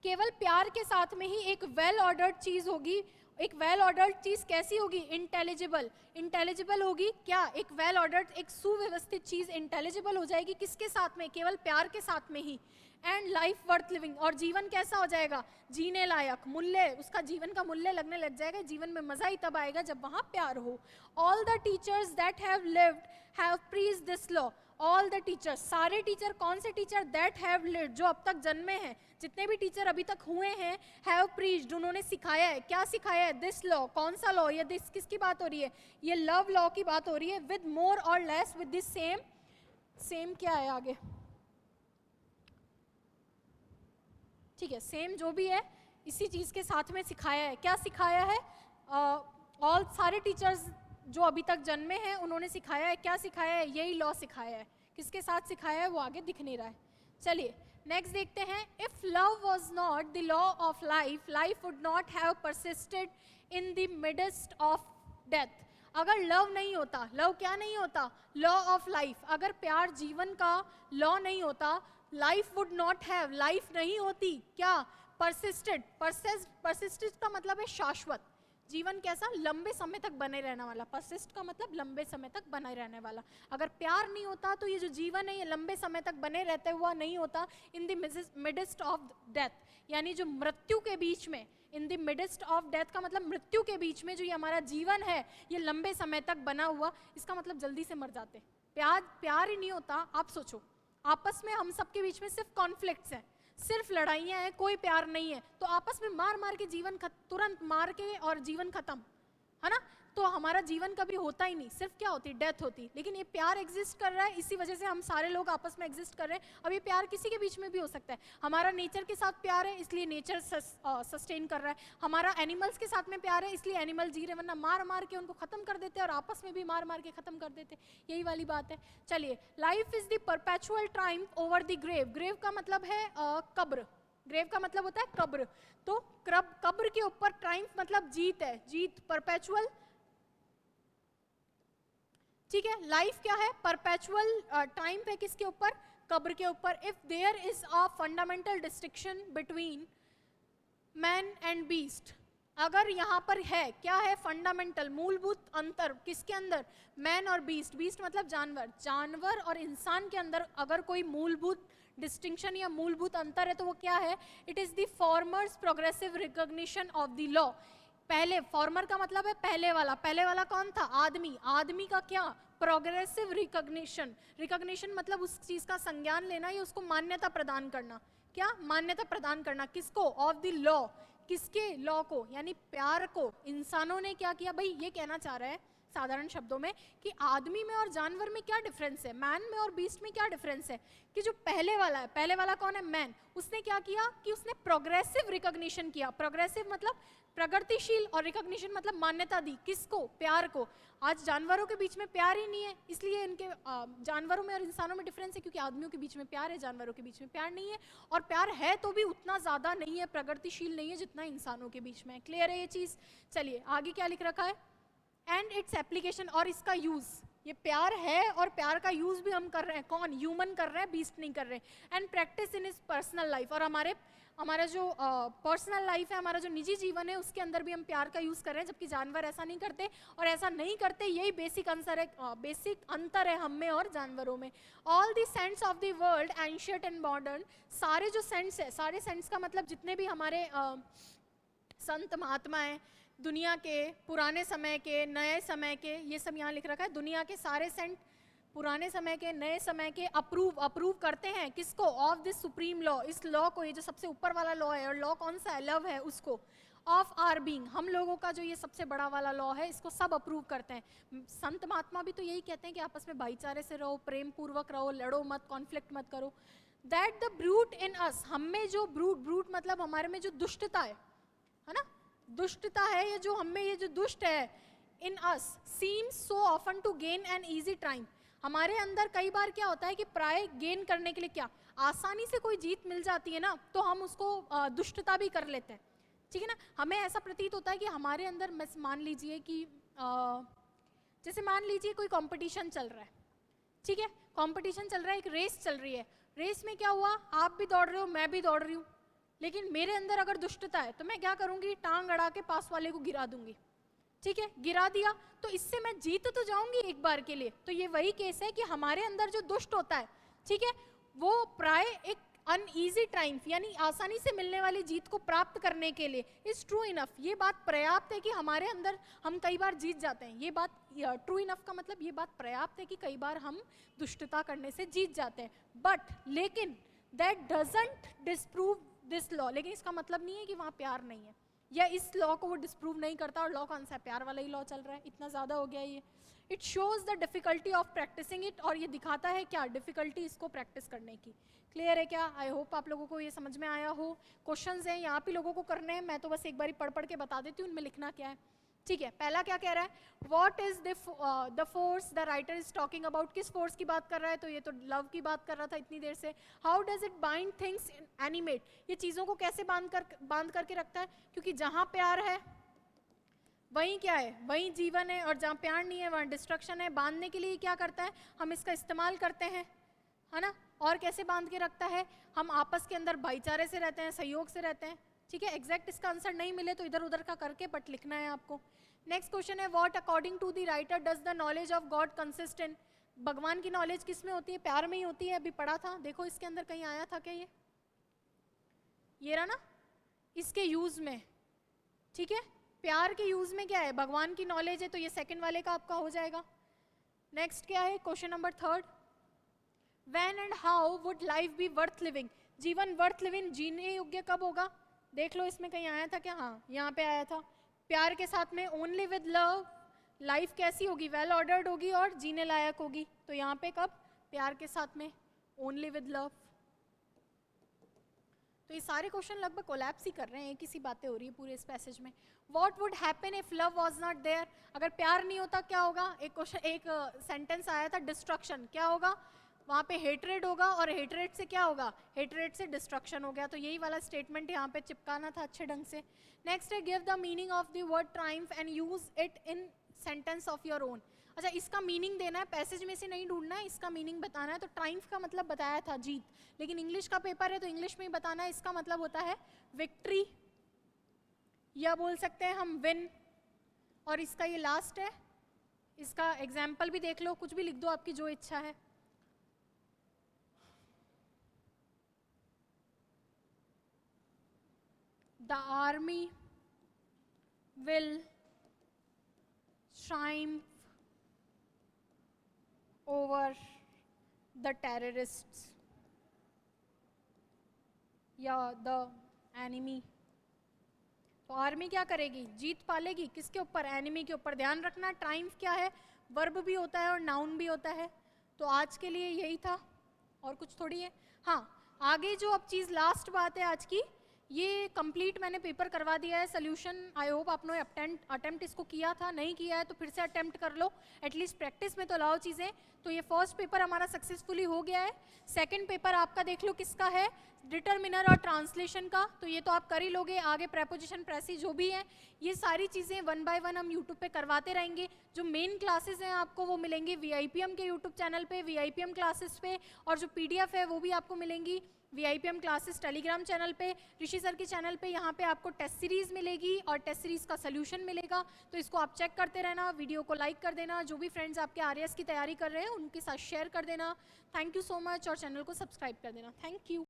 केवल प्यार के साथ में ही एक वेल ऑर्डर्ड चीज होगी। एक वेल ऑर्डर्ड चीज कैसी होगी? इंटेलिजिबल। इंटेलिजिबल होगी क्या? एक वेल ऑर्डर्ड, एक सुव्यवस्थित चीज इंटेलिजिबल हो जाएगी किसके साथ में? केवल प्यार के साथ में ही। एंड लाइफ वर्थ लिविंग, और जीवन कैसा हो जाएगा? जीने लायक, मूल्य, उसका जीवन का मूल्य लगने लग जाएगा। जीवन में मजा ही तब आएगा जब वहां प्यार हो। All the teachers that have lived have praised this law. All the teachers, सारे टीचर, कौन से टीचर? दैट हैव लिव्ड, जो अब तक जन्मे हैं, जितने भी टीचर अभी तक हुए हैं, हैव प्रीच्ड, उन्होंने सिखाया है। क्या सिखाया है? This law. कौन सा लॉ? ये दिस किसकी बात हो रही है? ये लव लॉ की बात हो रही है। विद मोर और less, with this same. Same क्या है आगे? ठीक है, सेम जो भी है इसी चीज के साथ में सिखाया है। क्या सिखाया है? ऑल, सारे टीचर्स जो अभी तक जन्मे हैं उन्होंने सिखाया है। क्या सिखाया है? यही लॉ सिखाया है। किसके साथ सिखाया है वो आगे दिख नहीं रहा है। चलिए नेक्स्ट देखते हैं। If love was not the law of life, life would not have persisted in the midst of death. अगर लव नहीं होता, लव क्या नहीं होता? Law of life. अगर प्यार जीवन का लॉ नहीं होता, life would not have, life नहीं होती क्या? परसिस्टेड। परसिस्टेड का मतलब है शाश्वत। जीवन कैसा? लंबे समय तक बने रहने वाला। परसिस्ट का मतलब लंबे समय तक बने रहने वाला। अगर प्यार नहीं होता तो ये जो जीवन है ये लंबे समय तक बने रहते हुआ नहीं होता। In the midst of death, यानी जो मृत्यु के बीच में, in the midst of death का मतलब मृत्यु के बीच में जो ये हमारा जीवन है ये लंबे समय तक बना हुआ, इसका मतलब जल्दी से मर जाते। प्यार ही नहीं होता। आप सोचो, आपस में हम सबके बीच में सिर्फ कॉन्फ्लिक्ट्स हैं, सिर्फ लड़ाइयाँ हैं, कोई प्यार नहीं है, तो आपस में मार मार के जीवन तुरंत मार के और जीवन खत्म, है ना? तो हमारा जीवन कभी होता ही नहीं, सिर्फ क्या होती? डेथ होती। लेकिन ये प्यार एग्जिस्ट कर रहा है, इसी वजह से हम सारे लोग आपस में एग्जिस्ट कर रहे हैं। अब ये प्यार किसी के बीच में भी हो सकता है। हमारा नेचर के साथ प्यार है इसलिए नेचर सस्टेन कर रहा है। हमारा एनिमल्स के साथ में प्यार है इसलिए एनिमल जी रहे, वरना मार मार के उनको खत्म कर देते और आपस में भी मार मार के खत्म कर देते। यही वाली बात है। चलिए, life is the perpetual triumph over the grave. Grave का मतलब है कब्र। ग्रेव का मतलब होता है कब्र। तो कब्र के ऊपर ट्रायम्फ मतलब जीत है, जीत, परपेचुअल। ठीक है, लाइफ क्या है? परपेचुअल टाइम है किसके ऊपर? कब्र के ऊपर। If there is a fundamental distinction between man and beast, अगर यहाँ पर है, क्या है? फंडामेंटल, मूलभूत अंतर किसके अंदर? मैन और बीस्ट। बीस्ट मतलब जानवर। जानवर और इंसान के अंदर अगर कोई मूलभूत डिस्टिंक्शन या मूलभूत अंतर है तो वो क्या है? It is the formers progressive recognition of the law. पहले, फॉर्मर का मतलब है पहले वाला। पहले वाला कौन था? आदमी। आदमी का क्या? Progressive recognition. रिकॉग्निशन मतलब उस चीज का संज्ञान लेना या उसको मान्यता प्रदान करना। क्या? मान्यता प्रदान करना। किसको? Of the law. किसके? लॉ को, यानी प्यार को। इंसानों ने क्या किया भाई? ये कहना चाह रहा है साधारण शब्दों में कि आदमी में और जानवर में क्या डिफरेंस है, मैन में और बीस्ट में क्या डिफरेंस है, कि जो पहले वाला है, पहले वाला कौन है? मैन। उसने क्या किया कि उसने प्रोग्रेसिव रिकॉग्निशन किया। प्रोग्रेसिव मतलब प्रगतिशील, और रिकॉग्निशन मतलब मान्यता दी। किसको? प्यार को। आज जानवरों के बीच में प्यार ही नहीं है, इसलिए इनके जानवरों में और इंसानों में डिफरेंस है, क्योंकि आदमियों के बीच में प्यार है, जानवरों के बीच में प्यार नहीं है। और प्यार है तो भी उतना ज्यादा नहीं है, प्रगतिशील नहीं है जितना इंसानों के बीच में है। क्लियर है ये चीज? चलिए आगे क्या लिख रखा है? एंड इट्स एप्लीकेशन, और इसका यूज। ये प्यार है और प्यार का यूज भी हम कर रहे हैं। कौन? ह्यूमन कर रहे हैं, बीस्ट नहीं कर रहे। And practice in his personal life, और हमारा जो पर्सनल लाइफ है, हमारा जो निजी जीवन है, उसके अंदर भी हम प्यार का यूज कर रहे हैं, जबकि जानवर ऐसा नहीं करते। और ऐसा नहीं करते, यही बेसिक आंसर है, बेसिक अंतर है हम में और जानवरों में। All the saints of the world, ancient and modern, सारे जो सेंट्स है, सारे सेंट्स का मतलब जितने भी हमारे संत महात्मा हैं, दुनिया के, पुराने समय के, नए समय के, ये सब यहाँ लिख रखा है। दुनिया के सारे सेंट, पुराने समय के, नए समय के, अप्रूव करते हैं किसको? ऑफ दिस सुप्रीम लॉ, इस लॉ को, ये जो सबसे ऊपर वाला लॉ है, और लॉ कौन सा है? लव है, उसको। ऑफ आर बीइंग, हम लोगों का जो ये सबसे बड़ा वाला लॉ है, इसको सब अप्रूव करते हैं। संत महात्मा भी तो यही कहते हैं कि आपस में भाईचारे से रहो, प्रेम पूर्वक रहो, लड़ो मत, कॉन्फ्लिक्ट मत करो। दैट द ब्रूट इन अस, हम में जो ब्रूट मतलब हमारे में जो दुष्टता है ना? दुष्टता है, ये जो हम में, ये जो दुष्ट है, in us seems so often to gain an easy time, हमारे अंदर कई बार क्या होता है कि प्राय गेन करने के लिए, क्या आसानी से कोई जीत मिल जाती है ना, तो हम उसको दुष्टता भी कर लेते हैं। ठीक है ना? हमें ऐसा प्रतीत होता है कि हमारे अंदर, मान लीजिए कि जैसे मान लीजिए कोई कंपटीशन चल रहा है, ठीक है, कंपटीशन चल रहा है, एक रेस चल रही है, रेस में क्या हुआ, आप भी दौड़ रहे हो, मैं भी दौड़ रही हूँ, लेकिन मेरे अंदर अगर दुष्टता है तो मैं क्या करूंगी, टांग अड़ा के पास वाले को गिरा दूंगी, ठीक है, गिरा दिया तो इससे मैं जीत तो जाऊंगी एक बार के लिए। तो ये वही केस है कि हमारे अंदर जो दुष्ट होता है, ठीक है, वो प्राय एक अनईजी ट्रायम्फ यानी आसानी से मिलने वाली जीत को प्राप्त करने के लिए इज ट्रू इनफ, ये बात पर्याप्त है कि हमारे अंदर हम कई बार जीत जाते हैं। ये बात ट्रू इनफ का मतलब ये बात पर्याप्त है कि कई बार हम दुष्टता करने से जीत जाते हैं। बट लेकिन that doesn't disprove this law, लेकिन इसका मतलब नहीं है कि वहाँ प्यार नहीं है, या इस लॉ को वो डिस्प्रूव नहीं करता। और लॉ कौन सा है, प्यार वाला ही लॉ चल रहा है, इतना ज़्यादा हो गया ये। It shows the difficulty of practising it, और ये दिखाता है क्या, डिफिकल्टी इसको प्रैक्टिस करने की। क्लियर है क्या? आई होप आप लोगों को ये समझ में आया हो। क्वेश्चंस हैं यहाँ पे लोगों को करने हैं, मैं तो बस एक बारी पढ़ के बता देती हूँ उनमें लिखना क्या है, ठीक है। पहला क्या कह रहा है, what is the force the writer is talking about, किस फोर्स की बात कर रहा है, तो ये तो लव की बात कर रहा था इतनी देर से। How does it bind things animate, ये चीज़ों को कैसे बांध करके रखता है, क्योंकि जहाँ प्यार है वहीं क्या है, वहीं जीवन है, और जहाँ प्यार नहीं है वहाँ डिस्ट्रक्शन है। बांधने के लिए क्या करता है, हम इसका इस्तेमाल करते हैं, है ना। और कैसे बांध के रखता है, हम आपस के अंदर भाईचारे से रहते हैं, सहयोग से रहते हैं, ठीक है। एग्जैक्ट इसका आंसर नहीं मिले तो इधर उधर का करके बट लिखना है आपको। नेक्स्ट क्वेश्चन है, what according to the writer does the knowledge of God consist in, भगवान की नॉलेज किस में होती है, प्यार में ही होती है। अभी पढ़ा था, देखो इसके अंदर कहीं आया था क्या, ये रहा ना, इसके यूज में, ठीक है। प्यार के यूज में क्या है, भगवान की नॉलेज है, तो ये सेकंड वाले का आपका हो जाएगा। नेक्स्ट क्या है, question number third, when and how would life B worth living, जीवन वर्थ लिविंग जीने योग्य कब होगा, देख लो इसमें कहीं आया था क्या, हाँ यहाँ पे आया था। प्यार के साथ में ओनली विद लव, लाइफ कैसी होगी, वेल ऑर्डर्ड होगी और जीने लायक होगी, तो यहाँ पे कब, प्यार के साथ में ओनली विद लव। तो ये सारे क्वेश्चन लगभग कोलैप्स ही कर रहे हैं, किसी बातें हो रही है पूरे इस पैसेज में। What would happen if love was not there, अगर प्यार नहीं होता क्या होगा, एक क्वेश्चन, एक सेंटेंस आया था, डिस्ट्रक्शन, क्या होगा वहाँ पे, हेट्रेड होगा, और हेट्रेड से क्या होगा, हेट्रेड से डिस्ट्रक्शन हो गया। तो यही वाला स्टेटमेंट यहाँ पे चिपकाना था अच्छे ढंग से। नेक्स्ट है, give the meaning of the word Triumph and use it in sentence of your own, अच्छा इसका मीनिंग देना है, पैसेज में से नहीं ढूंढना है, इसका मीनिंग बताना है। तो ट्रायम्फ का मतलब बताया था जीत, लेकिन इंग्लिश का पेपर है तो इंग्लिश में ही बताना है। इसका मतलब होता है विक्ट्री, या बोल सकते हैं हम विन। और इसका ये लास्ट है, इसका एग्जाम्पल भी देख लो, कुछ भी लिख दो आपकी जो इच्छा है। The army will triumph over the terrorists, या the enemy। तो आर्मी क्या करेगी, जीत पालेगी, किसके ऊपर, एनिमी के ऊपर। ध्यान रखना ट्रायम्फ क्या है, वर्ब भी होता है और नाउन भी होता है। तो आज के लिए यही था, और कुछ थोड़ी है। हाँ, आगे जो अब चीज़ लास्ट बात है आज की, ये कंप्लीट मैंने पेपर करवा दिया है, सोल्यूशन। आई होप आपने अटेम्प्ट इसको किया था, नहीं किया है तो फिर से अटेम्प्ट कर लो, एटलीस्ट प्रैक्टिस में तो लाओ चीज़ें। तो ये फर्स्ट पेपर हमारा सक्सेसफुली हो गया है। सेकंड पेपर आपका देख लो किसका है, डिटर्मिनर और ट्रांसलेशन का, तो ये तो आप कर ही लोगे। आगे प्रेपोजिशन, प्रेसी जो भी है, ये सारी चीज़ें वन बाय वन हम यूट्यूब पे करवाते रहेंगे। जो मेन क्लासेस हैं आपको वो मिलेंगी VIPM के यूट्यूब चैनल पे, VIPM क्लासेस पे, और जो PDF है वो भी आपको मिलेंगी VIPM क्लासेस टेलीग्राम चैनल पे, ऋषि सर के चैनल पे। यहाँ पे आपको टेस्ट सीरीज़ मिलेगी और टेस्ट सीरीज़ का सोल्यूशन मिलेगा, तो इसको आप चेक करते रहना। वीडियो को लाइक कर देना, जो भी फ्रेंड्स आपके RAS की तैयारी कर रहे हैं उनके साथ शेयर कर देना। थैंक यू सो मच, और चैनल को सब्सक्राइब कर देना। Thank you.